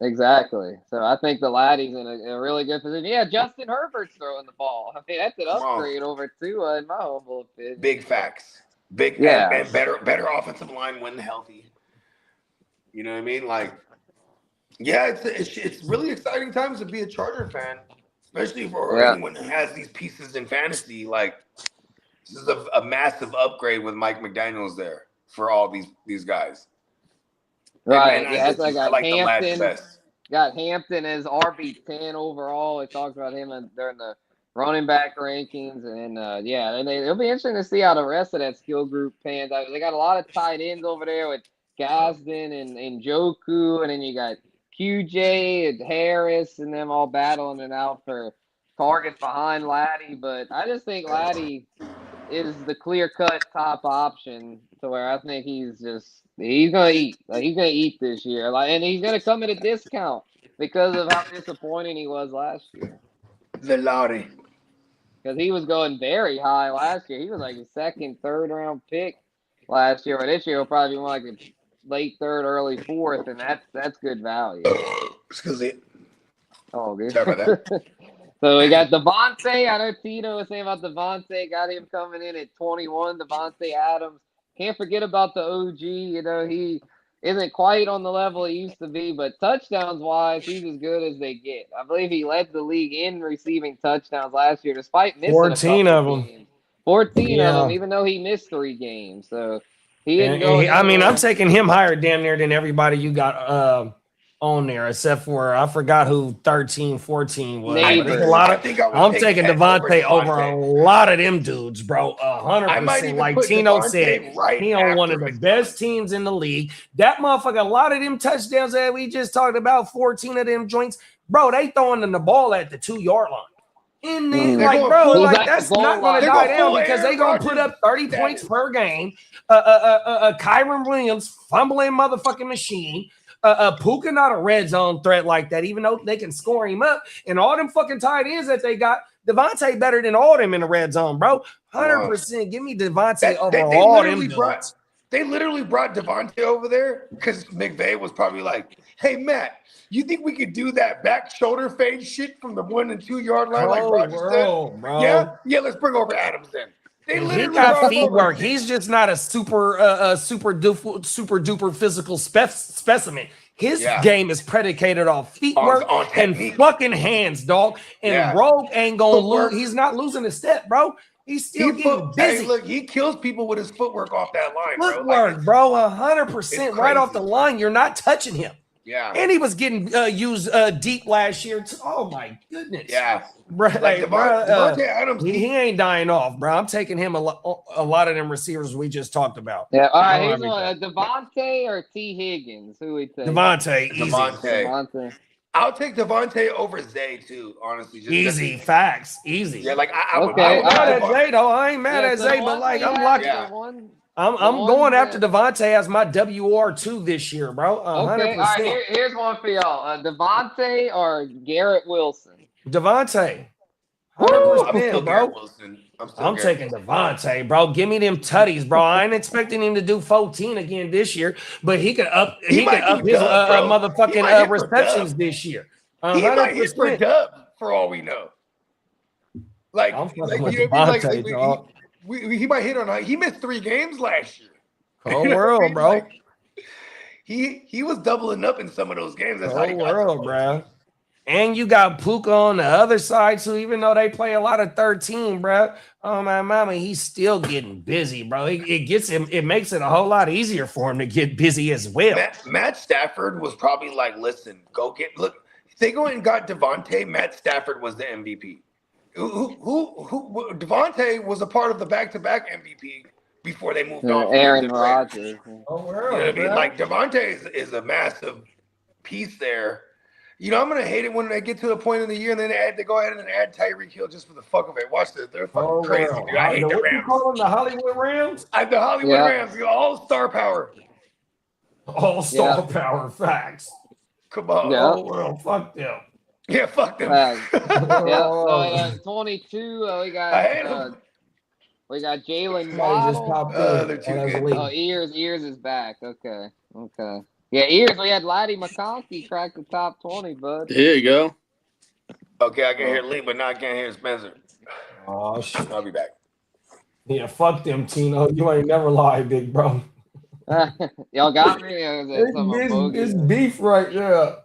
Exactly. So I think the laddie's in a really good position. Yeah, Justin Herbert's throwing the ball. I mean, that's an upgrade over Tua in my humble opinion. Big facts. And better offensive line when healthy. You know what I mean? Like, yeah, it's really exciting times to be a Charger fan. Especially for anyone who has these pieces in fantasy, like this is a massive upgrade with Mike McDaniels there for all these guys. Right. And I like the lads best. got Hampton as RB10 overall. They talked about him during the running back rankings, and it'll be interesting to see how the rest of that skill group pans out. They got a lot of tight ends over there with Gaston and Joku, and then you got QJ and Harris, and them all battling it out for targets behind Laddie. But I just think Laddie is the clear-cut top option to where I think he's gonna eat. Like, he's gonna eat this year, and he's gonna come at a discount because of how disappointing he was last year. The Laddie. Because he was going very high last year. He was like a second, third round pick last year. But this year he'll probably be more like a late third, early fourth, and that's good value. Excuse me. Oh, good. Sorry about that. So we got Devontae. I know Tino was saying about Devontae. Got him coming in at 21. Devontae Adams. Can't forget about the OG. You know, he isn't quite on the level he used to be, but touchdowns-wise, he's as good as they get. I believe he led the league in receiving touchdowns last year, despite missing 14 of them. games. 14 of them, even though he missed 3 games. So he didn't I'm taking him higher damn near than everybody you got on there, except for I forgot who 13, 14 was. I'm taking Devontae over a lot of them dudes, bro. 100%. Like Tino said, he on one of the best teams in the league. That motherfucker, a lot of them touchdowns that we just talked about, 14 of them joints, bro, they throwing them the ball at the 2-yard line. And then, that's not going to die down because they going to put up 30 points per game. Keyron Williams, fumbling motherfucking machine. Puka not a red zone threat like that, even though they can score him up. And all them fucking tight ends that they got, Devontae better than all them in the red zone, bro. 100%. Give me Devontae over all them dudes. They literally brought Devontae over there because McVay was probably like, hey, Matt, you think we could do that back shoulder fade shit from the 1 and 2 yard line like Roger said? Bro. Yeah, let's bring over Adams then. He got feet work. He's just not a super duper physical specimen. His game is predicated off feet work and fucking hands, dog. And Rogue ain't gonna lose. He's not losing a step, bro. He's still getting busy. Hey, look, he kills people with his footwork off that line, Footwork, bro. 100% right off the line. You're not touching him. Yeah. And he was getting used deep last year too. Oh my goodness. Yeah. Bro, Devontae Adams, he ain't dying off, bro. I'm taking him a lot of them receivers we just talked about. Yeah. All right. Here's one: Devontae or T. Higgins. Who we take? Devontae. I'll take Devontae over Zay too. Honestly, easy facts. Easy. Yeah. Like I would at Zay though. I ain't mad at Zay, but like I'm lucky. I'm going after Devontae as my WR2 this year, bro. 100%. Okay, all right, here's one for y'all. Devontae or Garrett Wilson? Devontae. 100%, bro. I'm taking Devontae, bro. Give me them tutties, bro. I ain't expecting him to do 14 again this year, but he could up his motherfucking receptions this year. 100%. He might hit for dub for all we know. Like, he might hit on. He missed 3 games last year. Whole world, bro. Like, he was doubling up in some of those games. That's whole world, bro. And you got Puka on the other side too. Even though they play a lot of 13, bro. Oh my mama, he's still getting busy, bro. It gets him. It makes it a whole lot easier for him to get busy as well. Matt Stafford was probably like, "Listen, look." If they go and got Devontae, Matt Stafford was the MVP. Who Devontae was a part of the back-to-back MVP before they moved on. Aaron Rodgers. Oh, world, you know what I mean? Like Devontae is a massive piece there. You know, I'm gonna hate it when they get to the point in the year and then they go ahead and add Tyreek Hill just for the fuck of it. Watch this. They're fucking crazy, dude. I hate the Rams. You call them the Hollywood Rams? The Hollywood Rams. All-star power. All-star power. Facts. Come on. Yeah. Oh, world. Fuck them. Yeah, fuck them. 22. We got Jalen Waddle. They're too good. Ears is back. Okay. Yeah, Ears. We had Laddie McConkey crack the top 20, bud. There you go. Okay, I can hear Lee, but now I can't hear Spencer. Oh shit! I'll be back. Yeah, fuck them, Tino. You ain't never lied, big bro. Y'all got me. It's beef right there.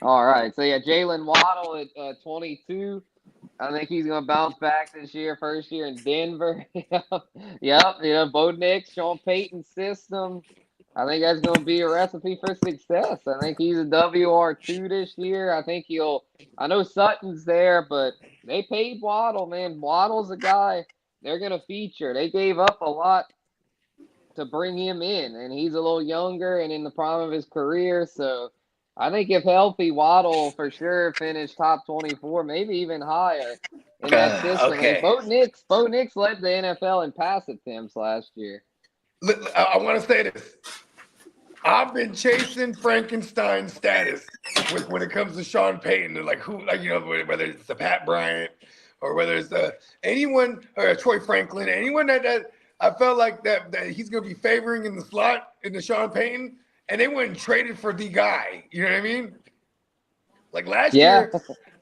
All right. So, yeah, Jalen Waddle at 22. I think he's going to bounce back this year, first year in Denver. Yep. You know, Bo Nix, Sean Payton's system. I think that's going to be a recipe for success. I think he's a WR2 this year. I think I know Sutton's there, but they paid Waddle, man. Waddle's a guy they're going to feature. They gave up a lot to bring him in, and he's a little younger and in the prime of his career. So I think if healthy, Waddle for sure finish top 24, maybe even higher in that system. Okay. Bo Nix led the NFL in pass attempts last year. I want to say this. I've been chasing Frankenstein status when it comes to Sean Payton, like whether it's the Pat Bryant or whether it's anyone or Troy Franklin, anyone that I felt like that he's going to be favoring in the slot in the Sean Payton, and they went and traded for the guy. You know what I mean? Like last year,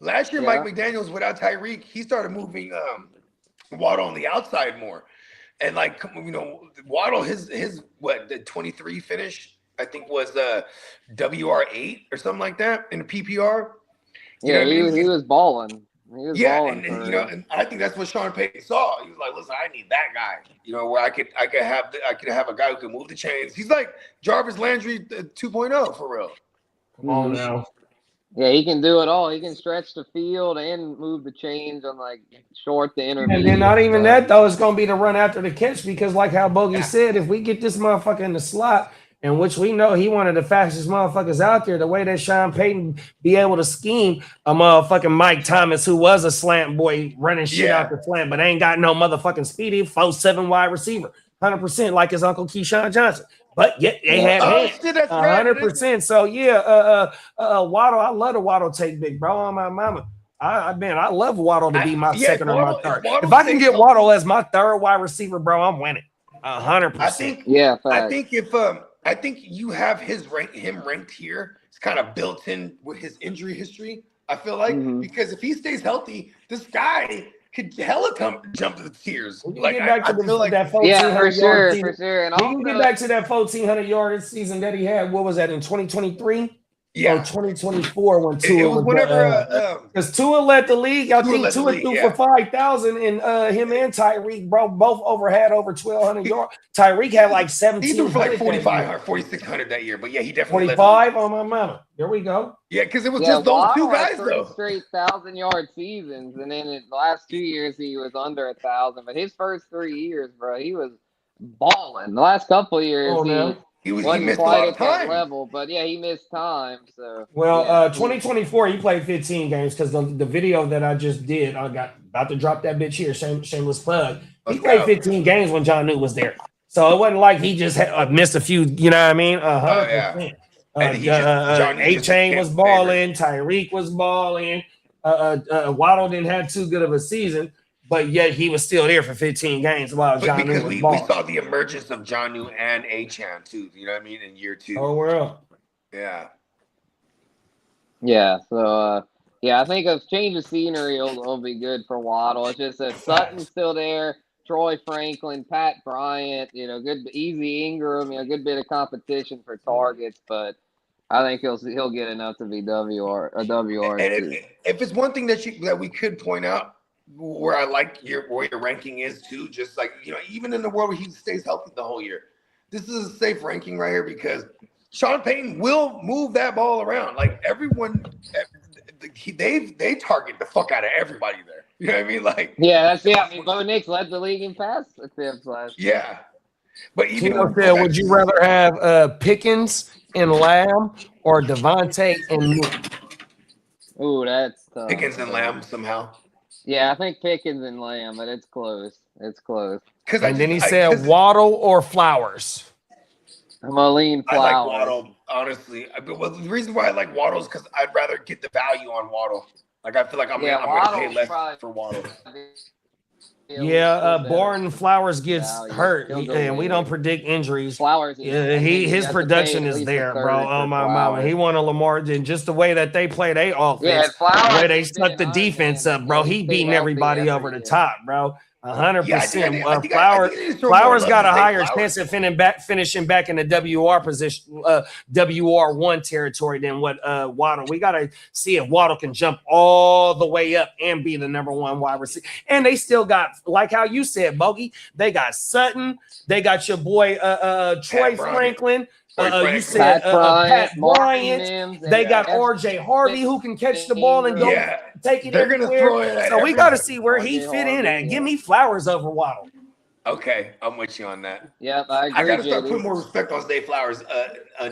Mike McDaniels without Tyreek, he started moving Waddle on the outside more. And Waddle, his the 23 finish, I think was WR8 or something like that in the PPR. He was balling. And I think that's what Sean Payton saw. He was like, "Listen, I need that guy. Where I could have a guy who can move the chains. He's like Jarvis Landry 2.0 for real. Come on now. Yeah, he can do it all. He can stretch the field and move the chains on short to intermediate. And then not even that though. It's gonna be to run after the catch because, like how Bogey said, if we get this motherfucker in the slot, in which we know he one of the fastest motherfuckers out there, the way that Sean Payton be able to scheme a motherfucking Mike Thomas, who was a slant boy running shit out the slant, but ain't got no motherfucking speedy 4-7 wide receiver, 100% like his uncle Keyshawn Johnson. But yet they had 100%. So Waddle, I love the Waddle take, big bro, on my mama. I love Waddle to be my second or my third. If I can get Waddle as my third wide receiver, bro, I'm winning. 100%. I think you have him ranked here. It's kind of built in with his injury history. I feel like because if he stays healthy, this guy could hella jump to the tiers. Like I feel like that 1,400 for sure. And we can get back to that 1,400 yard season that he had. What was that in 2023? Or 2024 when Tua was whenever because Tua led the league. I think Tua threw for 5,000 and him and Tyreek both had over 1,200 yards. Tyreek had like 17. He threw for like 45 or 4,600 that year, but yeah, he definitely 45 on my mama. There we go. Yeah, because it was just those two guys though. Straight 1,000-yard seasons, and then in the last 2 years he was under 1,000. But his first 3 years, bro, he was balling. The last couple of years, he missed quite a lot of time. Level, but yeah, he missed time. So 2024 he played 15 games because the video that I just did, I got about to drop that bitch here. Shameless plug. He played 15 games when John Newton was there, so it wasn't like he just missed a few. You know what I mean? 100%. A-Chain was balling. Tyreek was balling. Waddle didn't have too good of a season. But yet he was still there for 15 games while John Newton was balling. We saw the emergence of John Newton and A-Chan too. You know what I mean? In year 2. Oh, world. Yeah. Yeah. So I think a change of scenery will be good for Waddle. It's just that Sutton's still there, Troy Franklin, Pat Bryant. Good, easy Ingram. A good bit of competition for targets, but I think he'll get enough to be WR. And if it's one thing that we could point out, where I like where your ranking is too, just like even in the world where he stays healthy the whole year, this is a safe ranking right here because Sean Payton will move that ball around. Like everyone, they target the fuck out of everybody there. You know what I mean? Like I mean, Bo Nix led the league in pass attempts last year. Yeah, but even would you rather have Pickens and Lamb or Devontae and Newton? Ooh, that's tough. Pickens and Lamb somehow. Yeah, I think Pickens and Lamb, but it's close. And then he said Waddle or Flowers. I'm gonna lean Flowers. I like Waddle, honestly. Well, the reason why I like Waddle is because I'd rather get the value on Waddle. Like I feel like I'm gonna pay less for Waddle. Barton Flowers gets hurt, and we don't predict injuries. Flowers, his production is there, bro. Oh my mama, he won a Lamar, and just the way that they play their offense, the way they stuck the defense up, bro. He beating everybody over the top, bro. 100%. Flowers got a higher chance of finishing back in the WR position, WR1 territory than what Waddle. We got to see if Waddle can jump all the way up and be the number 1 wide receiver. And they still got, like how you said, Bogey, they got Sutton, they got your boy Troy Franklin, You said Pat Bryant. Mims, They got RJ Harvey who can catch the ball and go take it they're gonna throw it at so we got to see where RJ he fit in Harvey, at. Give me Flowers over Waddle. Okay, I'm with you on that. Yep, I agree. I gotta start putting more respect on Zay Flowers'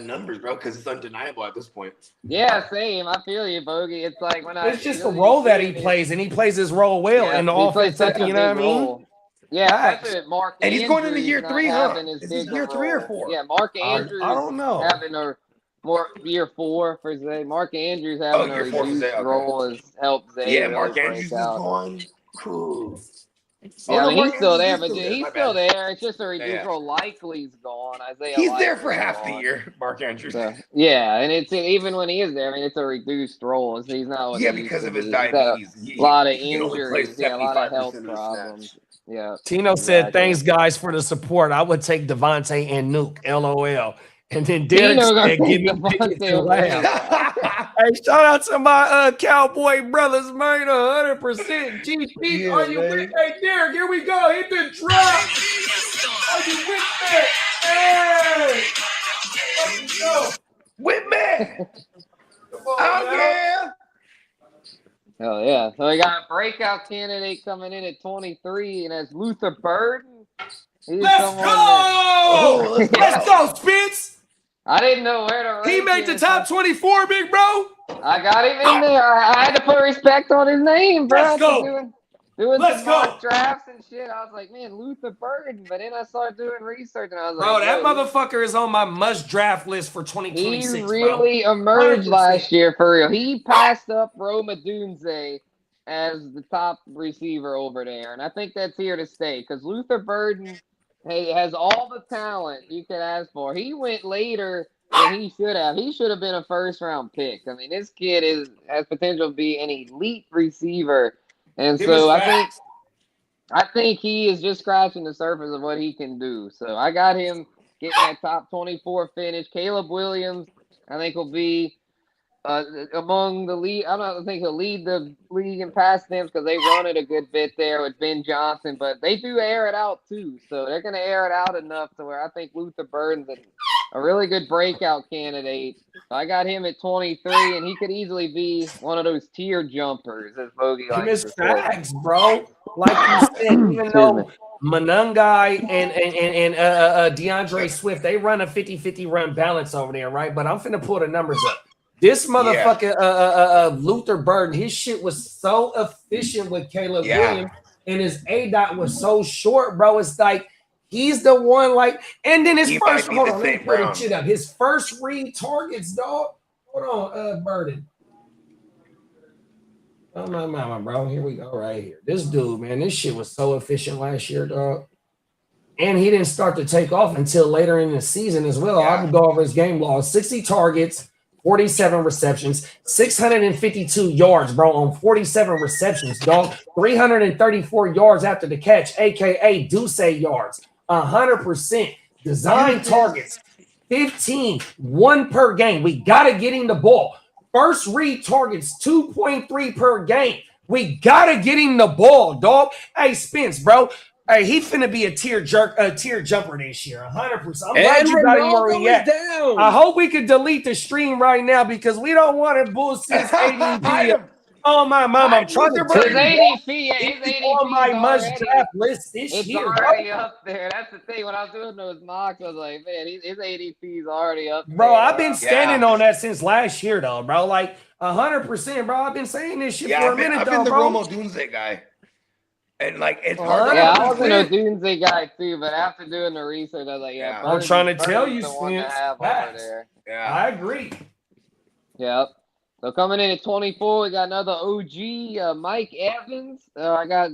numbers, bro, because it's undeniable at this point. Yeah, same. I feel you, Bogey. It's like when it's just the role that he plays, and he plays his role well in the offense. You know what I mean? Yeah, that's it. Mark and he's going into year 3, huh? Is this year 3 or 4? Yeah, Mark Andrews. I don't know. Having a more year 4 for Zay. Mark Andrews having a reduced role has helped Zay. Yeah, Mark Andrews is gone. Cool. Yeah, I mean, he's still there, but he's still there. It's just a reduced role. Likely's gone. Isaiah. He's there for half the year, Mark Andrews. So, yeah, and it's even when he is there. I mean, it's a reduced role. He's not. What because of his diabetes. A lot of injuries. Yeah, a lot of health problems. Yeah. Tino said, "Thanks guys for the support. I would take Devontae and Nuke. LOL." And then Derek said, "Give me tickets to laugh." Hey, shout out to my Cowboy brothers, man. 100% GP. Are you with? Hey, Derek, here we go. Hit the drop. Are you with that? Hey, let's go. With me. Oh yeah. Oh yeah. So we got a breakout candidate coming in at 23, and that's Luther Burden. Let's go! Let's go, Spence. I didn't know where to rank He made the top 24, big bro. I got him in there. I had to put respect on his name, bro. Let's go. Doing some mock drafts and shit. I was like, man, Luther Burden. But then I started doing research, and I was like, bro, that motherfucker is on my must draft list for 2026. He really emerged 100%. last year for real. He passed up Rome Odunze as the top receiver over there, and I think that's here to stay because Luther Burden has all the talent you could ask for. He went later than he should have. He should have been a first-round pick. I mean, this kid has potential to be an elite receiver, and so I think he is just scratching the surface of what he can do. So I got him getting that top 24 finish. Caleb Williams, I think, will be among the lead. I don't think he'll lead the league in pass attempts because they run it a good bit there with Ben Johnson, but they do air it out too. So they're going to air it out enough to where I think Luther Burden's a really good breakout candidate. So I got him at 23, and he could easily be one of those tier jumpers, as Bogey likes to say. Facts, bro. Like you said, even though Manungai and DeAndre Swift, they run a 50-50 run balance over there, right? But I'm finna pull the numbers up. This motherfucker, Luther Burden, his shit was so efficient with Caleb Williams, and his ADOT was so short, bro. It's like he's the one, like, and then his first. Hold on, let me put the shit up. His first read targets, dog. Hold on, Burden. Oh my mama, bro. Here we go, right here. This dude, man, this shit was so efficient last year, dog. And he didn't start to take off until later in the season as well. I would go over his game log: 60 targets. 47 receptions, 652 yards, bro, on 47 receptions, dog. 334 yards after the catch, a.k.a. Deuce yards. 100% design targets, 15, 1 per game. We got to get him the ball. First read targets, 2.3 per game. We got to get him the ball, dog. Hey, Spence, bro. Hey, he finna be a tier jumper this year, 100%. I'm glad you got him where he at. I hope we could delete the stream right now because we don't want to bullshit ADP. Oh my mama, I'm trying to bring his ADP on my must draft list this year. It's already up there. That's the thing. When I was doing those mocks, I was like, man, his ADP is already up there. Bro, I've been standing on that since last year, though, bro. Like 100%, bro. I've been saying this shit for a minute, I've been the Romo Dunze guy. And like it's hard. Yeah, I wasn't a Dunze guy too, but after doing the research, I was like, yeah, I'm trying to tell you, Spence. Yeah, I agree. Yep. So coming in at 24, we got another OG, Mike Evans. I got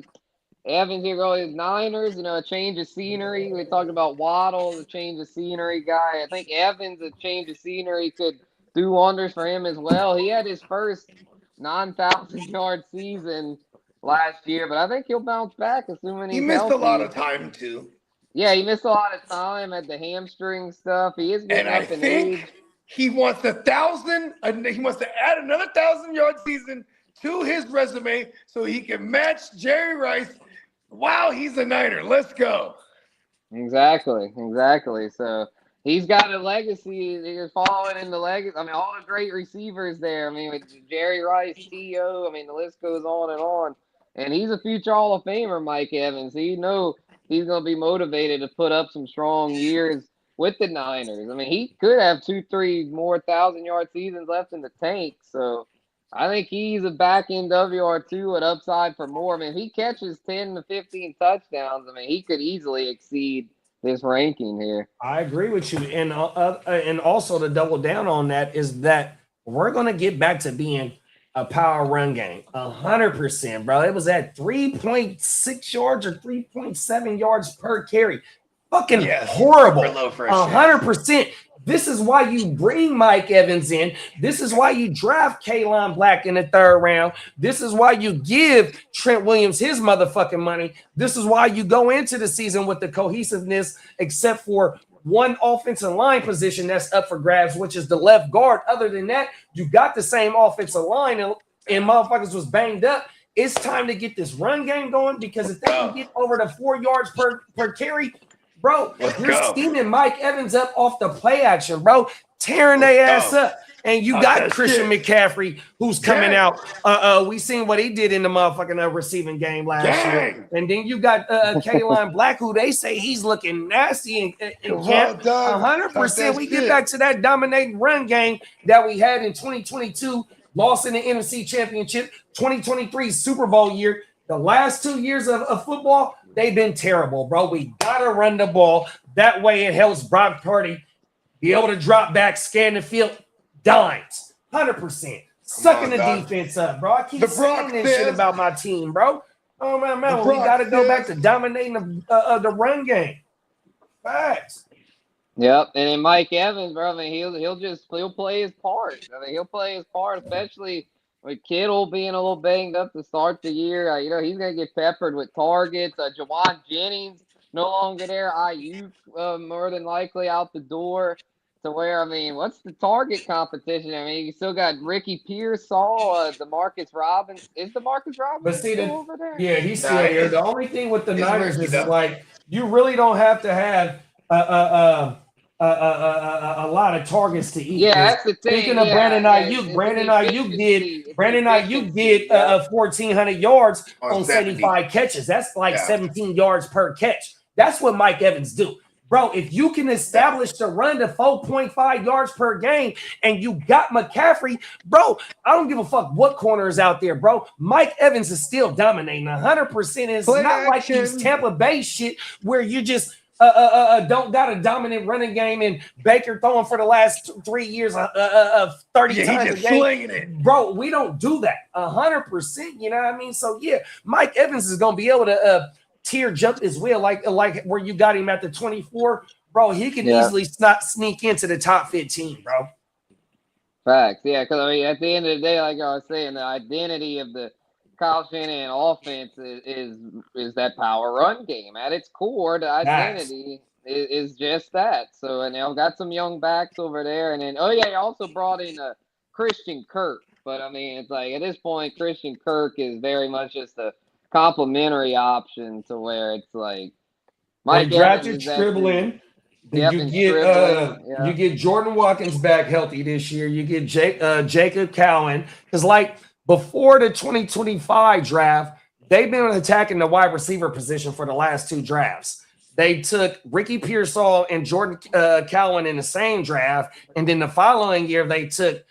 Evans here going Niners, a change of scenery. We talked about Waddle, the change of scenery guy. I think Evans, a change of scenery could do wonders for him as well. He had his first 9,000-yard season last year, but I think he'll bounce back assuming he missed a lot of time too. Yeah, he missed a lot of time at the hamstring stuff. He is getting up in age. He wants 1,000. He wants to add another 1,000-yard season to his resume so he can match Jerry Rice. Wow, he's a Niner. Let's go. Exactly. So He's got a legacy. He's following in the legacy. I mean, all the great receivers there. I mean, with Jerry Rice, T.O., I mean, the list goes on and on. And he's a future Hall of Famer, Mike Evans. So you know he's going to be motivated to put up some strong years with the Niners. I mean, he could have 2-3 more 1,000-yard seasons left in the tank. So I think he's a back-end WR2 with upside for more. I mean, if he catches 10 to 15 touchdowns, I mean, he could easily exceed this ranking here. I agree with you, and also to double down on that is that we're going to get back to being a power run game, 100%, bro. It was at 3.6 yards or 3.7 yards per carry, fucking horrible, 100%. This is why you bring Mike Evans in. This is why you draft Keyron Black in the 3rd round. This is why you give Trent Williams his motherfucking money. This is why you go into the season with the cohesiveness, except for one offensive line position that's up for grabs, which is the left guard. Other than that, you got the same offensive line, and motherfuckers was banged up. It's time to get this run game going, because if they can get over the 4 yards per carry, bro, you're steaming Mike Evans up off the play action, bro, tearing their ass up. And you got Christian McCaffrey, who's coming out. We seen what he did in the motherfucking receiving game last year. And then you got Keyron Black, who they say he's looking nasty in camp. 100%. We get back to that dominating run game that we had in 2022, lost in the NFC Championship, 2023 Super Bowl year. The last 2 years of football, they've been terrible, bro. We got to run the ball. That way it helps Brock Purdy be able to drop back, scan the field, dimes, 100%. Sucking the defense up, bro. I keep saying this shit about my team, bro. Oh, man, we got to go back to dominating the run game. Facts. Yep, and then Mike Evans, bro, I mean, he'll play his part. I mean, he'll play his part, especially with Kitteh being a little banged up to start the year. You know, he's going to get peppered with targets. Jawan Jennings no longer there. IU more than likely out the door. To where, I mean, what's the target competition? I mean, you still got Ricky Pearsall, DeMarcus Robbins. Is DeMarcus Robbins still over there? Yeah, he's still here. The only thing with the Niners is like you really don't have to have a lot of targets to eat. Yeah, that's the thing. Speaking of Brandon Ayuk, Brandon Ayuk did 1,400 yards on 75 catches. That's like 17 yards per catch. That's what Mike Evans do. Bro, if you can establish the run to 4.5 yards per game and you got McCaffrey, bro, I don't give a fuck what corner is out there, bro. Mike Evans is still dominating 100%. It's not like these Tampa Bay shit where you just don't got a dominant running game and Baker throwing for the last 3 years 30 times a game. Bro, we don't do that 100%. You know what I mean? So, yeah, Mike Evans is going to be able to tier jump as well, like where you got him at the 24, bro. He can easily sneak into the top 15, bro. Facts, yeah. Because I mean, at the end of the day, like I was saying, the identity of the Kyle Shanahan offense is that power run game. At its core, the identity is just that. So, and they've got some young backs over there, and then you also brought in Christian Kirk. But I mean, it's like at this point, Christian Kirk is very much just a complimentary option to where it's like Mike drafted Striblin. You get Jordan Watkins back healthy this year. You get Jacob Cowan, because like before the 2025 draft, they've been attacking the wide receiver position for the last 2 drafts. They took Ricky Pearsall and Jordan Cowan in the same draft, and then the following year they took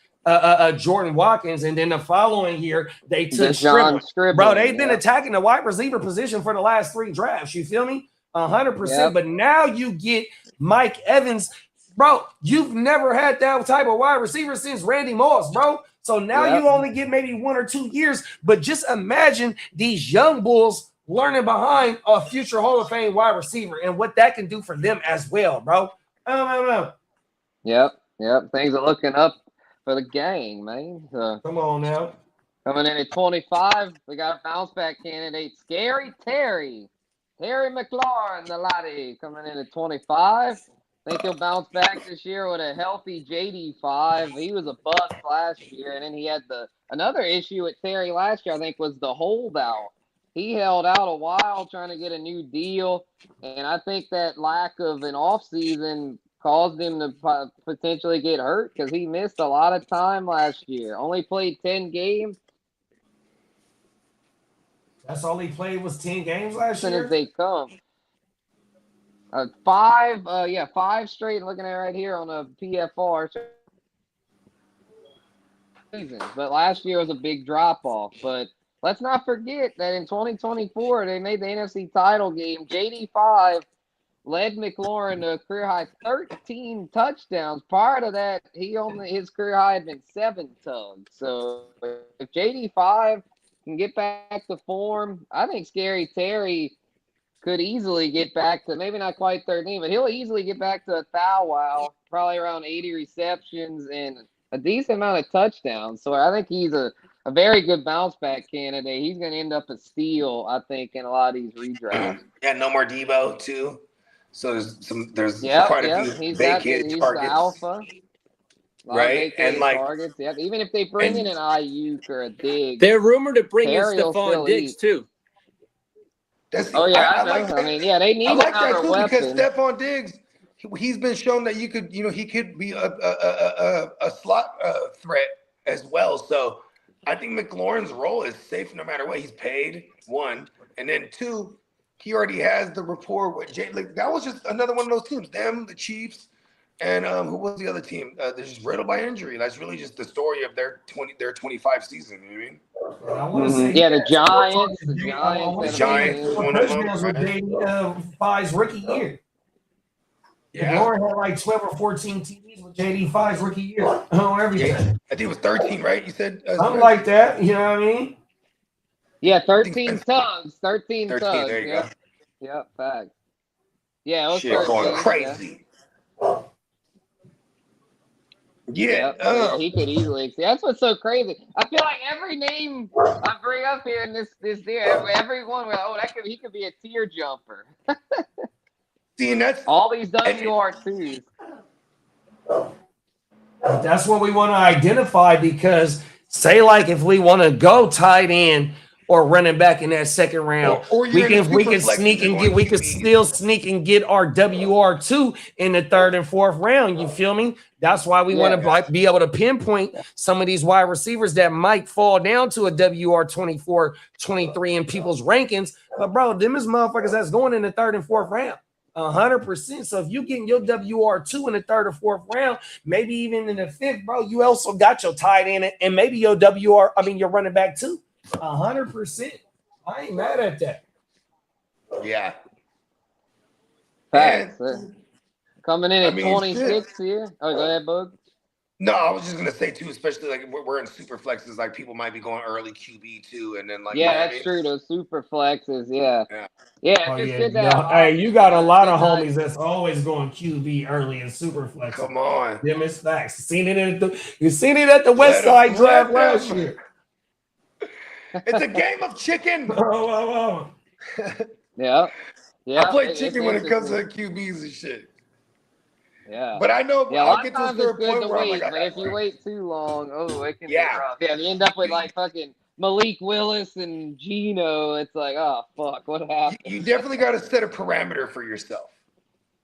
Jordan Watkins, and then the following year they took Striblin. Bro, they've been attacking the wide receiver position for the last 3 drafts. You feel me? 100%. But now you get Mike Evans, bro. You've never had that type of wide receiver since Randy Moss, bro. So now you only get maybe 1 or 2 years. But just imagine these young bulls learning behind a future Hall of Fame wide receiver and what that can do for them as well, bro. Yep. Things are looking up for the gang, man. Come on now. Coming in at 25, we got a bounce back candidate, Scary Terry McLaurin, the laddie, coming in at 25. I think he'll bounce back this year with a healthy JD5. He was a bust last year, and then he had another issue with Terry last year, I think, was the holdout. He held out a while trying to get a new deal, and I think that lack of an offseason caused him to potentially get hurt because he missed a lot of time last year. Only played 10 games. That's all he played was 10 games last year? As they come. 5 straight, looking at right here on a PFR season. But last year was a big drop-off. But let's not forget that in 2024, they made the NFC title game. JD5 led McLaurin to a career high 13 touchdowns. Prior to that, his career high had been 7 tugs. So if JD5 can get back to form, I think Scary Terry could easily get back to maybe not quite 13, but he'll easily get back to a wow, probably around 80 receptions and a decent amount of touchdowns. So I think he's a very good bounce back candidate. He's going to end up a steal, I think, in a lot of these redrafts. Yeah, no more Debo too. So there's quite a few vacated targets. The alpha. Right, and like targets. Yeah, even if they bring in an Ayuk or a Diggs, they're rumored to bring in Stefon Diggs too. I mean, they need another weapon because Stefon Diggs, he's been shown that he could be a slot threat as well. So I think McLaurin's role is safe no matter what. He's paid, 1, and then 2, he already has the rapport with Jay. Like that was just another one of those teams. Them, the Chiefs. And who was the other team? They're just riddled by injury. That's really just the story of their 25 season. You know what I mean? The Giants. The Giants. Touchdowns with JD5's rookie year. Yeah. Lauren had like 12 or 14 TVs with JD5's rookie year. Everything. I think it was 13, right? You said something like that. You know what I mean? Yeah, 13 tugs. 13 tugs. There you go. Yeah, facts. Yeah, it was shit 13, going crazy. Yeah, he could easily. That's what's so crazy. I feel like every name I bring up here in this year, everyone, he could be a tier jumper. See, and that's all these WR2s. That's what we want to identify because, say, like if we want to go tight end or running back in that second round, we can still sneak and get our WR2 in the 3rd and 4th round. You feel me? That's why we want to be able to pinpoint some of these wide receivers that might fall down to a WR 24, 23 in people's rankings. But bro, them is motherfuckers that's going in the 3rd and 4th round. 100%. So if you getting your WR2 in the 3rd or 4th round, maybe even in the 5th, bro, you also got your tight end and maybe your your running back too. 100%. I ain't mad at that. Yeah. Facts. Coming in at 26 here. Oh, go ahead, Bug. No, I was just gonna say too, especially like we're in super flexes, like people might be going early QB too, and then like that's true. Those super flexes, yeah. Hey, you got a lot of homies that's always going QB early in super flex. Come on, them is facts. You seen it at the West Side draft last year. It's a game of chicken. Yeah. I play chicken when it comes to QBs and shit. Yeah, but I know I'll get to a certain point where I'm like, but if you wait too long, it can be rough. Yeah, you end up with like fucking Malik Willis and Geno. It's like, oh fuck, what happened? You definitely got to set a parameter for yourself,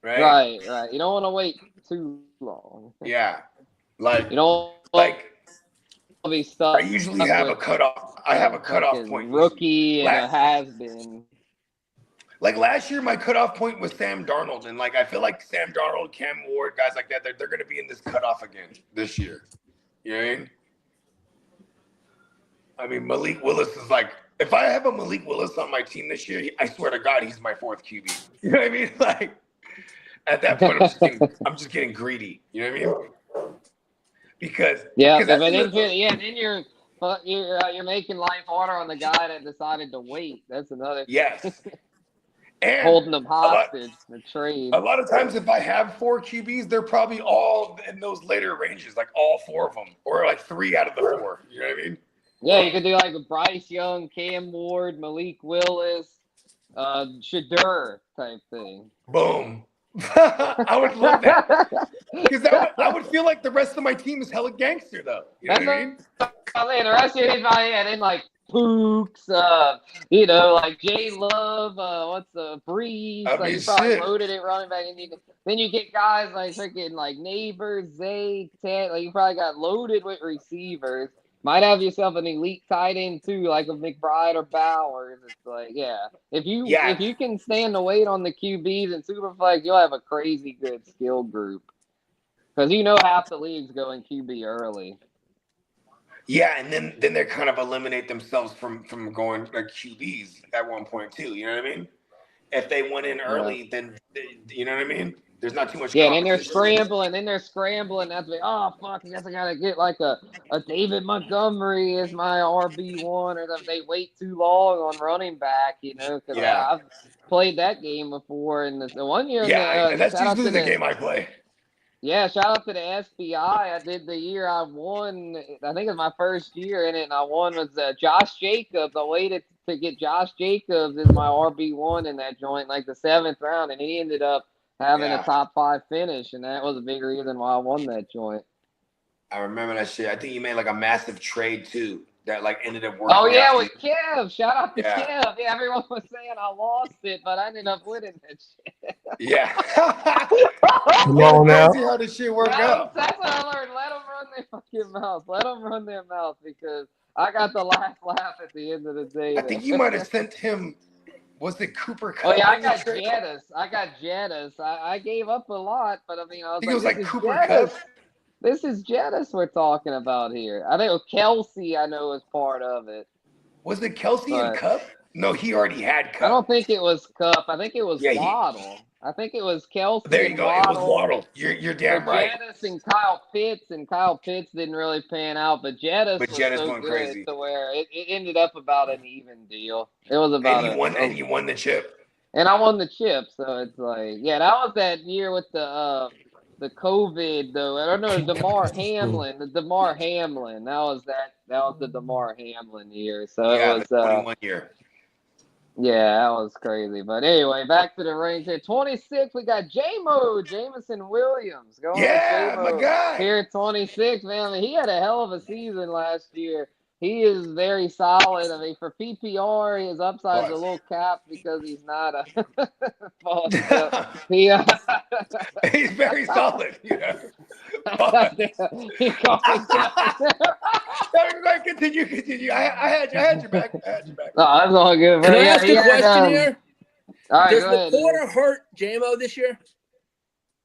right? Right. You don't want to wait too long. Yeah, like you don't be stuck. I usually have a cutoff. I have a cutoff point. Rookie and a has-been. Like last year, my cutoff point was Sam Darnold, and like I feel like Sam Darnold, Cam Ward, guys like that, they're going to be in this cutoff again this year. You know what I mean? I mean, Malik Willis is like, if I have a Malik Willis on my team this year, I swear to God, he's my 4th QB. You know what I mean? Like at that point, I'm just getting greedy. You know what I mean? Because then you're making life harder on the guy that decided to wait. That's another. Yes. And holding them hostage, the trade. A lot of times, if I have 4 QBs, they're probably all in those later ranges, like all 4 of them, or like 3 out of the 4. You know what I mean? Yeah, you could do like a Bryce Young, Cam Ward, Malik Willis, Shedeur type thing. Boom. I would love that because I would feel like the rest of my team is hella gangster, though. You know what I mean? The rest of your team, then like Pooks, like Jay Love, what's the Breeze? I mean, You probably shit. loaded it running back, and then you get guys like freaking like Neighbors, Zay, Ted. Like you probably got loaded with receivers. Might have yourself an elite tight end too, like a McBride or Bowers. It's like, if you can stand the weight on the QBs and Superflex, you'll have a crazy good skill group. Because half the leagues going QB early. Yeah, and then they kind of eliminate themselves from going like QBs at one point too. You know what I mean? If they went in early, then you know what I mean. There's not too much. Yeah, and then they're scrambling. That's like, oh fuck, I guess I gotta get like a David Montgomery as my RB1, or if they wait too long on running back, because I've played that game before. And the one year, that's usually the game I play. Yeah, shout out to the SBI. I did the year I won. I think it was my first year in it, and I won was Josh Jacobs. I waited to get Josh Jacobs as my RB1 in that joint, like the 7th round, and he ended up having a top 5 finish, and that was a big reason why I won that joint. I remember that shit. I think you made like a massive trade too that like ended up working. Oh yeah, with Kev. Shout out to Kev. Yeah, everyone was saying I lost it, but I ended up winning that shit. Yeah. Come on now. See how this shit work out. That's what I learned. Let them run their fucking mouth. Let them run their mouth, because I got the last laugh at the end of the day. I think you might have sent him. Was it Cooper Kupp? Oh yeah, I got Jettis. I gave up a lot, but I mean, I think it was like Cooper Kupp. This is Jettis we're talking about here. I think it was Kelsey. I know was part of it. Was it Kelsey and Kupp? No, he already had Kupp. I don't think it was Kupp. I think it was Waddle. I think it was Kelsey. There you go. Waddle. It was Waddle. You're damn right. Jettis and Kyle Pitts didn't really pan out, but Jettis was so went good crazy to where it ended up about an even deal. It was about and he won the chip. And I won the chip, so it's like, that was that year with the COVID though. I don't know, Damar Hamlin. The Damar Hamlin. That was the Damar Hamlin year. So it was 21 year. Yeah, that was crazy. But anyway, back to the range here. 26, we got Jameson Williams. Going my guy. Here at 26, man. I mean, he had a hell of a season last year. He is very solid. I mean, for PPR, his upside is a little capped because he's not a he's very solid. Yeah. Continue. I had your back. No, that's all good. Can I ask a question here? All right, does go ahead. Laporta hurt JMO this year?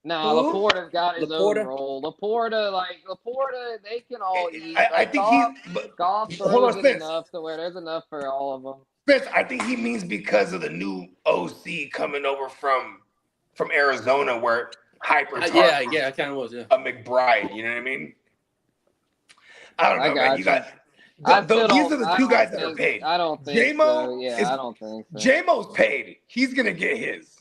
No, Laporta's got his own role. Laporta, they can all eat. I think Goff throws it enough to where there's enough for all of them. Spence, I think he means because of the new OC coming over from Arizona, where hyper. Yeah, it kind of was. Yeah, a McBride. You know what I mean? I don't know, man. You got. These are the two guys that are paid. I don't think J-Mo so. Yeah, I don't think so. J-Mo's paid. He's gonna get his.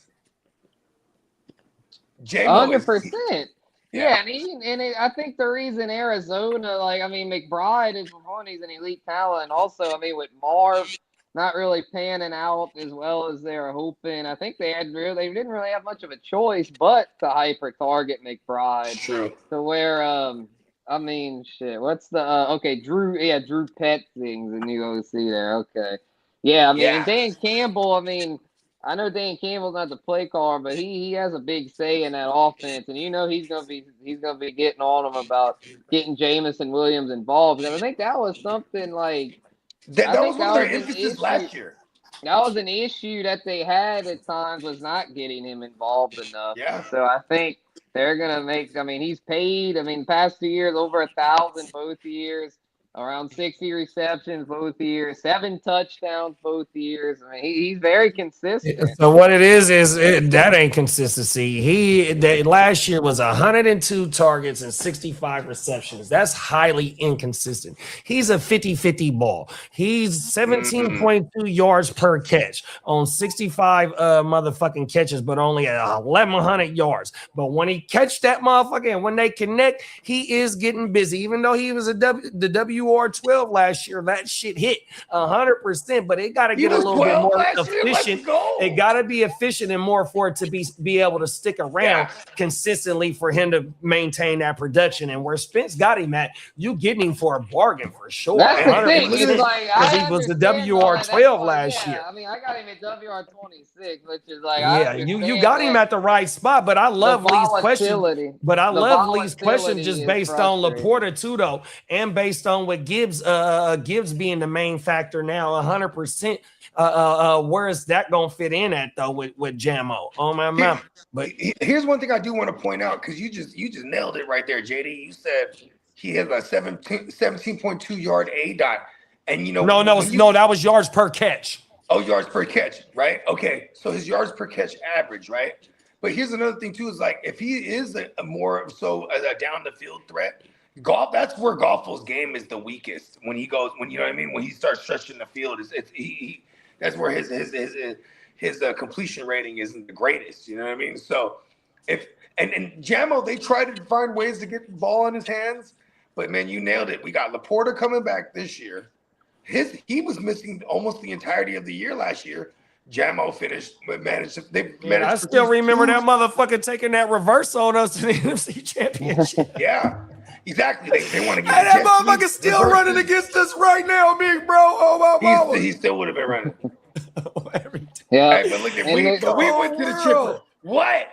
100%. Yeah, and I think the reason Arizona, McBride is one, he's an elite talent, and also, with Marv not really panning out as well as they were hoping, I think they didn't really have much of a choice but to hyper target McBride. True. To where what's the Drew Pet things and you go see there. Okay. Yeah, and Dan Campbell, I know Dan Campbell's not the play caller, but he has a big say in that offense, and he's gonna be getting on him about getting Jameson Williams involved. And I think that was something like that was one of their emphasis last year. That was an issue that they had at times, was not getting him involved enough. Yeah. So I think they're gonna make. He's paid. Past 2 years over 1,000 both years. Around 60 receptions both years, 7 touchdowns both years. He's very consistent. So what it is that ain't consistency. Last year was 102 targets and 65 receptions. That's highly inconsistent. He's a 50-50 ball. He's 17.2 yards per catch on 65 motherfucking catches, but only at 1,100 yards. But when he catch that motherfucker and when they connect, he is getting busy. Even though he was the WR12 last year, that shit hit 100%, but it got to get a little bit more efficient. It got to be efficient and more for it to be able to stick around consistently for him to maintain that production. And where Spence got him at, you getting him for a bargain for sure. That's the thing. He was like, he was the WR12 last year. I mean, I got him at WR26, which is like, you got him at the right spot. But I love Lee's question. But I love Lee's question just based on Laporta too, though, and based on what Gibbs being the main factor now, 100%. Where is that gonna fit in at though with Jamo? Oh my mama. But here's one thing I do want to point out, because you just nailed it right there, JD. You said he has a 17.2 yard A dot, and you know no, that was yards per catch. Oh, yards per catch, right? Okay, so his yards per catch average, right? But here's another thing too: is like if he is a more so a down the field threat, golf. That's where Goffle's game is the weakest. When he goes, when you know what I mean, when he starts stretching the field, that's where his completion rating isn't the greatest. You know what I mean? So if and Jamo, they try to find ways to get the ball in his hands, but man, you nailed it. We got Laporta coming back this year. He was missing almost the entirety of the year last year. Jamo managed to. I still remember that motherfucker taking that reverse on us in the NFC Championship. Yeah, exactly. They want to get that motherfucker still running against us right now, big bro. Oh my mama. He still would have been running. Yeah, hey, but look at we went to the chipper. What?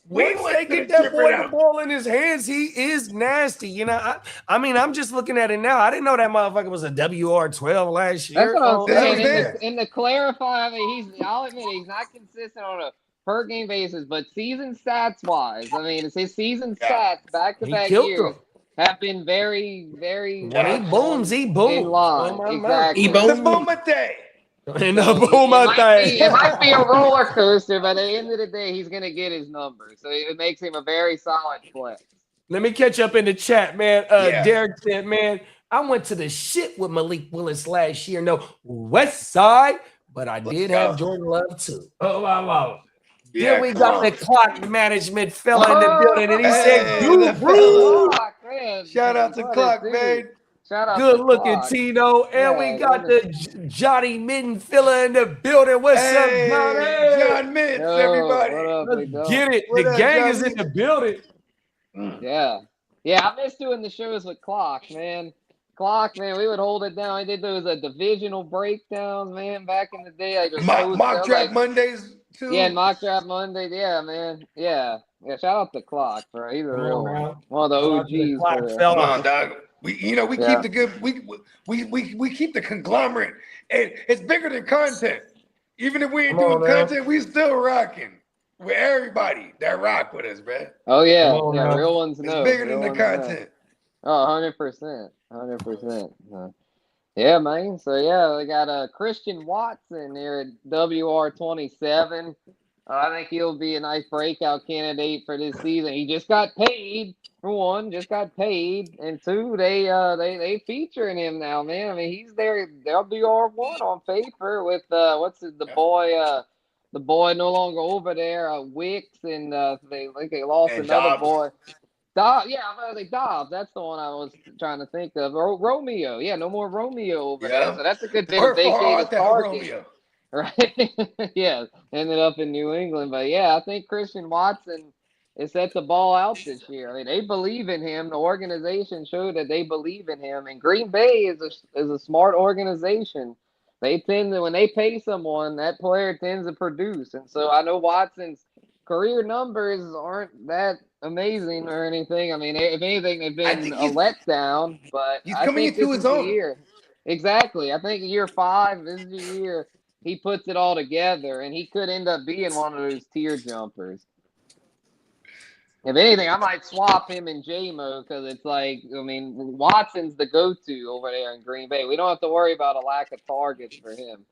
Once they get that boy the ball in his hands, he is nasty. You know, I mean, I'm just looking at it now. I didn't know that motherfucker was a WR12 last year. That's what I'm saying. And to clarify, I mean, I'll admit he's not consistent on a per game basis, but season stats wise, I mean, it's his season stats back to back years have been very, very. When he booms, he booms. Exactly. He booms. The boom-a-day. It might be a roller coaster, but at the end of the day, he's going to get his number. So it makes him a very solid flex. Let me catch up in the chat, man. Derek said, man, I went to the shit with Malik Willis last year. No, West Side, but I did have Jordan Love too. Oh, wow. Yeah, then we got the clock management fella in the building, and he said, "Dude, shout out to Clock, man. Good looking Tino, and we got the Johnny Midden fella in the building. What's up, Johnny? John Midden, everybody. Let's get it. The gang is in the building. Yeah, I miss doing the shows with Clock, man. Clock, man, we would hold it down. I did those divisional breakdowns, man, back in the day. Mock draft Mondays too. Yeah, mock draft Mondays. Yeah, man. Yeah. Shout out to Clock, bro. He's a real one of the OGs. Come on, dog. We keep the good. We keep the conglomerate, and it's bigger than content. Even if we ain't doing content, we still rocking with everybody that rock with us, bro. Oh yeah, real ones know. It's bigger than the content. Oh, 100%, 100%. Yeah, man. So yeah, we got Christian Watson here at WR27. I think he'll be a nice breakout candidate for this season. He just got paid. For one, and two, they featuring him now, man. I mean, he's their WR1 on paper with the boy no longer over there, Wicks, and they lost and another Dobbs. Boy. Dobbs, Dobbs. That's the one I was trying to think of. Romeo, no more Romeo over there. So that's a good thing. Vacated target, right? Yeah, ended up in New England, but yeah, I think Christian Watson is set the ball out this year. I mean, they believe in him. The organization showed that they believe in him, and Green Bay is a smart organization. They tend to, when they pay someone, that player tends to produce. And so I know Watson's career numbers aren't that amazing or anything. I mean, if anything, they've been a letdown. But he's coming into his own year. Exactly. I think year 5 this is the year he puts it all together, and he could end up being one of those tier jumpers. If anything, I might swap him and J-Mo because it's like, I mean, Watson's the go-to over there in Green Bay. We don't have to worry about a lack of targets for him.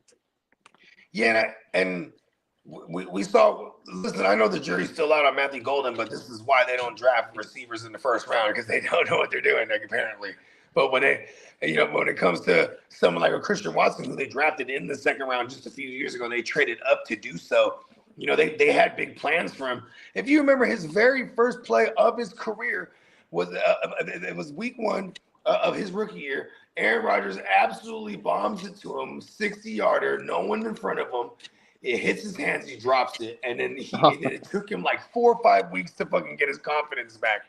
Yeah, and we saw, listen, I know the jury's still out on Matthew Golden, but this is why they don't draft receivers in the first round, because they don't know what they're doing, apparently. But when it comes to someone like a Christian Watson, who they drafted in the second round just a few years ago, and they traded up to do so, they had big plans for him. If you remember, his very first play of his career was it was week 1 of his rookie year, Aaron Rodgers absolutely bombs it to him, 60-yarder, no one in front of him. It hits his hands, he drops it, and then it took him like 4 or 5 weeks to fucking get his confidence back.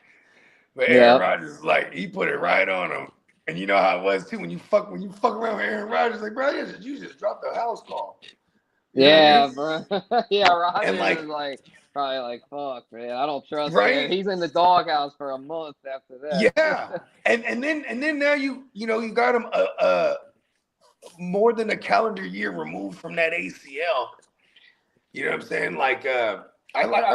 But Aaron Rodgers, like, he put it right on him. And you know how it was too when you fuck around with Aaron Rodgers, like, bro, you just dropped the house call. Bro. Yeah, Rodgers is like probably like, fuck, man, I don't trust him. He's in the doghouse for a month after that. Yeah, and then now you got him more than a calendar year removed from that ACL. You know what I'm saying? Like, I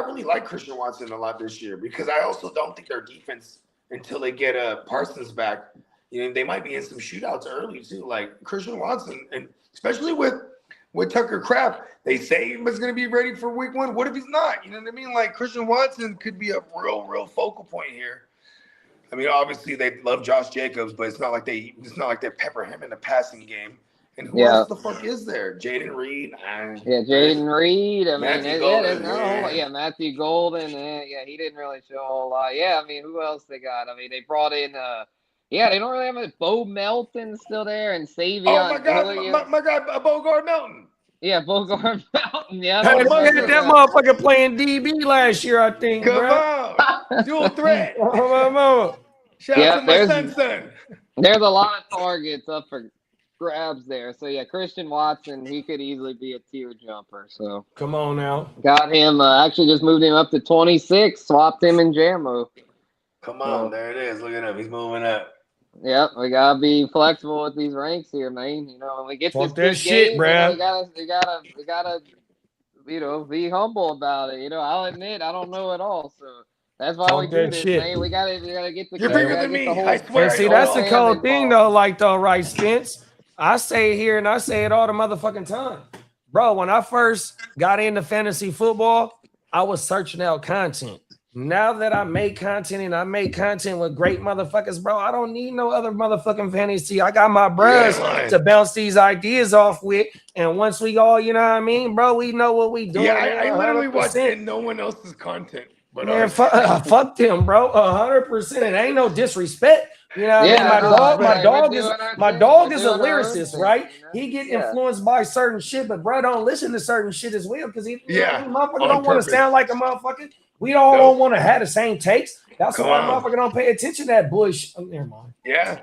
really like Christian Watson a lot this year because I also don't think their defense until they get Parsons back. They might be in some shootouts early too. Like Christian Watson, and especially with Tucker Kraft, they say he was going to be ready for week 1. What if he's not? You know what I mean? Like Christian Watson could be a real focal point here. I mean, obviously they love Josh Jacobs, but it's not like they pepper him in the passing game. And who else the fuck is there? Jaden Reed. Jaden Reed. I mean, Matthew Matthew Golden. He didn't really show a whole lot. Yeah, I mean, who else they got? I mean, they brought in. They don't really have it. Bo Melton's still there, and Savion. Oh my God, Bogard Melton. Yeah, Bogard Melton. Yeah, hey, look at that motherfucker playing DB last year, I think. Come on, dual threat. Shout out to my son. There's a lot of targets up for grabs there. So yeah, Christian Watson, he could easily be a tier jumper. So come on now, got him. Actually, just moved him up to 26. Swapped him in Jammo. Come on, there it is. Look at him. He's moving up. Yep, we gotta be flexible with these ranks here, man. When we get this shit, bro. We gotta, be humble about it. I'll admit I don't know it all, so that's why we do this, man. We gotta get the. You're bigger than me. I swear. See, that's the cool thing, though. Like, right, Spence. I say it here and I say it all the motherfucking time, bro. When I first got into fantasy football, I was searching out content. Now that I make content and I make content with great motherfuckers, bro, I don't need no other motherfucking fantasy. I got my bros to bounce these ideas off with. And once we all, you know what I mean, bro, we know what we doing. Yeah, I literally watch no one else's content. But man, fuck them, bro. 100%. It ain't no disrespect. You know what I mean? My dog is a lyricist, right? He get influenced by certain shit, but bro don't listen to certain shit as well because motherfucker don't want to sound like a motherfucker. We don't want to have the same takes. That's why motherfucker don't pay attention to that bush. Oh, never mind. Yeah.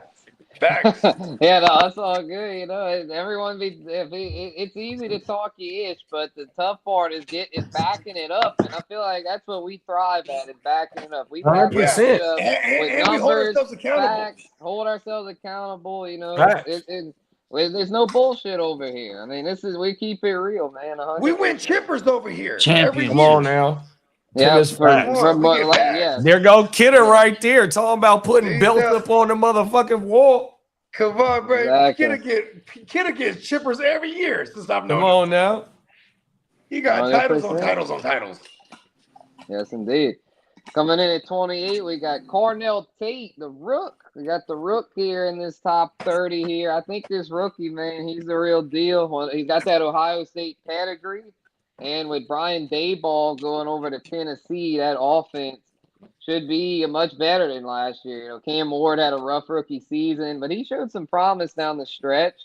Facts. That's all good. Everyone it's easy to talk ish, but the tough part is backing it up, and I feel like that's what we thrive at, is backing it up. We 100%. And we hold ourselves accountable. Facts, hold ourselves accountable. There's no bullshit over here. I mean, we keep it real, man. 100%. We win chippers over here. Come on now. Yeah, there go Kitteh right there talking about putting belts up on the motherfucking wall. Come on, bro. Exactly. Kitteh gets chippers every year since I've known. Come on now. He got 100%. titles on titles on titles. Yes, indeed. Coming in at 28, we got Carnell Tate, the Rook. We got the Rook here in this top 30 here. I think this rookie, man, he's the real deal. He got that Ohio State pedigree. And with Brian Daboll going over to Tennessee, that offense should be much better than last year. Cam Ward had a rough rookie season, but he showed some promise down the stretch.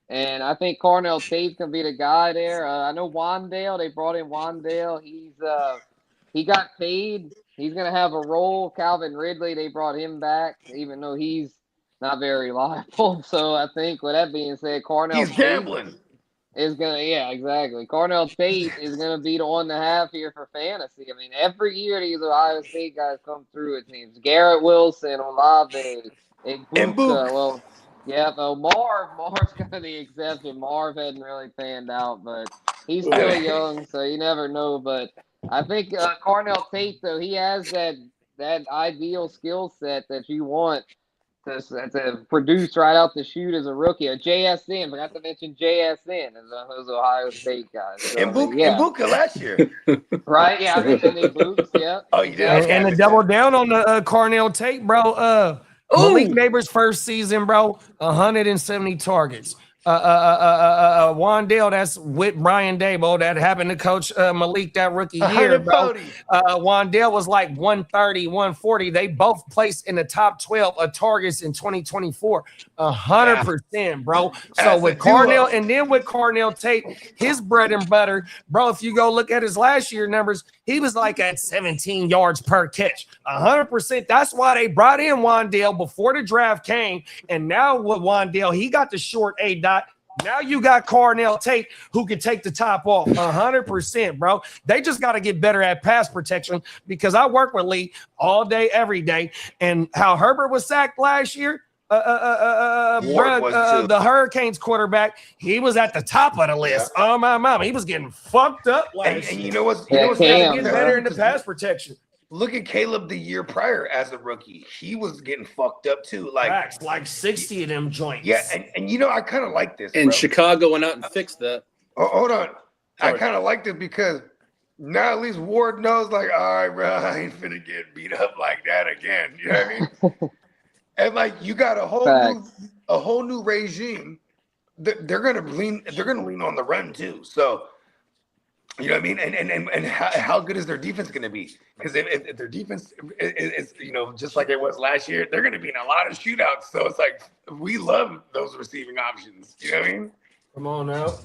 And I think Carnell Tate can be the guy there. I know Wandale. They brought in Wandale. He got paid. He's going to have a role. Calvin Ridley, they brought him back, even though he's not very reliable. So I think with that being said, Carnell Tate gambling. Is gonna, exactly. Carnell Tate is gonna be the one to have here for fantasy. I mean, every year these Ohio State guys come through. It seems Garrett Wilson, Olave, and Buka. Marv's kind of the exception. Marv hadn't really panned out, but he's still young, so you never know. But I think Carnell Tate, though, he has that ideal skill set that you want to produce right out the chute as a rookie. JSN, forgot to mention JSN as those Ohio State guys. So, and Buka last year. Right, I mentioned Books, Oh, you did. And to double down on the Carnell Tate, bro, Malik Neighbors' first season, bro, 170 targets. Wandale, that's with Brian Dable, that happened to coach Malik that rookie year, bro. Wandale was like 130, 140. They both placed in the top 12 of targets in 2024. 100%, bro. So with Carnell, and then with Carnell Tate, his bread and butter, bro, if you go look at his last year numbers, he was like at 17 yards per catch. 100%. That's why they brought in Wandale before the draft came. And now with Wandale, he got the short A dot. Now you got Carnell Tate who can take the top off. 100%, bro. They just got to get better at pass protection, because I work with Lee all day, every day. And how Herbert was sacked last year, the Hurricanes quarterback, he was at the top of the list. Oh my mama, he was getting fucked up last year. And you know what's getting better in the pass protection. Look at Kaleb the year prior as a rookie. He was getting fucked up too. Like 60 of them joints. Yeah, and you know, I kind of like this. And Chicago went out and fixed that. Oh, hold on. Sorry. I kind of like this because now at least Ward knows, like, all right, bro, I ain't finna get beat up like that again. You know what I mean? And like, you got a whole new regime. They're gonna lean on the run too. So, you know what I mean? And how good is their defense going to be? Because if their defense is, you know, just like it was last year, they're going to be in a lot of shootouts. So it's like, we love those receiving options. You know what I mean? Come on now.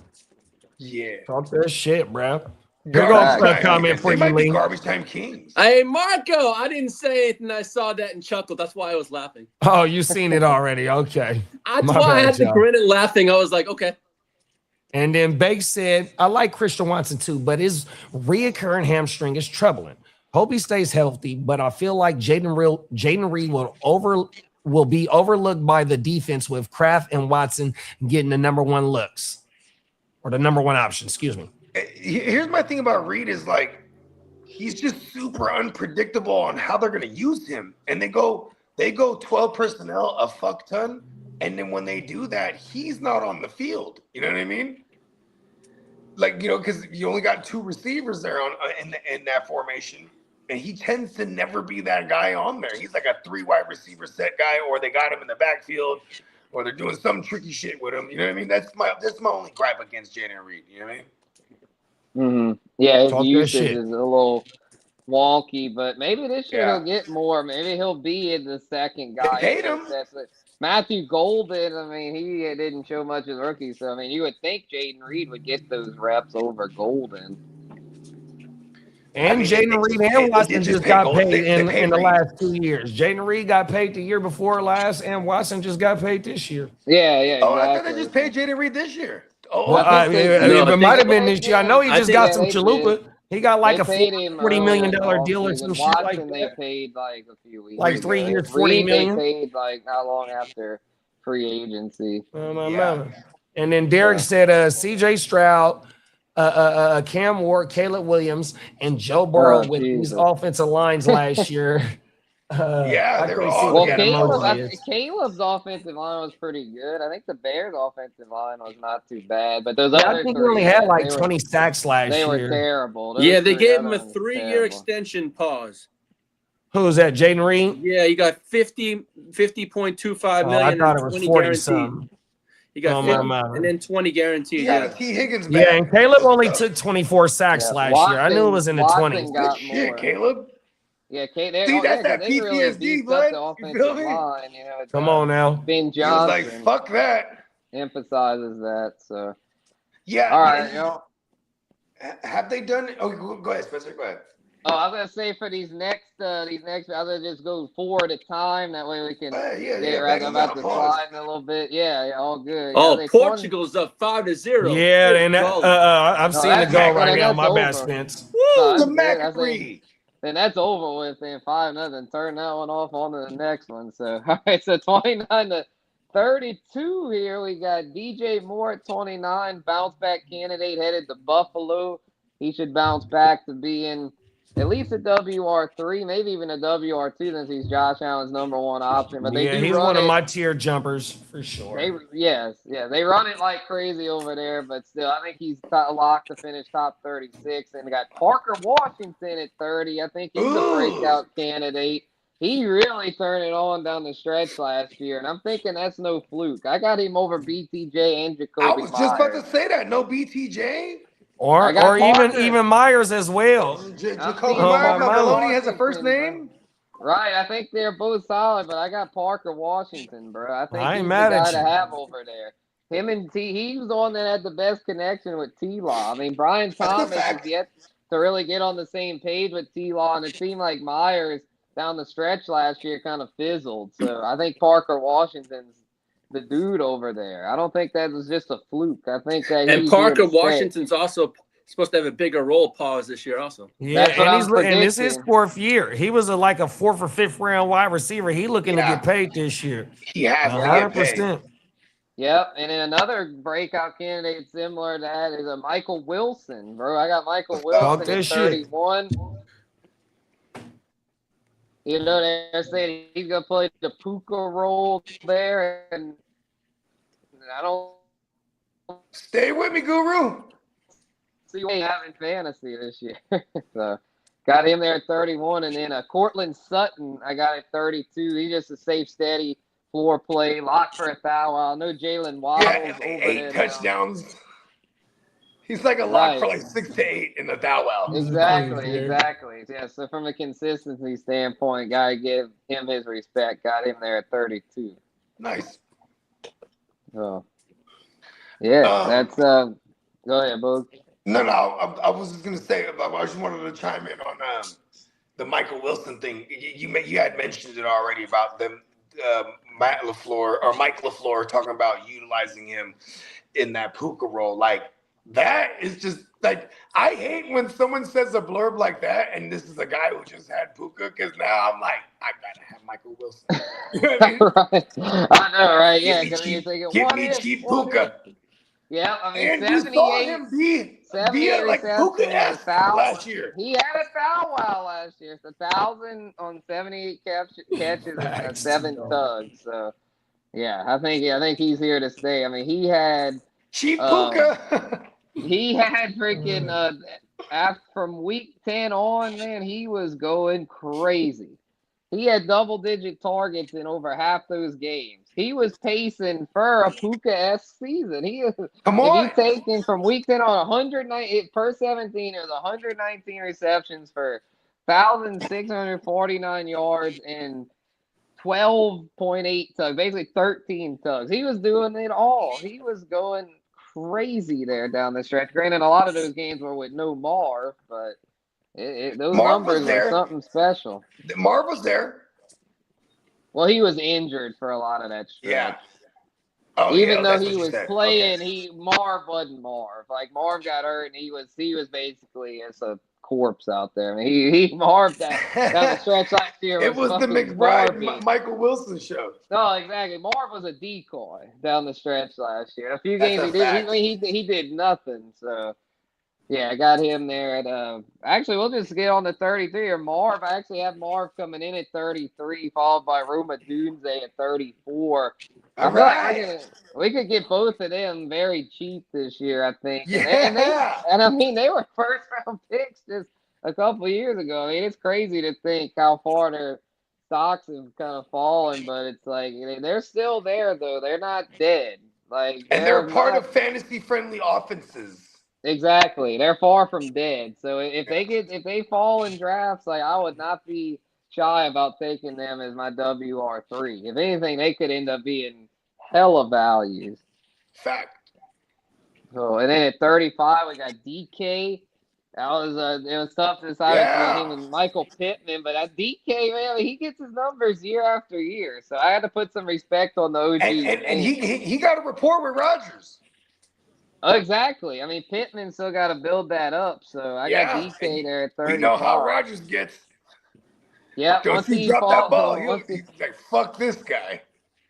Yeah. Talk that shit, bro. Here goes a comment for you, Lee. Garbage time kings. Hey, Marco, I didn't say anything. I saw that and chuckled. That's why I was laughing. Oh, you seen it already. Okay. That's why I had to grin and laughing. I was like, okay. And then Bake said, I like Christian Watson too, but his reoccurring hamstring is troubling. Hope he stays healthy, but I feel like Jaden Reed will be overlooked by the defense with Kraft and Watson getting the number one looks, or the number one option, excuse me. Here's my thing about Reed is, like, he's just super unpredictable on how they're going to use him. And they go 12 personnel a fuck ton. And then when they do that, he's not on the field. You know what I mean? Like, you know, because you only got two receivers there in that formation. And he tends to never be that guy on there. He's like a 3 wide receiver set guy, or they got him in the backfield, or they're doing some tricky shit with him. You know what I mean? That's my only gripe against Jaden Reed. You know what I mean? Mm-hmm. Yeah, his usage is a little wonky, but maybe this year he'll get more. Maybe he'll be the second guy. They paid him. Matthew Golden, I mean, he didn't show much as a rookie, so I mean, you would think Jaden Reed would get those reps over Golden. And Jaden Reed and Watson just got paid in the last 2 years. Jaden Reed got paid the year before last, and Watson just got paid this year. Yeah, exactly. Oh, I thought they just paid Jaden Reed this year. It might have been this year. I know he just got some chalupa. He got like a $40 million deal or some shit like that. They paid like a few weeks. Like 3 years, $40 million. They paid like not long after free agency. And then Derek said CJ Stroud, Cam Ward, Caleb Williams, and Joe Burrow with these offensive lines last year. They're all. Caleb's offensive line was pretty good. I think the Bears' offensive line was not too bad, but those other I think he only had like 20 sacks last year. They were terrible. They gave him a 3-year extension pause. Who was that? Jaden Reed? Yeah, he got $50.25 million. I thought it was 40 something. He got 50, and then 20 guaranteed. Yeah, T. Higgins. Yeah, and Caleb only took 24 sacks last year. I knew it was in the 20s. Good shit, Caleb. Yeah, that's that PTSD, bud. You feel me? Line, Come on now. Ben Johnson. Like, fuck that. Emphasizes that. So. Yeah. All right. Have they done it? Oh, go ahead, Spencer. Go ahead. Oh, I was gonna say for these next, I'll just go 4 at a time. That way we can get right about to slide in a little bit. Yeah, all good. Oh, Portugal's up 5-0. Yeah, and I've seen it go right now. My bad, Spence. Woo, the McAfee. Then that's over with. Then 5-0. Turn that one off on to the next one. So all right, so 29-32 here. We got DJ Moore at 29, bounce back candidate headed to Buffalo. He should bounce back to being at least a WR3, maybe even a WR2, since he's Josh Allen's number one option. But he's one of my tier jumpers for sure. They run it like crazy over there, but still, I think he's locked to finish top 36. And we got Parker Washington at 30. I think he's a breakout candidate. He really turned it on down the stretch last year, and I'm thinking that's no fluke. I got him over BTJ and Jacoby I was just about Myers. to say that. No BTJ. Or even Myers as well. Jacoby Oh, Myers, my how mama. Maloney has a first name? Right, I think they're both solid, but I got Parker Washington, bro. I think I ain't he's the mad at guy to you. have over there. Him and he was the one that had the best connection with T-Law. I mean, Brian Thomas is yet to really get on the same page with T-Law, and it seemed like Myers down the stretch last year kind of fizzled. So I think Parker Washington's the dude over there. I don't think that was just a fluke. I think that and he's Parker here to Washington's also supposed to have a bigger role pause this year also. Yeah, That's what and this is his fourth year. He was like a fourth or fifth round wide receiver. He looking to get paid this year. He has to get paid. 100%. Yep, and then another breakout candidate similar to that is a Michael Wilson, bro. I got Michael Wilson at 31. You know, they're saying he's gonna play the Puka role there, and I don't stay with me, Guru. see what having fantasy this year. So got him there at 31, and then Cortland Sutton, I got at 32. He's just a safe, steady floor play, lock for a foul. No Jalen Waddles over 8 touchdowns. He's like a lock for like 6 to 8 in the thou well. Exactly. Yeah, so from a consistency standpoint, gotta give him his respect. Got him there at 32. Nice. So, yeah, that's go ahead, Boog. No, I was just gonna say I just wanted to chime in on the Michael Wilson thing. You had mentioned it already about them. Mike LaFleur talking about utilizing him in that Puka role. Like, that is just like, I hate when someone says a blurb like that, and this is a guy who just had Puka, because now I'm like, I gotta have Michael Wilson. You know what I mean? Right. I know, right? Yeah, give me cheap Puka. Yeah, I mean, And 78, you saw him be like Puka-esque last year. He had a foul wow last year. It's 1,000 on 78 catches and 7 tugs. So, yeah, I think he's here to stay. I mean, he had cheap Puka. He had freaking from week 10 on, man, he was going crazy. He had double-digit targets in over half those games. He was pacing for a Puka-esque season. Come on. If you take him from week 10 on 109 per 17, it was 119 receptions for 1,649 yards and 12.8 tugs, basically 13 tugs. He was doing it all. He was going crazy there down the stretch. Granted, a lot of those games were with no Marv, but those numbers were something special. Marv was there. Well, he was injured for a lot of that stretch. Yeah. Oh, even though he was playing, Marv wasn't Marv. Like, Marv got hurt, and he was basically as a corpse out there. I mean, he Marv down the stretch last year. It was the McBride Michael Wilson show. No, exactly. Marv was a decoy down the stretch last year. A few games he did nothing. So, yeah, I got him there at actually, we'll just get on to 33 or Marv. I actually have Marv coming in at 33, followed by Ruma Dunze at 34. All right. We could get both of them very cheap this year, I think. Yeah. And I mean, they were first round picks just a couple years ago. I mean, it's crazy to think how far their stocks have kind of fallen, but it's like they're still there though. They're not dead. Like, and they're part of fantasy friendly offenses. Exactly. They're far from dead. So if they fall in drafts, like, I would not be shy about taking them as my WR3. If anything, they could end up being hella values. Fact. So, and then at 35, we got DK. That was it was tough to decide between him and Michael Pittman, but that DK, man, he gets his numbers year after year. So I had to put some respect on the OG. And he got a rapport with Rodgers. Oh, exactly. I mean, Pittman still got to build that up. So I got DK there at 35. You know how Rodgers gets. Yeah. Once he dropped that ball, he's like, fuck this guy.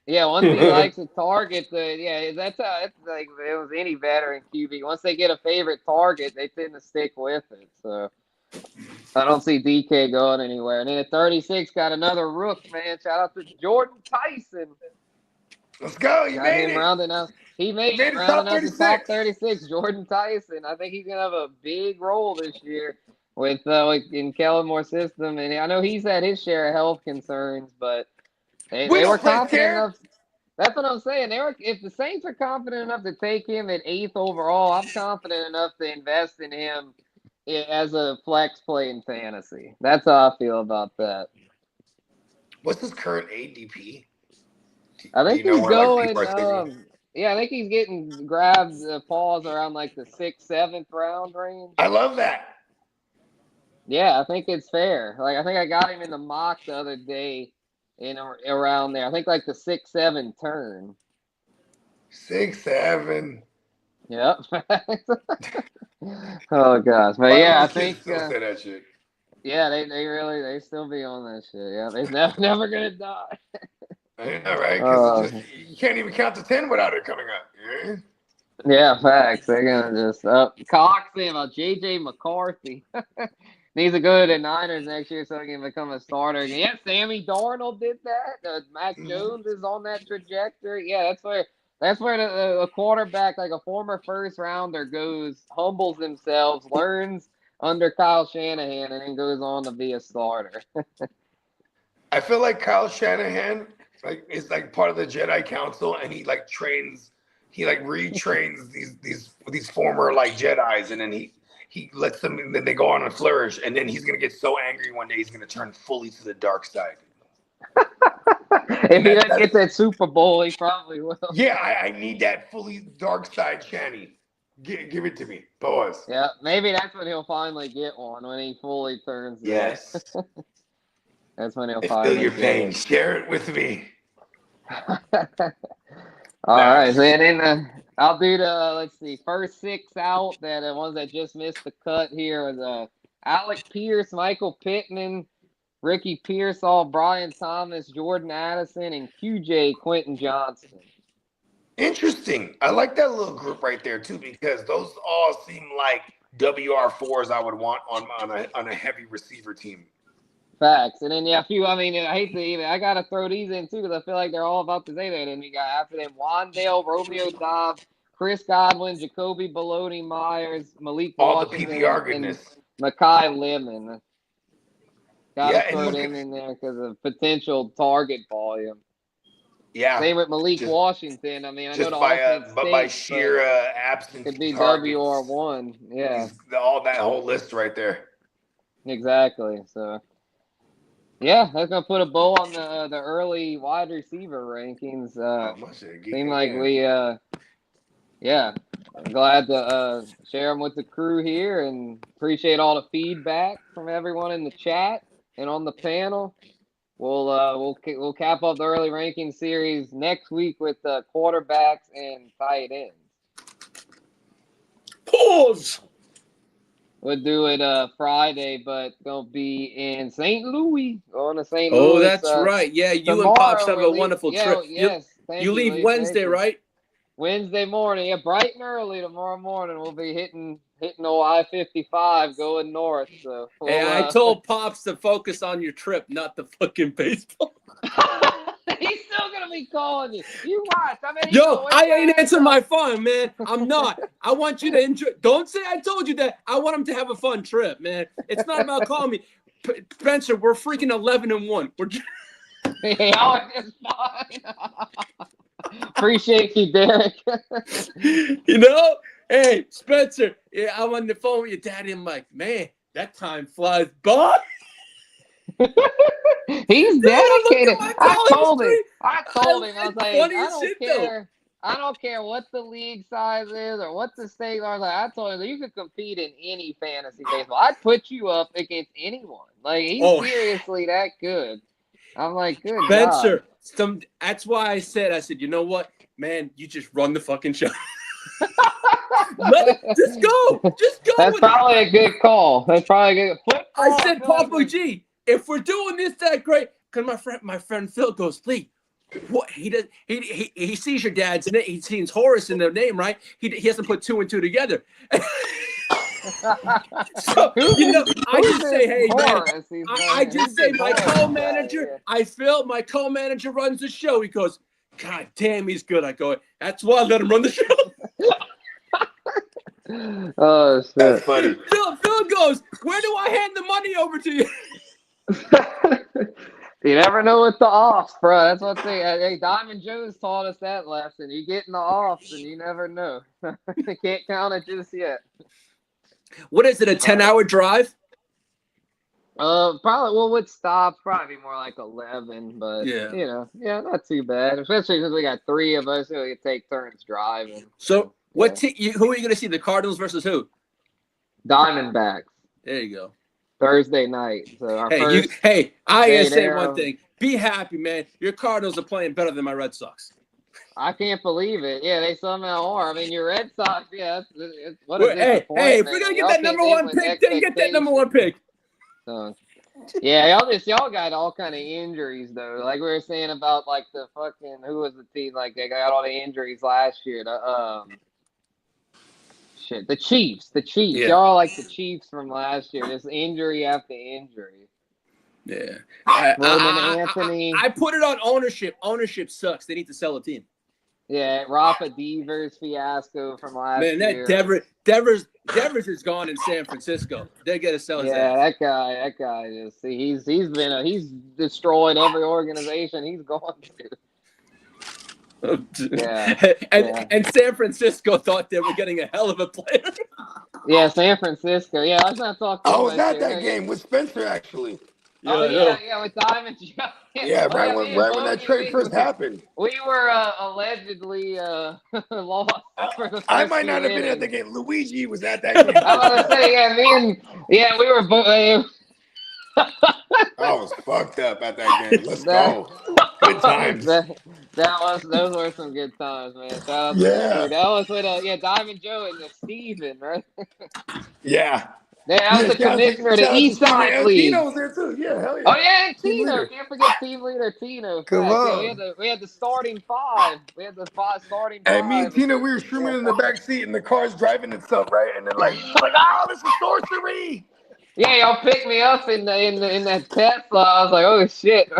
Yeah, once he likes a target, that's how it's like if it was any veteran QB. Once they get a favorite target, they tend to stick with it. So I don't see DK going anywhere. And then at 36, got another rook, man. Shout out to Jordan Tyson. Let's go. He made it. Rounding up. He made it rounding up the top 36. Jordan Tyson. I think he's going to have a big role this year. in Kellen Moore's system, and I know he's had his share of health concerns, but they were confident enough. That's what I'm saying. If the Saints are confident enough to take him at 8th overall, I'm confident enough to invest in him as a flex play in fantasy. That's how I feel about that. What's his current ADP? I think he's going. I think he's getting grabbed paws around like the 6th, 7th round range. I love that. Yeah, I think it's fair. Like I think I got him in the mock the other day. Around there, I think like the 6-7 turn. 6-7. Yep. Oh gosh, but yeah, I think. Say that shit. Yeah, they still be on that shit. Yeah, they're never gonna die. I know, right? Because you can't even count to 10 without it coming up. Yeah. Yeah, facts. They're gonna just Cox saying about JJ McCarthy. Needs to go to the Niners next year so he can become a starter. Yeah, Sammy Darnold did that. Mac Jones is on that trajectory. Yeah, that's where a quarterback, like a former first rounder, humbles themselves, learns under Kyle Shanahan, and then goes on to be a starter. I feel like Kyle Shanahan is like part of the Jedi Council, and he retrains these former Jedis, and then he lets them, and then they go on and flourish, and then he's going to get so angry one day he's going to turn fully to the dark side. If he doesn't get that Super Bowl, he probably will. Yeah, I need that fully dark side Channy. Give it to me. Pause. Yeah, maybe that's when he'll finally get one, when he fully turns. Yes. That's when he'll finally feel your pain. Share it with me. All right, so then I'll do the, let's see, first 6 out, the ones that just missed the cut here was Alec Pierce, Michael Pittman, Ricky Pearsall, Brian Thomas, Jordan Addison, and QJ Quentin Johnson. Interesting. I like that little group right there, too, because those all seem like WR4s I would want on a heavy receiver team. Facts. And then, I hate to even, I got to throw these in, too, because I feel like they're all about the same. And then we got, after them, Wandale, Romeo Dobbs, Chris Godwin, Jacoby Baloney Myers, Malik all Washington, the PPR goodness. and Mekhi Lemon. Got to throw them in there because of potential target volume. Yeah. Same with Malik Washington. I know the offense by sheer absence. Could be WR1. Yeah. That whole list right there. Exactly. So, yeah, that's gonna put a bow on the early wide receiver rankings. Seem like we, I'm glad to share them with the crew here, and appreciate all the feedback from everyone in the chat and on the panel. We'll cap off the early ranking series next week with quarterbacks and tight ends. Pause. We'll do it Friday, but gonna be in St. Louis. Going to St. Louis. Oh, that's right. Yeah, you and Pops have a wonderful trip. Yes, you leave Wednesday, right? Wednesday morning. Yeah, bright and early tomorrow morning. We'll be hitting I-55 going north. So I told Pops to focus on your trip, not the fucking baseball. He's still gonna be calling you. You watch. I ain't answering my phone, man. I'm not. I want you to enjoy. Don't say I told you that. I want him to have a fun trip, man. It's not about calling me. Spencer, we're freaking 11-1. We're just fine. Appreciate you, Derek. Hey, Spencer. Yeah, I'm on the phone with your daddy. I'm like, man, that time flies by. He's dedicated. I told him. I was like, I don't care what the league size is or what the state are. I told him you could compete in any fantasy baseball. I'd put you up against anyone. He's seriously that good. I'm like, good Spencer. That's why I said, you know what, man, you just run the fucking show. Just go. That's probably a good call. That's probably a good. I said, Papa G, if we're doing this that great, because my friend Phil goes, Lee, what he does? He sees your dad's name. He sees Horace in the name, right? He hasn't put 2 and 2 together. So I just say, hey, man. I just say my co-manager. My co-manager runs the show. He goes, God damn, he's good. I go, that's why I let him run the show. Oh shit. That's funny. Phil goes, where do I hand the money over to you? You never know with the offs, bro. That's what they. Hey, Diamond Jones taught us that lesson. You get in the offs, and you never know. You can't count it just yet. What is it? A 10-hour drive? Probably. Well, with stops, probably more like 11. But yeah, not too bad. Especially since we got 3 of us who can take turns driving. So, who are you going to see? The Cardinals versus who? Diamondbacks. There you go. Thursday night. So our I gotta say one thing. Be happy, man. Your Cardinals are playing better than my Red Sox. I can't believe it. Yeah, they somehow are. I mean, your Red Sox. Yeah, what a disappointment. Hey, if we're gonna get that number 1 pick, then get that number 1 pick. Yeah, y'all got all kind of injuries though. Like we were saying about like the fucking who was the team? Like they got all the injuries last year. The Chiefs. Yeah. Y'all like the Chiefs from last year. Just injury after injury. Yeah. Anthony. I put it on ownership. Ownership sucks. They need to sell a team. Yeah, Rafa Devers fiasco from last year. Man, that Devers is gone in San Francisco. They got to sell his ass. Yeah, that guy just he's destroyed every organization he's gone to. And San Francisco thought they were getting a hell of a player. Yeah, San Francisco. Yeah, let's not talk. I was at that game with Spencer actually. Yeah, with Diamond. Yeah, right when that trade first happened. We were allegedly lost. I might not have been at the game. Luigi was at that game. I was gonna say, we were both. I was fucked up at that game. Let's go. Good times. Those were some good times, man. Shout out that was with Diamond Joe and Steven, right? Yeah. That was the commissioner of the East Side League. Tino was there too. Yeah, hell yeah. Oh yeah, Tino. Can't forget team leader Tino. Come on. Yeah, we had the starting 5. We had the 5 starting 5. And me and Tino, we were streaming in the back seat, and the car's driving itself, right? And then oh, this is sorcery. Yeah, y'all picked me up in that Tesla. I was like, oh shit.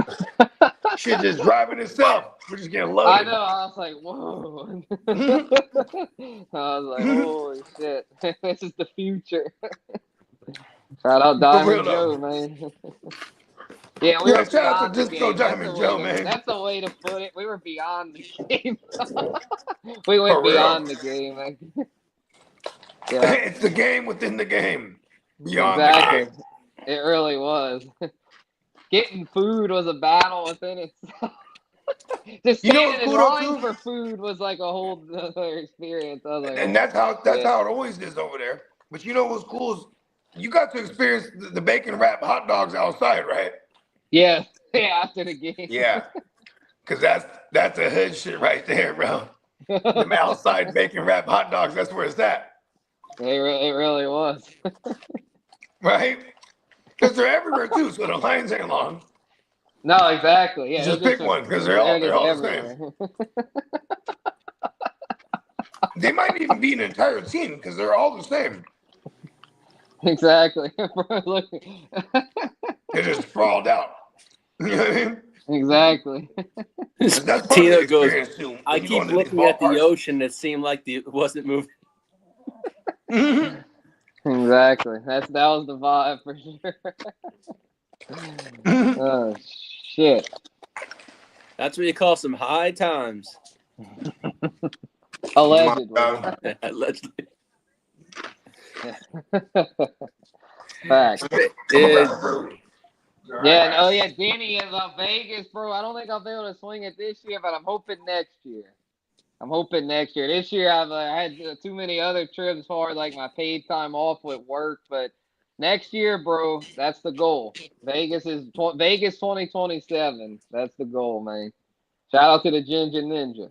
Shit just driving itself. We're just getting loaded. I know. I was like, whoa. I was like, holy shit. This is the future. Shout out Diamond Joe, man. Yeah, we were shout out to Disco Diamond Joe, man. That's the way to put it. We were beyond the game. We went beyond the game. Man. Yeah. It's the game within the game. Beyond exactly. the game. It really was. Getting food was a battle within itself. Just standing in line for food was like a whole other experience. I was like, and that's how it always is over there. But you know what's cool is you got to experience the bacon wrap hot dogs outside, right? Yeah, after the game. Yeah, because that's a hood shit right there, bro. Them outside bacon wrap hot dogs, that's where it's at. It really was. Right? Because they're everywhere too, so the lines ain't long. No, exactly. Yeah, just pick one because they're all the same. They might even be an entire team because they're all the same. Exactly. They're just sprawled out. You know what I mean? Exactly. That's Tino goes, too, I keep looking at the ocean that seemed like it wasn't moving. Exactly. That was the vibe for sure. Oh shit. That's what you call some high times. Allegedly. Allegedly. Facts. Danny is Vegas, bro. I don't think I'll be able to swing it this year, but I'm hoping next year. This year I've had too many other trips for like my paid time off with work, but next year, bro, that's the goal. Vegas 2027. That's the goal, man. Shout out to the Ginger Ninja.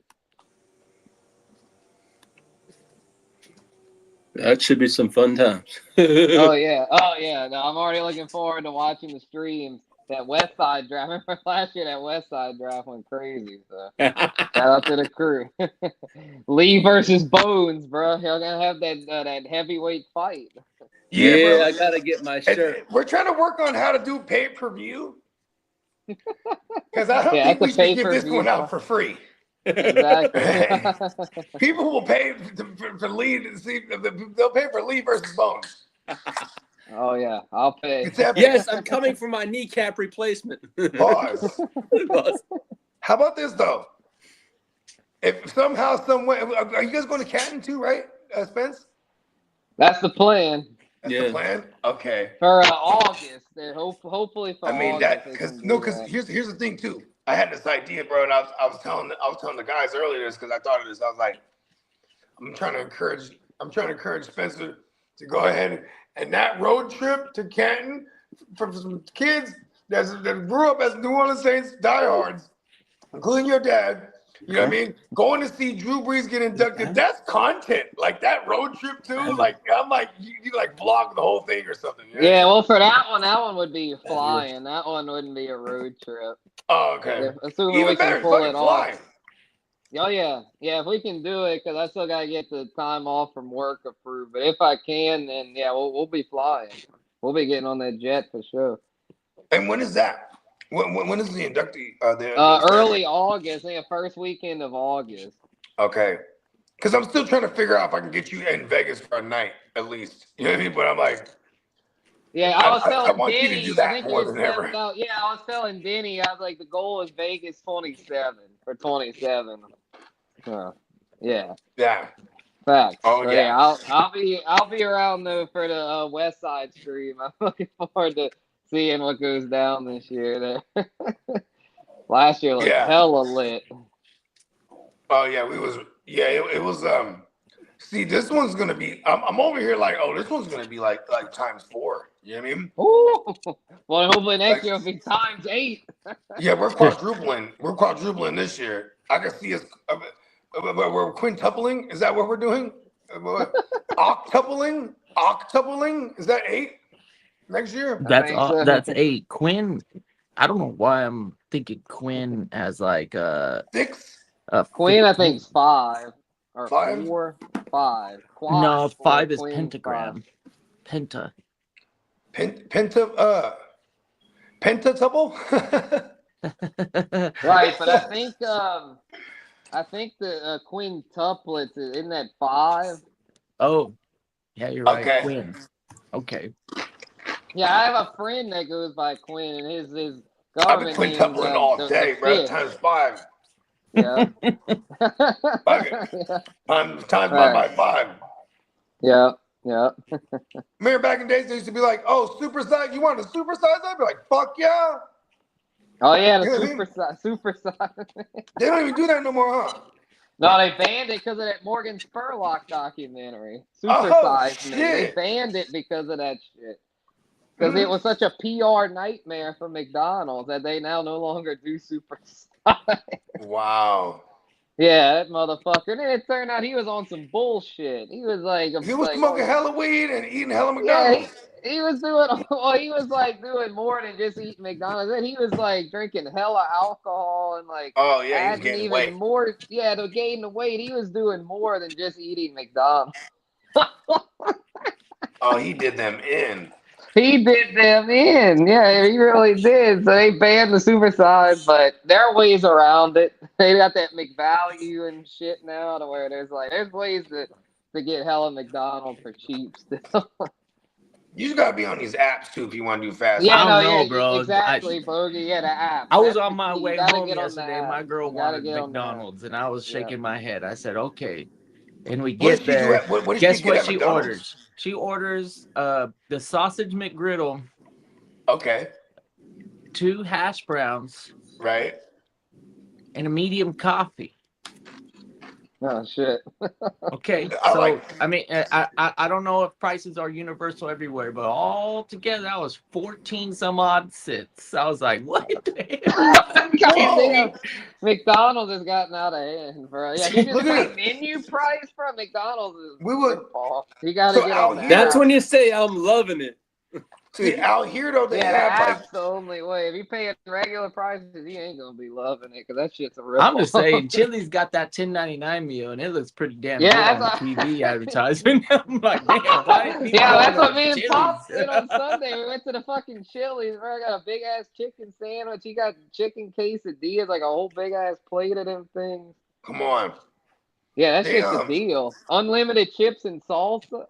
That should be some fun times. Oh yeah. No, I'm already looking forward to watching the streams. That West Side draft. Remember last year that West Side draft went crazy. So shout out to the crew. Lee versus Bones, bro. Y'all gonna have that heavyweight fight. Yeah, I gotta get my shirt. We're trying to work on how to do pay-per-view. Because I don't think we should give this one out for free. Exactly. People will pay for lead. See, they'll pay for lead versus bones. Oh yeah, I'll pay. Yes, I'm coming for my kneecap replacement. Pause. How about this though? If somehow, some way, are you guys going to Canton too, right, Spence? That's the plan. That's the plan. Okay. For August, hopefully for. I mean August, because here's the thing too. I had this idea, bro, and I was telling the guys earlier this because I thought of this. I was like, I'm trying to encourage Spencer to go ahead and that road trip to Canton for some kids that grew up as New Orleans Saints diehards, including your dad. You know what I mean? Going to see Drew Brees get inducted, that's content. Like that road trip too. Like I'm like you like vlog the whole thing or something. You know? Yeah, well, for that one would be flying. That one wouldn't be a road trip. Oh, okay. Assuming Even we better, can pull it flying. off. Oh yeah, if we can do it, because I still gotta get the time off from work approved. But if I can, then yeah, we'll be flying. We'll be getting on that jet for sure. And when is that? When is the inductee? Early August, I think first weekend of August. Okay, because I'm still trying to figure out if I can get you in Vegas for a night at least. You know what I mean? But I'm like, yeah, I was telling I want Denny, you to do that more than ever. Yeah, I was telling Denny, I was like, the goal is Vegas 27 for 27. Yeah. Yeah. Facts. Oh so, yeah. I'll be around though for the West Side stream. I'm looking forward to seeing what goes down this year. There. Last year was hella lit. Oh yeah, it was. See, this one's gonna be. I'm over here like, oh, this one's gonna be like times 4. You know what I mean? Ooh. Well, hopefully next year will be times 8. Yeah, we're quadrupling. We're quadrupling this year. I can see us. We're quintupling. Is that what we're doing? Octupling. Is that 8 next year? That's 8. Quinn. I don't know why I'm thinking Quinn as like 6. Quinn, I think, is 5 or 5? 4, 5. Quad, no, 5 is Quinn, pentagram. 5. Pentatuple. Right, but I think the quintuplets is in that 5. Oh, yeah, you're right. Okay. Quinn. Okay. Yeah, I have a friend that goes by Quinn, and his I've been government quintupling all day, bro. Times 5. Yeah. Times by 5. Yeah. Remember back in days, they used to be like, "Oh, supersize. You want to supersize?" I'd be like, "Fuck yeah!" Oh yeah, the You know what I mean? super size. They don't even do that no more, huh? No, they banned it because of that Morgan Spurlock documentary. Super size. Shit. They banned it because of that shit. Because it was such a PR nightmare for McDonald's that they now no longer do super size. Wow. Yeah, that motherfucker. And then it turned out he was on some bullshit. He was like, smoking hella weed and eating hella McDonald's. Yeah, he was doing more than just eating McDonald's. Then he was like drinking hella alcohol and like he was gaining weight. More. Yeah, to gain the weight, he was doing more than just eating McDonald's. Oh, he did them in. He did them in. Yeah, he really did. So they banned the supersize, but there are ways around it. They got that McValue and shit now to where there's ways to get hella McDonald's for cheap still. You just gotta be on these apps too if you want to do fast. Yeah, I don't know, bro. Exactly, Bogey. Yeah, the app. I was on my way home yesterday. My girl wanted McDonald's, and I was shaking my head. I said, "Okay." And we get there. Guess what she orders? She orders the sausage McGriddle. Okay. 2 hash browns. Right. And a medium coffee. Oh shit. Okay. So I mean, I don't know if prices are universal everywhere, but all together that was 14 some odd cents. I was like, what the hell? McDonald's has gotten out of hand, bro. Yeah, you just got menu price from McDonald's. You gotta get on that. That's when you say I'm loving it. See, out here though, they have the only way. If you pay at regular prices, you ain't gonna be loving it because that shit's a rip. I'm just saying, Chili's got that $10.99 meal, and it looks pretty damn good on the TV advertisement. I'm like, damn, why? That's what me and Pop did on Sunday. We went to the fucking Chili's. I got a big ass chicken sandwich. He got chicken quesadillas, like a whole big ass plate of them things. Come on. Yeah, that shit's a deal. Unlimited chips and salsa.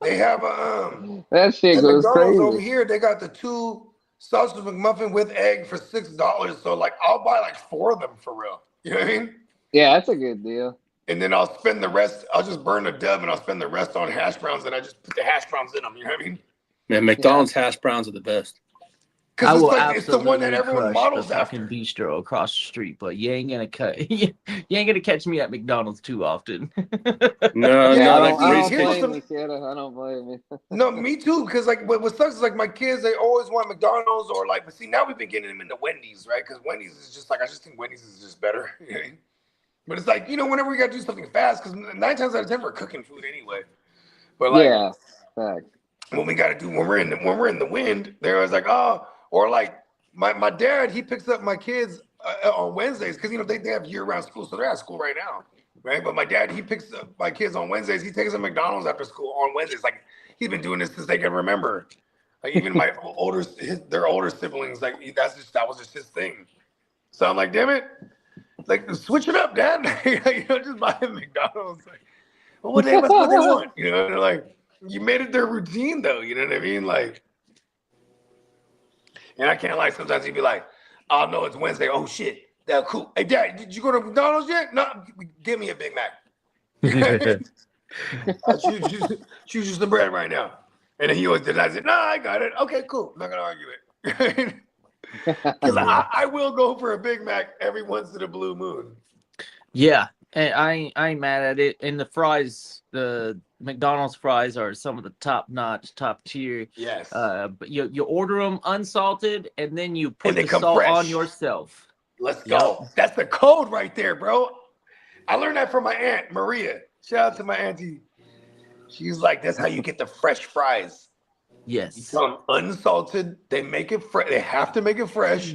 They have that shit at goes McDonald's crazy. over here. They got the 2 sausage McMuffin with egg for $6. So like, I'll buy like 4 of them for real. You know what I mean? Yeah, that's a good deal. And then I'll spend the rest. I'll just burn a dub and I'll spend the rest on hash browns, and I just put the hash browns in them. You know what I mean? Man, McDonald's hash browns are the best. I will it's the one that everyone models the fucking after. bistro across the street, but you ain't gonna catch me at McDonald's too often. No, I don't blame you. No, me too. Because like, what sucks is like my kids, they always want McDonald's or like. But see, now we've been getting them into Wendy's, right? Because Wendy's is just like, I just think Wendy's is just better. You know? But it's like, whenever we gotta do something fast, because 9 times out of 10 we're cooking food anyway. But like, yeah, fact. When we gotta do when we're in the wind, they're always like, oh. Or like my dad, he picks up my kids on Wednesdays because they have year-round school, so they're at school right now, right? But my dad, he picks up my kids on Wednesdays. He takes them to McDonald's after school on Wednesdays. Like he's been doing this since they can remember. Like even my their older siblings, like that was just his thing. So I'm like, damn it, like switch it up, Dad. Just buy them McDonald's. Like, well, that's what they want. They're like, you made it their routine though. You know what I mean? Like. And I can't lie, sometimes he'd be like, oh, no, it's Wednesday. Oh, shit. That's cool. Hey, Dad, did you go to McDonald's yet? No, give me a Big Mac. I'll choose some bread right now. And then he always denies it. No, I got it. Okay, cool. I'm not going to argue it. Because I will go for a Big Mac every once in a blue moon. Yeah, and I ain't mad at it. And the fries, the McDonald's fries are some of the top-notch, top-tier. Yes. But you order them unsalted, and then you put the salt fresh. on yourself. Let's go. Yep. That's the code right there, bro. I learned that from my aunt, Maria. Shout out to my auntie. She's like, that's how you get the fresh fries. Yes. You tell them unsalted. They make it fresh. They have to make it fresh.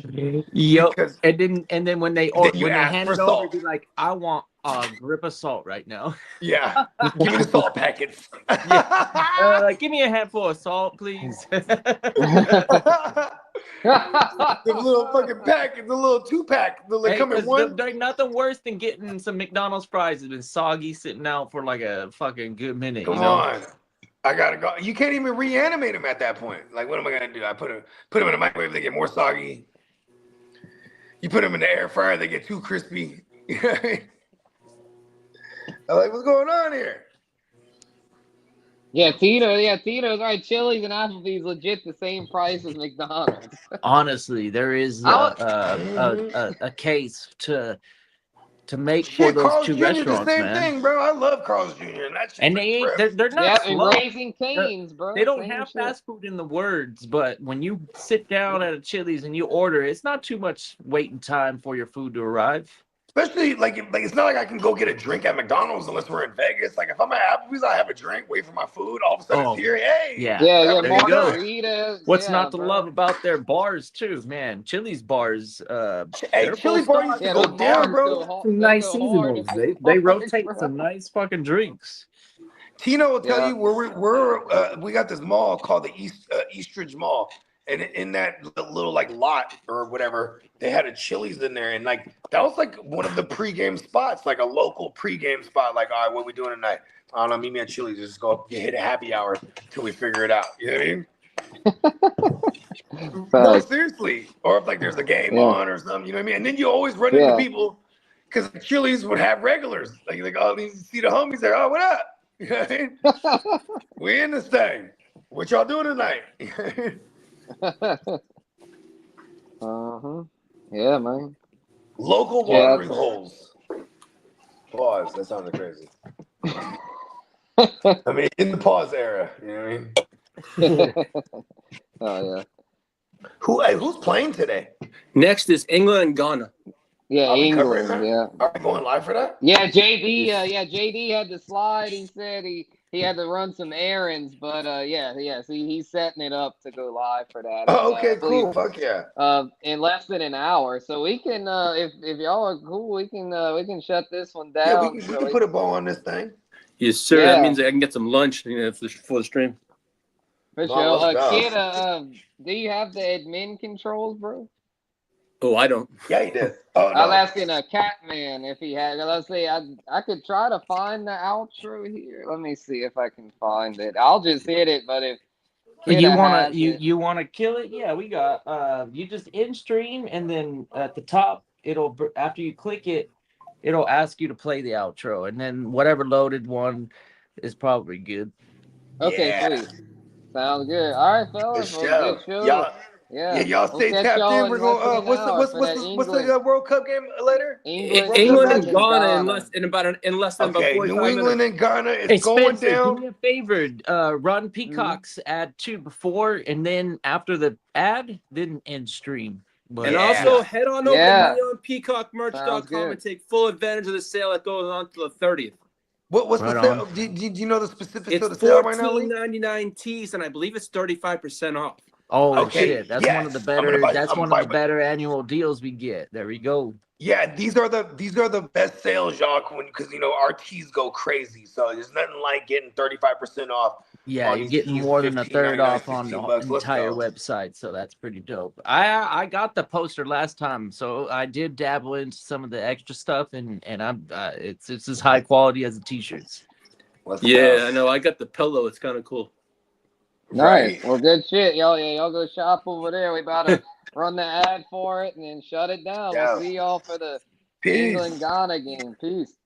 Yep. And then when they hand it over, salt. be like, I want a grip of salt right now. Yeah. Give me the salt packets. Give me a handful of salt, please. The little fucking packet, the little 2-pack. They come in one. There's nothing worse than getting some McDonald's fries that's been soggy sitting out for like a fucking good minute. Come on. I gotta go. You can't even reanimate them at that point. Like, what am I gonna do? I put them in the microwave, they get more soggy. You put them in the air fryer, they get too crispy. I'm like, what's going on here? Yeah, Tito's right. Chili's and Applebee's legit the same price as McDonald's. Honestly, there is a case to make for those Carl's two Jr. restaurants, the same man. thing, bro. I love Carl's Jr. And they're not slow. And Raising Cane's, bro. They don't have fast food in the words, but when you sit down at a Chili's and you order, it's not too much waiting time for your food to arrive. Especially like it's not like I can go get a drink at McDonald's unless we're in Vegas. Like if I'm at Applebee's, I have a drink, wait for my food. All of a sudden it's here. Hey, yeah. There you go. What's not to love about their bars too, man? Chili's bars. Hey, Chili bar used to go down, bro. Some nice seasonals. They rotate some nice fucking drinks. Tino will tell you we got this mall called the Eastridge Mall. And in that little like lot or whatever, they had a Chili's in there, and like that was like one of the pregame spots, like a local pregame spot. Like, all right, what are we doing tonight? I don't know. Meet me at Chili's. Just go hit a happy hour till we figure it out. You know what I mean? No, seriously. Or if like there's a game on or something, you know what I mean? And then you always run into people because Chili's would have regulars. Like oh, you see the homies there. Oh, what up? You know what I mean? We in this thing. What y'all doing tonight? Yeah, man. Local watering holes. Pause. That sounded crazy. I mean, in the pause era. You know what I mean? Oh yeah. Who's playing today? Next is England and Ghana. Yeah, England. Yeah. Are we going live for that? Yeah, JD. JD had to slide. He said he had to run some errands, but so he's setting it up to go live for that. Oh, okay, cool. Fuck yeah. In less than an hour, so we can if y'all are cool, we can shut this one down. Yeah, we can put a bow on this thing. Yes, sir. Yeah. That means I can get some lunch for the stream. For sure. Kitteh, do you have the admin controls, bro? Oh, I don't. Yeah, he did. Oh, no. I was asking a Catman if he had. Let's see. I could try to find the outro here. Let me see if I can find it. I'll just hit it. But if you wanna kill it, yeah, we got. You just in stream, and then at the top, after you click it, it'll ask you to play the outro, and then whatever loaded one is probably good. Okay, sweet. Sounds good. All right, fellas. Good show. Y'all stay tapped in. We're going. What's the World Cup game later? England and Ghana in less than about 45 New England minutes. and Ghana is going down. Do me a favor. Run Peacock's ad 2 before, and then after the ad, then end stream. But also head on over to PeacockMerch.com and take full advantage of the sale that goes on till the 30th. What's the sale? Do you know the specifics of the sale right now? It's $14.99 tees, and I believe it's 35% off. Oh shit! That's one of the better. That's one of the better annual deals we get. There we go. Yeah, these are the best sales, Jacques, because our tees go crazy. So there's nothing like getting 35% off. Yeah, you're getting more than a third off on the entire website, so that's pretty dope. I got the poster last time, so I did dabble into some of the extra stuff, and I'm it's as high quality as the t-shirts. I know. I got the pillow. It's kind of cool. Nice. Well, good shit, y'all. Yeah, y'all go shop over there. We about to run the ad for it and then shut it down. We'll see y'all for the England Ghana game. Peace.